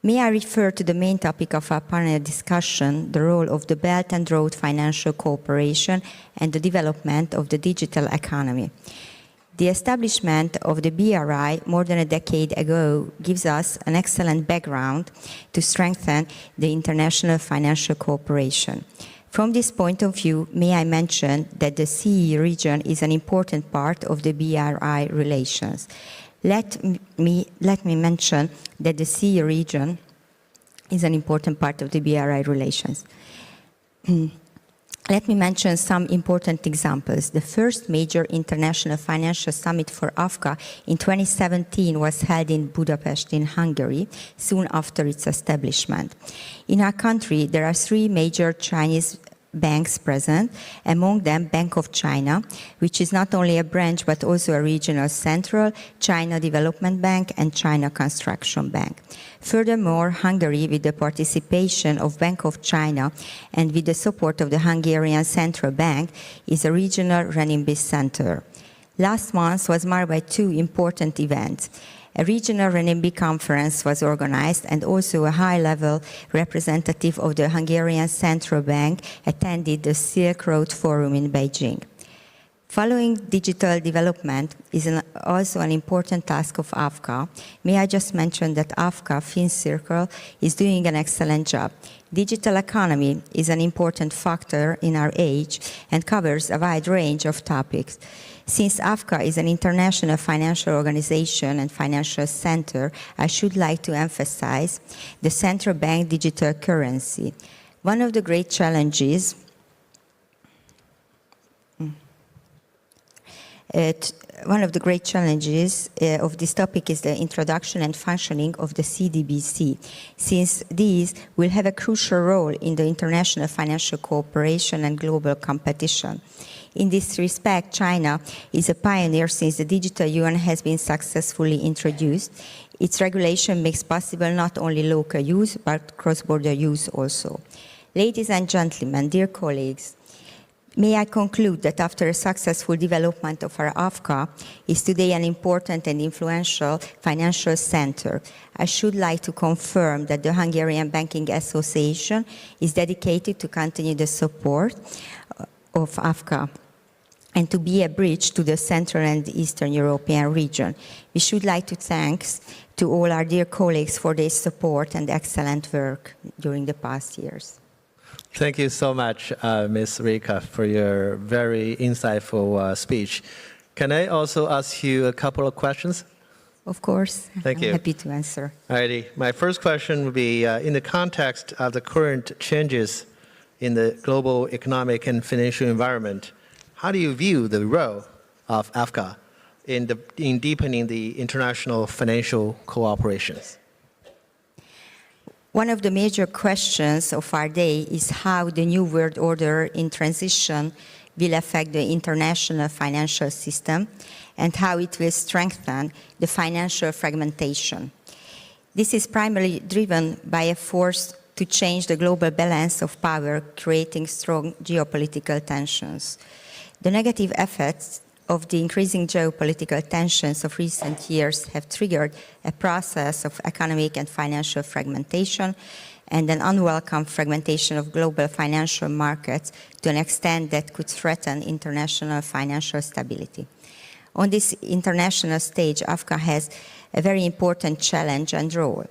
May I refer to the main topic of our panel discussion, the role of the Belt and Road Financial Cooperation and the development of the digital economy. The establishment of the BRI more than a decade ago gives us an excellent background to strengthen the international financial cooperation. From this point of view, may I mention that the CE region is an important part of the BRI relations. Let me mention that the CE region is an important part of the BRI relations. Let me mention some important examples. The first major international financial summit for Africa in 2017 was held in Budapest in Hungary, soon after its establishment. In our country, there are 3 major Chinese banks present, among them Bank of China, which is not only a branch but also a regional central, China Development Bank and China Construction Bank. Furthermore, Hungary, with the participation of Bank of China and with the support of the Hungarian Central Bank, is a regional renminbi center. Last month was marked by 2 important events. A regional renminbi conference was organized, and also a high-level representative of the Hungarian Central Bank attended the Silk Road Forum in Beijing. Following digital development is also an important task of AFCA. May I just mention that AFCA Fin Circle is doing an excellent job. Digital economy is an important factor in our age and covers a wide range of topics. Since AFCA is an international financial organization and financial center, I should like to emphasize the central bank digital currency. One of the great challenges of this topic is the introduction and functioning of the CDBC, since these will have a crucial role in the international financial cooperation and global competition. In this respect, China is a pioneer since the digital yuan has been successfully introduced. Its regulation makes possible not only local use, but cross-border use also. Ladies and gentlemen, dear colleagues, may I conclude that after a successful development of our AFCA is today an important and influential financial center. I should like to confirm that the Hungarian Banking Association is dedicated to continue the support of AFCA and to be a bridge to the Central and Eastern European region. We should like to thank to all our dear colleagues for their support and excellent work during the past years. Thank you so much, Ms. Rika, for your very insightful speech. Can I also ask you a couple of questions? Of course. Thank you. I'm happy to answer. Alrighty. My first question would be, in the context of the current changes in the global economic and financial environment, how do you view the role of AFCA in deepening the international financial cooperations? One of the major questions of our day is how the new world order in transition will affect the international financial system and how it will strengthen the financial fragmentation. This is primarily driven by a force to change the global balance of power, creating strong geopolitical tensions. The negative effects of the increasing geopolitical tensions of recent years have triggered a process of economic and financial fragmentation and an unwelcome fragmentation of global financial markets to an extent that could threaten international financial stability. On this international stage, AFCA has a very important challenge and role.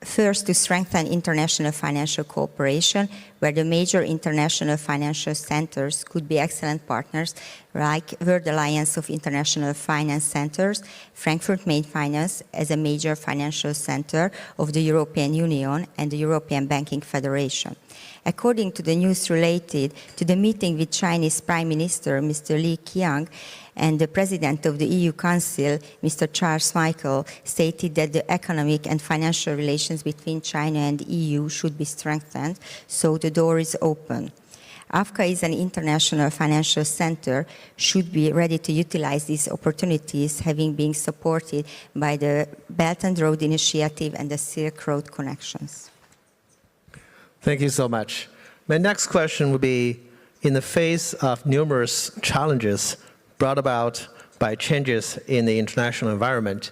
First, to strengthen international financial cooperation, where the major international financial centers could be excellent partners, like World Alliance of International Finance Centers, Frankfurt Main Finance as a major financial center of the European Union and the European Banking Federation. According to the news related to the meeting with Chinese Prime Minister Mr. Li Qiang, and the President of the EU Council, Mr. Charles Michel, stated that the economic and financial relations between China and the EU should be strengthened, so the door is open. AFCA is an international financial center, should be ready to utilize these opportunities, having been supported by the Belt and Road Initiative and the Silk Road connections. Thank you so much. My next question would be, in the face of numerous challenges brought about by changes in the international environment,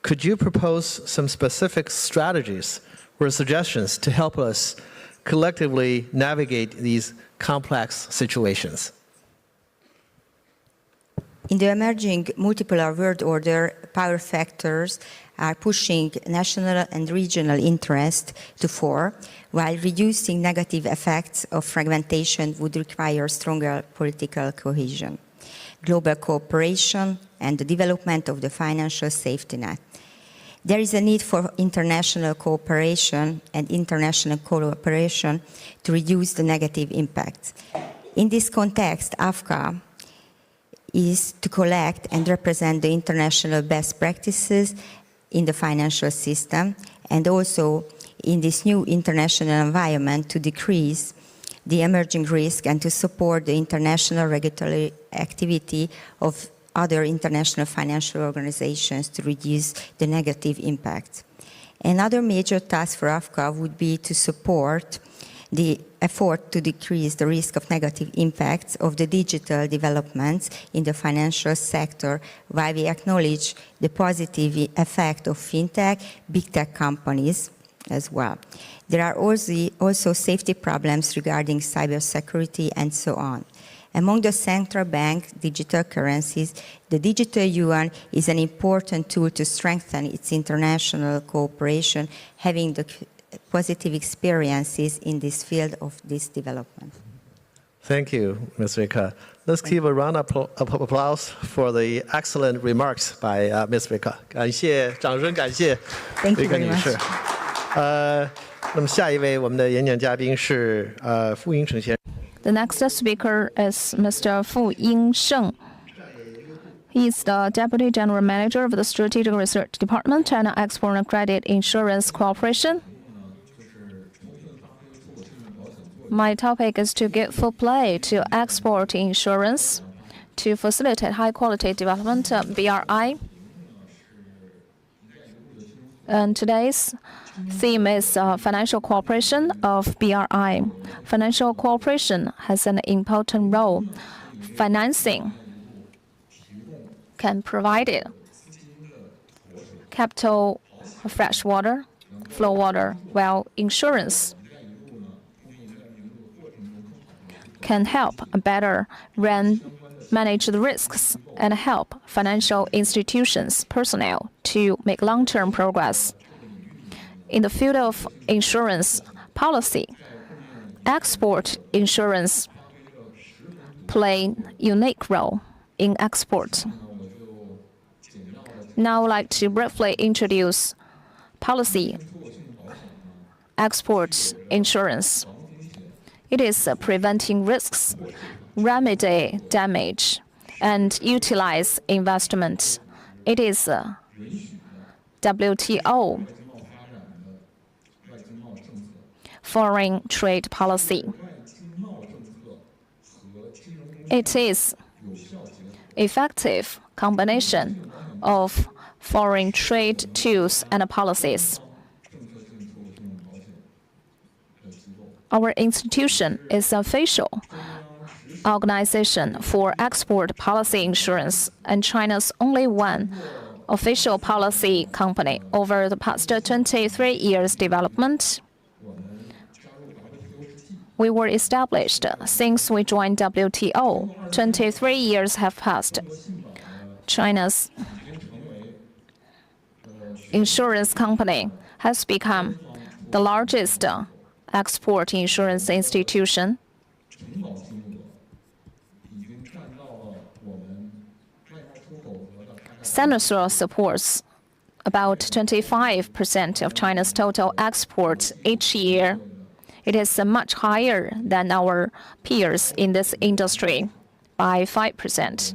could you propose some specific strategies or suggestions to help us collectively navigate these complex situations? In the emerging multipolar world order, power factors are pushing national and regional interest to fore, while reducing negative effects of fragmentation would require stronger political cohesion, global cooperation, and the development of the financial safety net. There is a need for international cooperation and international cooperation to reduce the negative impact. In this context, AFCA is to collect and represent the international best practices in the financial system, and also in this new international environment to decrease the emerging risk and to support the international regulatory activity of other international financial organizations to reduce the negative impact. Another major task for AFCA would be to support the effort to decrease the risk of negative impacts of the digital developments in the financial sector, while we acknowledge the positive effect of fintech, big tech companies as well. There are also safety problems regarding cybersecurity and so on. Among the central bank digital currencies, the digital yuan is an important tool to strengthen its international cooperation, having the positive experiences in this field of this development. Thank you, Ms. Rika. Let's give a round of applause for the excellent remarks by Ms. Rika. 感谢，掌声感谢 Thank you Rika very 女士。那么下一位我们的演讲嘉宾是傅英成先生。The next speaker is Mr. Fu Yingsheng. He is the Deputy General Manager of the Strategic Research Department, China Export and Credit Insurance Corporation. My topic is to give full play to export insurance to facilitate high-quality development of BRI. And today's theme is financial cooperation of BRI. Financial cooperation has an important role. Financing can provide it. Capital, fresh water, flow water, while insurance can help better manage the risks and help financial institutions, personnel to make long-term progress. In the field of insurance policy, export insurance play a unique role in export. Now I'd like to briefly introduce policy export insurance. It is preventing risks, remedy damage, and utilize investment. It is WTO foreign trade policy. It is effective combination of foreign trade tools and policies. Our institution is an official organization for export policy insurance and China's only one official policy company. Over the past 23 years development, we were established since we joined WTO. 23 years have passed. China's insurance company has become the largest export insurance institution. Sinosure supports about 25% of China's total exports each year. It is much higher than our peers in this industry by 5%.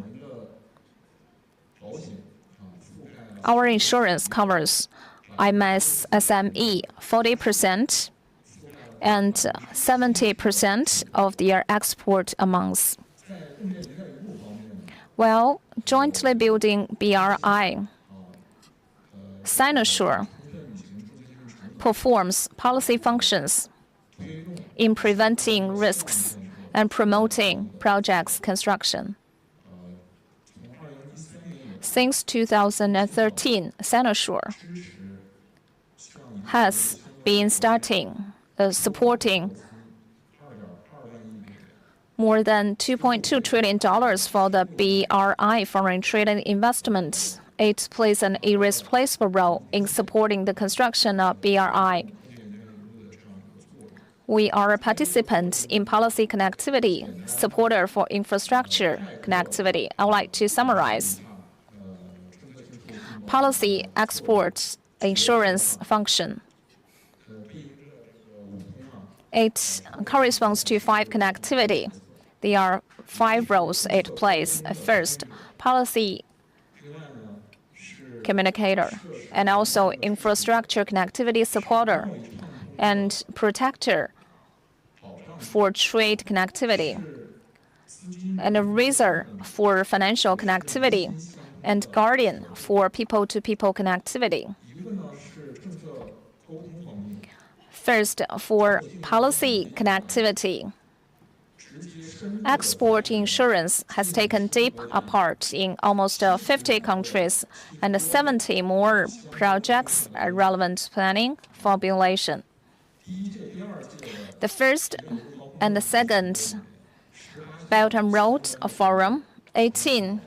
Our insurance covers SME 40% and 70% of their export amounts. While jointly building BRI, Sinosure performs policy functions in preventing risks and promoting projects construction. Since 2013, Sinosure has been supporting more than $2.2 trillion for the BRI foreign trade and investment. It plays an irreplaceable role in supporting the construction of BRI. We are a participant in policy connectivity, supporter for infrastructure connectivity. I would like to summarize. Policy export insurance function. It corresponds to 5 connectivity. There are 5 roles it plays. First, policy communicator, and also infrastructure connectivity supporter, and protector for trade connectivity, and a razor for financial connectivity, and guardian for people-to-people connectivity. First, for policy connectivity, export insurance has taken deep part in almost 50 countries, and 70 more projects are relevant planning formulation. The first and the second Belt and Road Forum, 18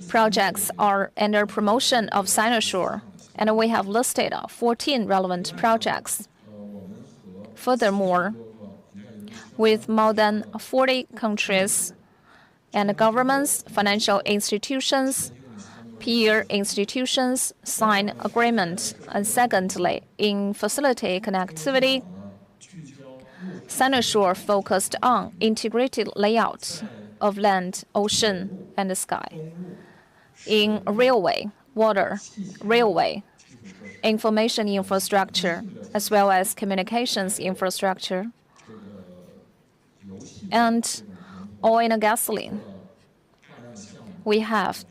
projects are under promotion of Sinosure, and we have listed 14 relevant projects. Furthermore, with more than 40 countries and governments, financial institutions, peer institutions sign agreement. And secondly, in facility connectivity, Sinosure focused on integrated layout of land, ocean, and sky. In railway, water, railway, information infrastructure, as well as communications infrastructure, and oil and gasoline, we have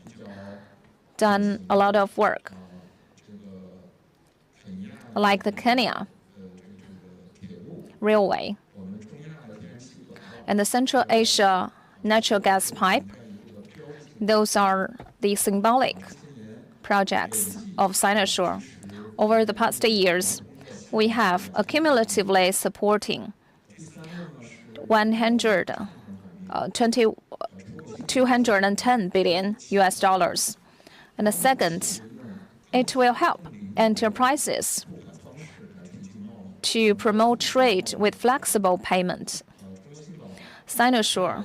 done a lot of work, like the Kenya railway and the Central Asia natural gas pipe. Those are the symbolic projects of Sinosure. Over the past years, we have accumulatively supporting $210 billion. And the second, it will help enterprises to promote trade with flexible payment. Sinosure,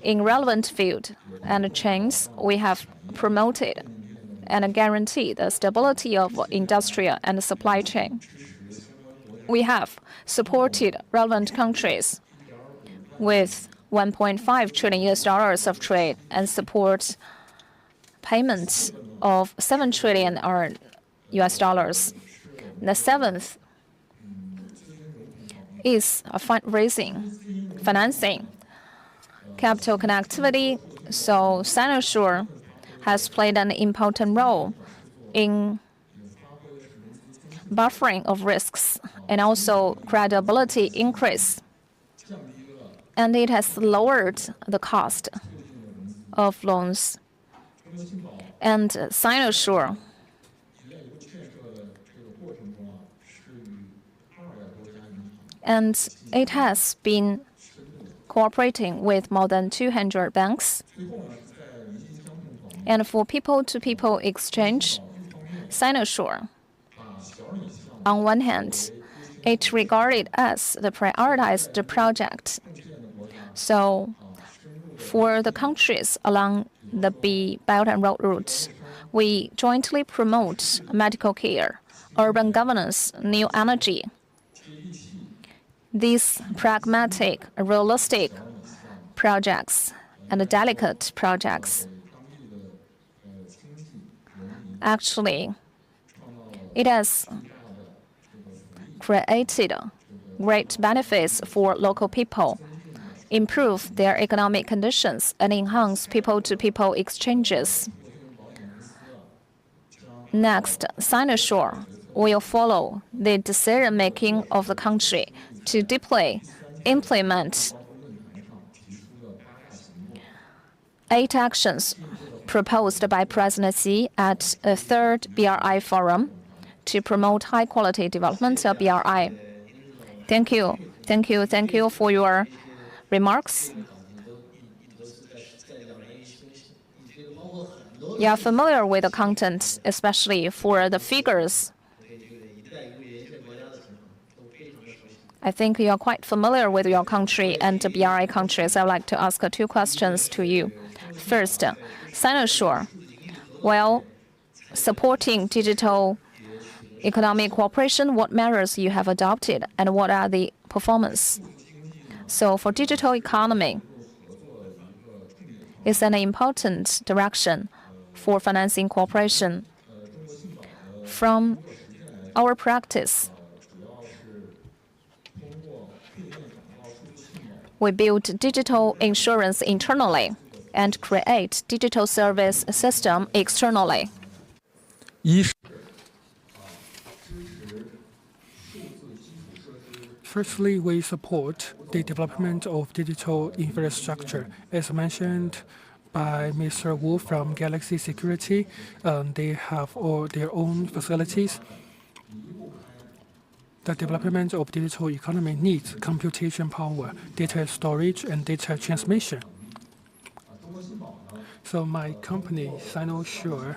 in relevant field and chains, we have promoted and guaranteed the stability of industrial and supply chain. We have supported relevant countries with $1.5 trillion of trade and support payments of $7 trillion. The seventh is fundraising, financing, capital connectivity. So Sinosure has played an important role in buffering of risks and also credibility increase. And it has lowered the cost of loans. And Sinosure and it has been cooperating with more than 200 banks. And for people-to-people exchange, Sinosure, on one hand, it regarded as the prioritized project. So for the countries along the Belt and Road route, we jointly promote medical care, urban governance, new energy. These pragmatic, realistic projects and delicate projects, actually, it has created great benefits for local people, improve their economic conditions, and enhance people-to-people exchanges. Next, Sinosure will follow the decision-making of the country to deeply implement 8 actions proposed by President Xi at a 3rd BRI forum to promote high-quality development of BRI. Thank you. Thank you. Thank you for your remarks. You are familiar with the content, especially for the figures. I think you are quite familiar with your country and the BRI countries. I would like to ask 2 questions to you. First, Sinosure While supporting digital economic cooperation, what measures you have adopted and what are the performance? So for digital economy, it's an important direction for financing cooperation. From our practice, we build digital insurance internally and create digital service system externally. Firstly, we support the development of digital infrastructure. As mentioned by Mr. Wu from Galaxy Security, they have all their own facilities. The development of digital economy needs computation power, data storage, and data transmission. So my company, Sinosure,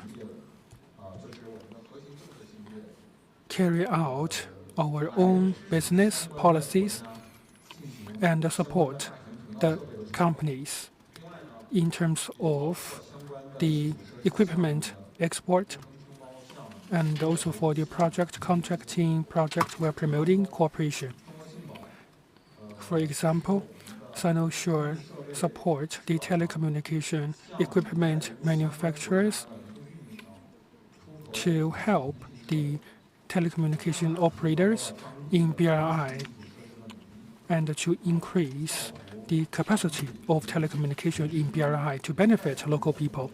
carry out our own business policies and support the companies in terms of the equipment export and also for the project contracting project, we're promoting cooperation. For example, Sinosure support the telecommunication equipment manufacturers to help the telecommunication operators in BRI and to increase the capacity of telecommunication in BRI to benefit local people.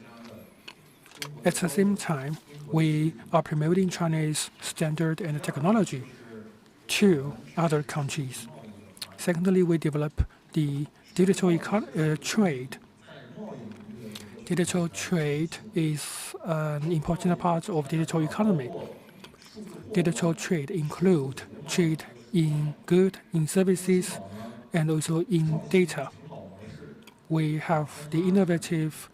At the same time, we are promoting Chinese standard and technology to other countries. Secondly, we develop the digital trade. Digital trade is an important part of digital economy. Digital trade include trade in goods, in services, and also in data. We have the innovative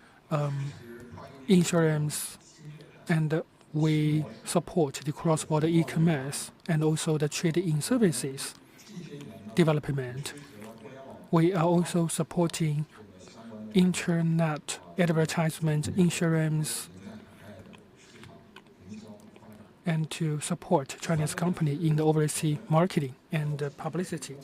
insurance, and we support the cross-border e-commerce and also the trade in services development. We are also supporting internet advertisement, insurance, and to support Chinese company in the overseas marketing and publicity.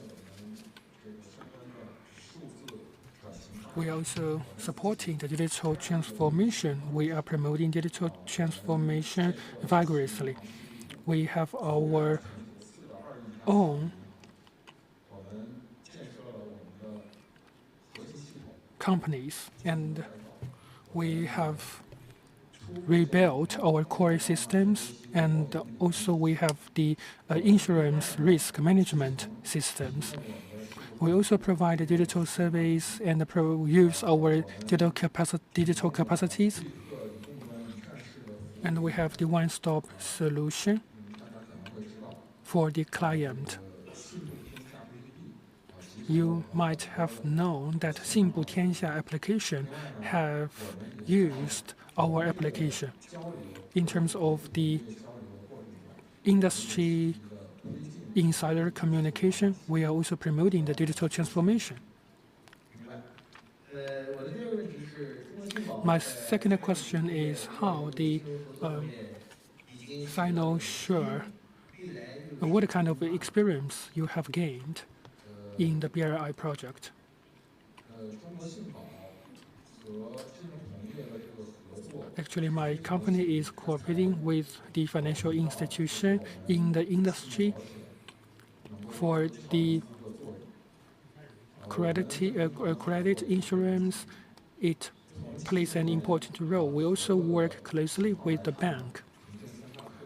We are also supporting the digital transformation. We are promoting digital transformation vigorously. We have our own companies, and we have rebuilt our core systems, and also we have the insurance risk management systems. We also provide a digital service and use our digital capacities. And we have the one-stop solution for the client. You might have known that 信补天下 application have used our application in terms of the industry insider communication. We are also promoting the digital transformation. My second question is how the Sinosure, what kind of experience you have gained in the BRI project? Actually, my company is cooperating with the financial institution in the industry for the credit insurance. It plays an important role. We also work closely with the bank.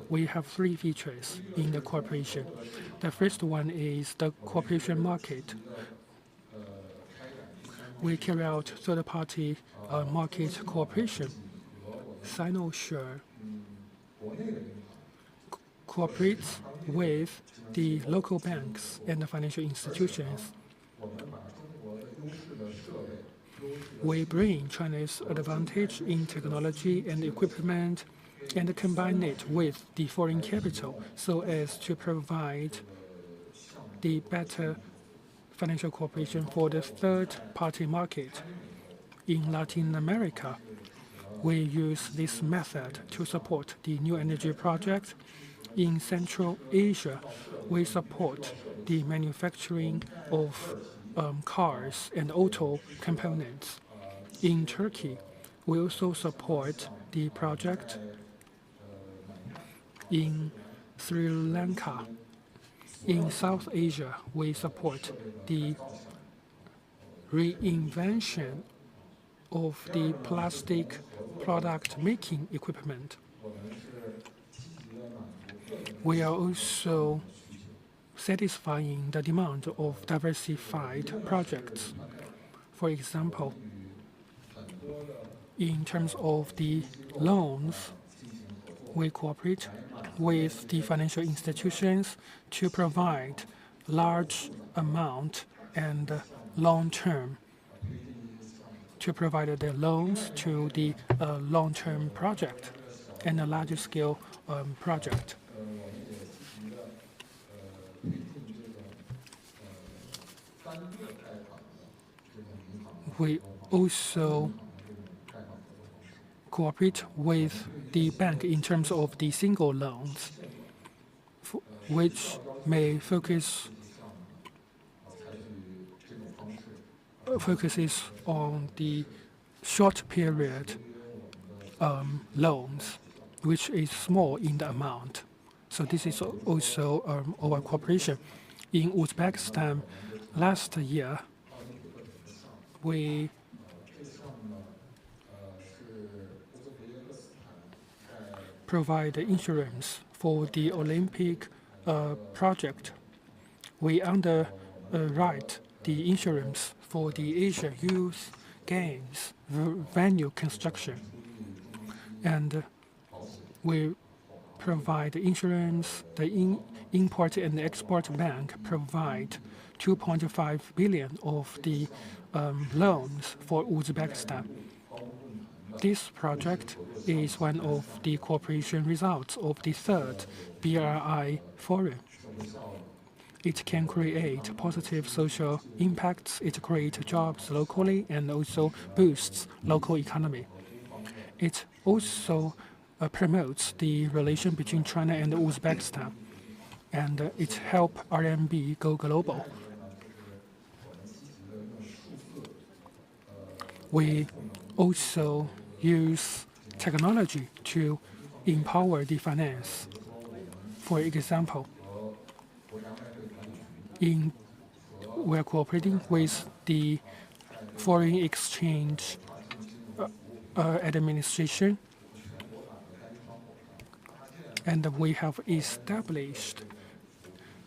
We have three features in the cooperation. The first one is the cooperation market. We carry out third-party market cooperation. Sinosure cooperates with the local banks and the financial institutions. We bring China's advantage in technology and equipment and combine it with the foreign capital so as to provide the better financial cooperation for the third-party market in Latin America. We use this method to support the new energy project. In Central Asia, we support the manufacturing of cars and auto components. In Turkey, we also support the project in Sri Lanka. In South Asia, we support the reinvention of the plastic product making equipment. We are also satisfying the demand of diversified projects. For example, in terms of the loans, we cooperate with the financial institutions to provide large amount and long-term to provide the loans to the long-term project and a larger scale project. We also cooperate with the bank in terms of the single loans, which may focuses on the short period loans, which is small in the amount. So this is also our cooperation. In Uzbekistan, last year, we provide insurance for the Olympic project. We underwrite the insurance for the Asian Youth Games venue construction. And we provide insurance. The Import and Export Bank provide 2.5 billion of the loans for Uzbekistan. This project is one of the cooperation results of the third BRI Forum. It can create positive social impacts, it creates jobs locally and also boosts local economy. It also promotes the relation between China and Uzbekistan, and it helps RMB go global. We also use technology to empower the finance. For example, we're cooperating with the Foreign Exchange Administration, and we have established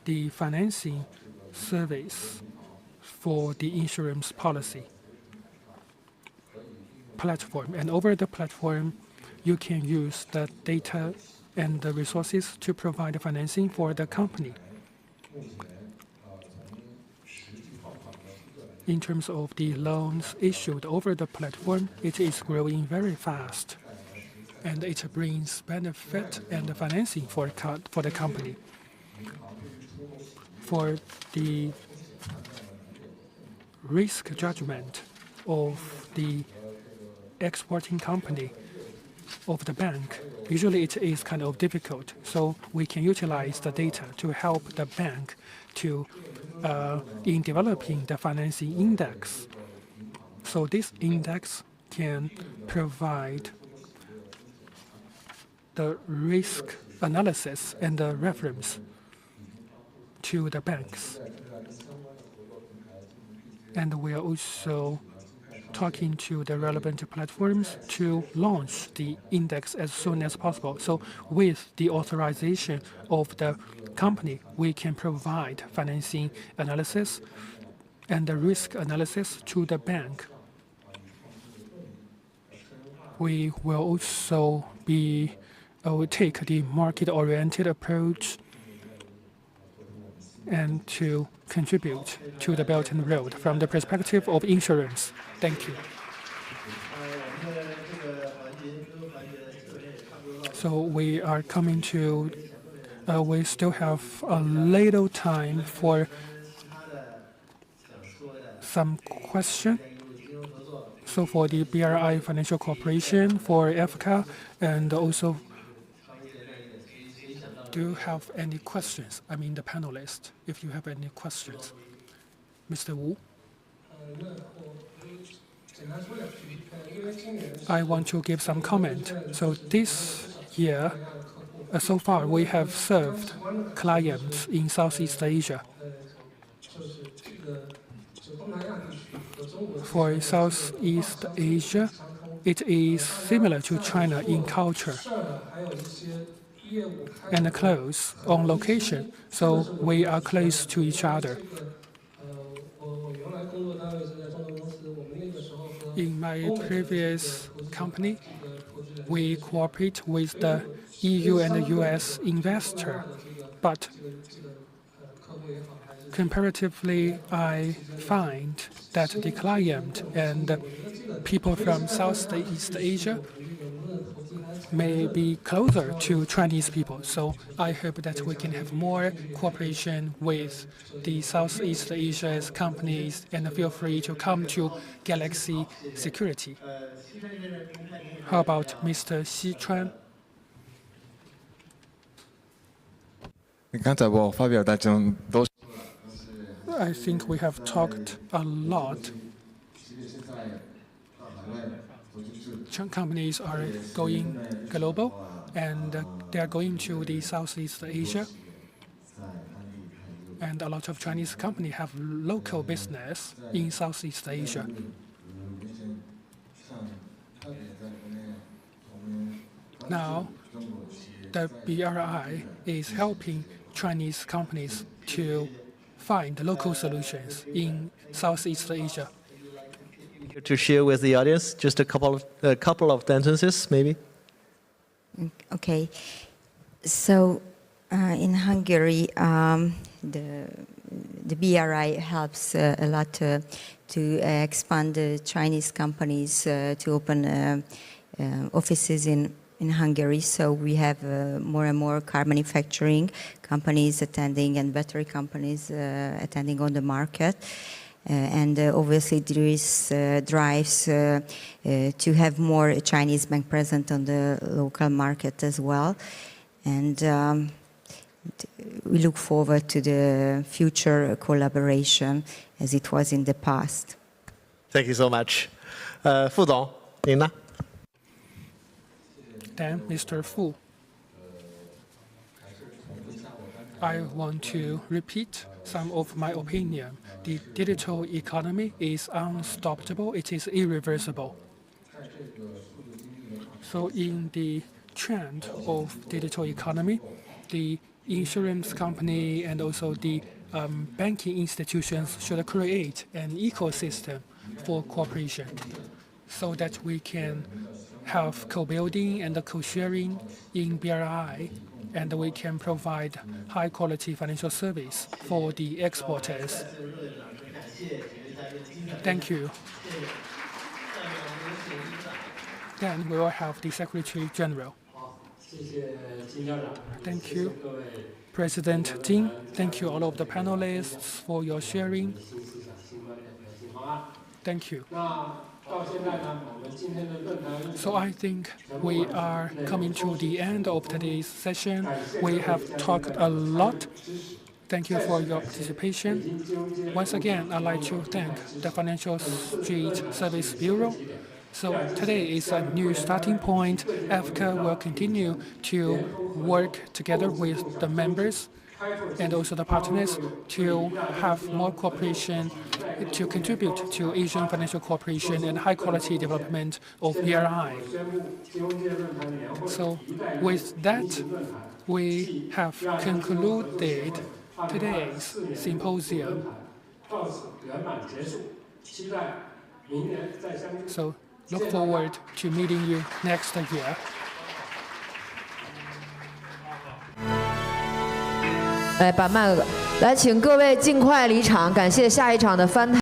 the financing service for the insurance policy platform. And over the platform, you can use the data and the resources to provide financing for the company. In terms of the loans issued over the platform, it is growing very fast, and it brings benefit and financing for the company. For the risk judgment of the exporting company of the bank, usually it is kind of difficult. So we can utilize the data to help the bank to in developing the financing index. So this index can provide the risk analysis and the reference to the banks. And we are also talking to the relevant platforms to launch the index as soon as possible. So with the authorization of the company, we can provide financing analysis and the risk analysis to the bank. We will also take the market-oriented approach and to contribute to the Belt and Road from the perspective of insurance. Thank you. So we are coming to, we still have a little time for some question. So for the BRI Financial Corporation for Africa, and also, do you have any questions? I mean the panelists, if you have any questions. Mr. Wu? I want to give some comment. So this year, so far, we have served clients in Southeast Asia. For Southeast Asia, it is similar to China in culture and close on location, so we are close to each other. In my previous company, we cooperate with the EU and the US investor, but comparatively, I find that the client and people from Southeast Asia may be closer to Chinese people. So I hope that we can have more cooperation with the Southeast Asia's companies, and feel free to come to Galaxy Security. How about Mr. Xi Chuan? 刚才我发表的中都 I think we have talked a lot. Companies are going global, and they are going to the Southeast Asia. And a lot of Chinese companies have local business in Southeast Asia. Now, the BRI is helping Chinese companies to find local solutions in Southeast Asia. To share with the audience, just a couple of sentences, maybe. Okay. So in Hungary, the BRI helps a lot to expand the Chinese companies to open offices in Hungary. So we have more and more car manufacturing companies attending and battery companies attending on the market. And obviously there is drives to have more Chinese bank present on the local market as well. And we look forward to the future collaboration as it was in the past. Thank you so much. 副总，您呢？ Then, Mr. Fu, I want to repeat some of my opinion. The digital economy is unstoppable. It is irreversible. So in the trend of digital economy, the insurance company and also the banking institutions should create an ecosystem for cooperation so that we can have co-building and co-sharing in BRI, and we can provide high-quality financial service for the exporters. Thank you. Then we will have the Secretary General. Thank you, President Jin. Thank you all of the panelists for your sharing. Thank you. So I think we are coming to the end of today's session. We have talked a lot. Thank you for your participation. Once again, I'd like to thank the Financial Street Service Bureau. So today is a new starting point. Africa will continue to work together with the members and also the partners to have more cooperation to contribute to Asian financial cooperation and high-quality development of BRI. So with that, we have concluded today's symposium. So look forward to meeting you next year. 来，把麦来，请各位尽快离场，感谢下一场的翻台。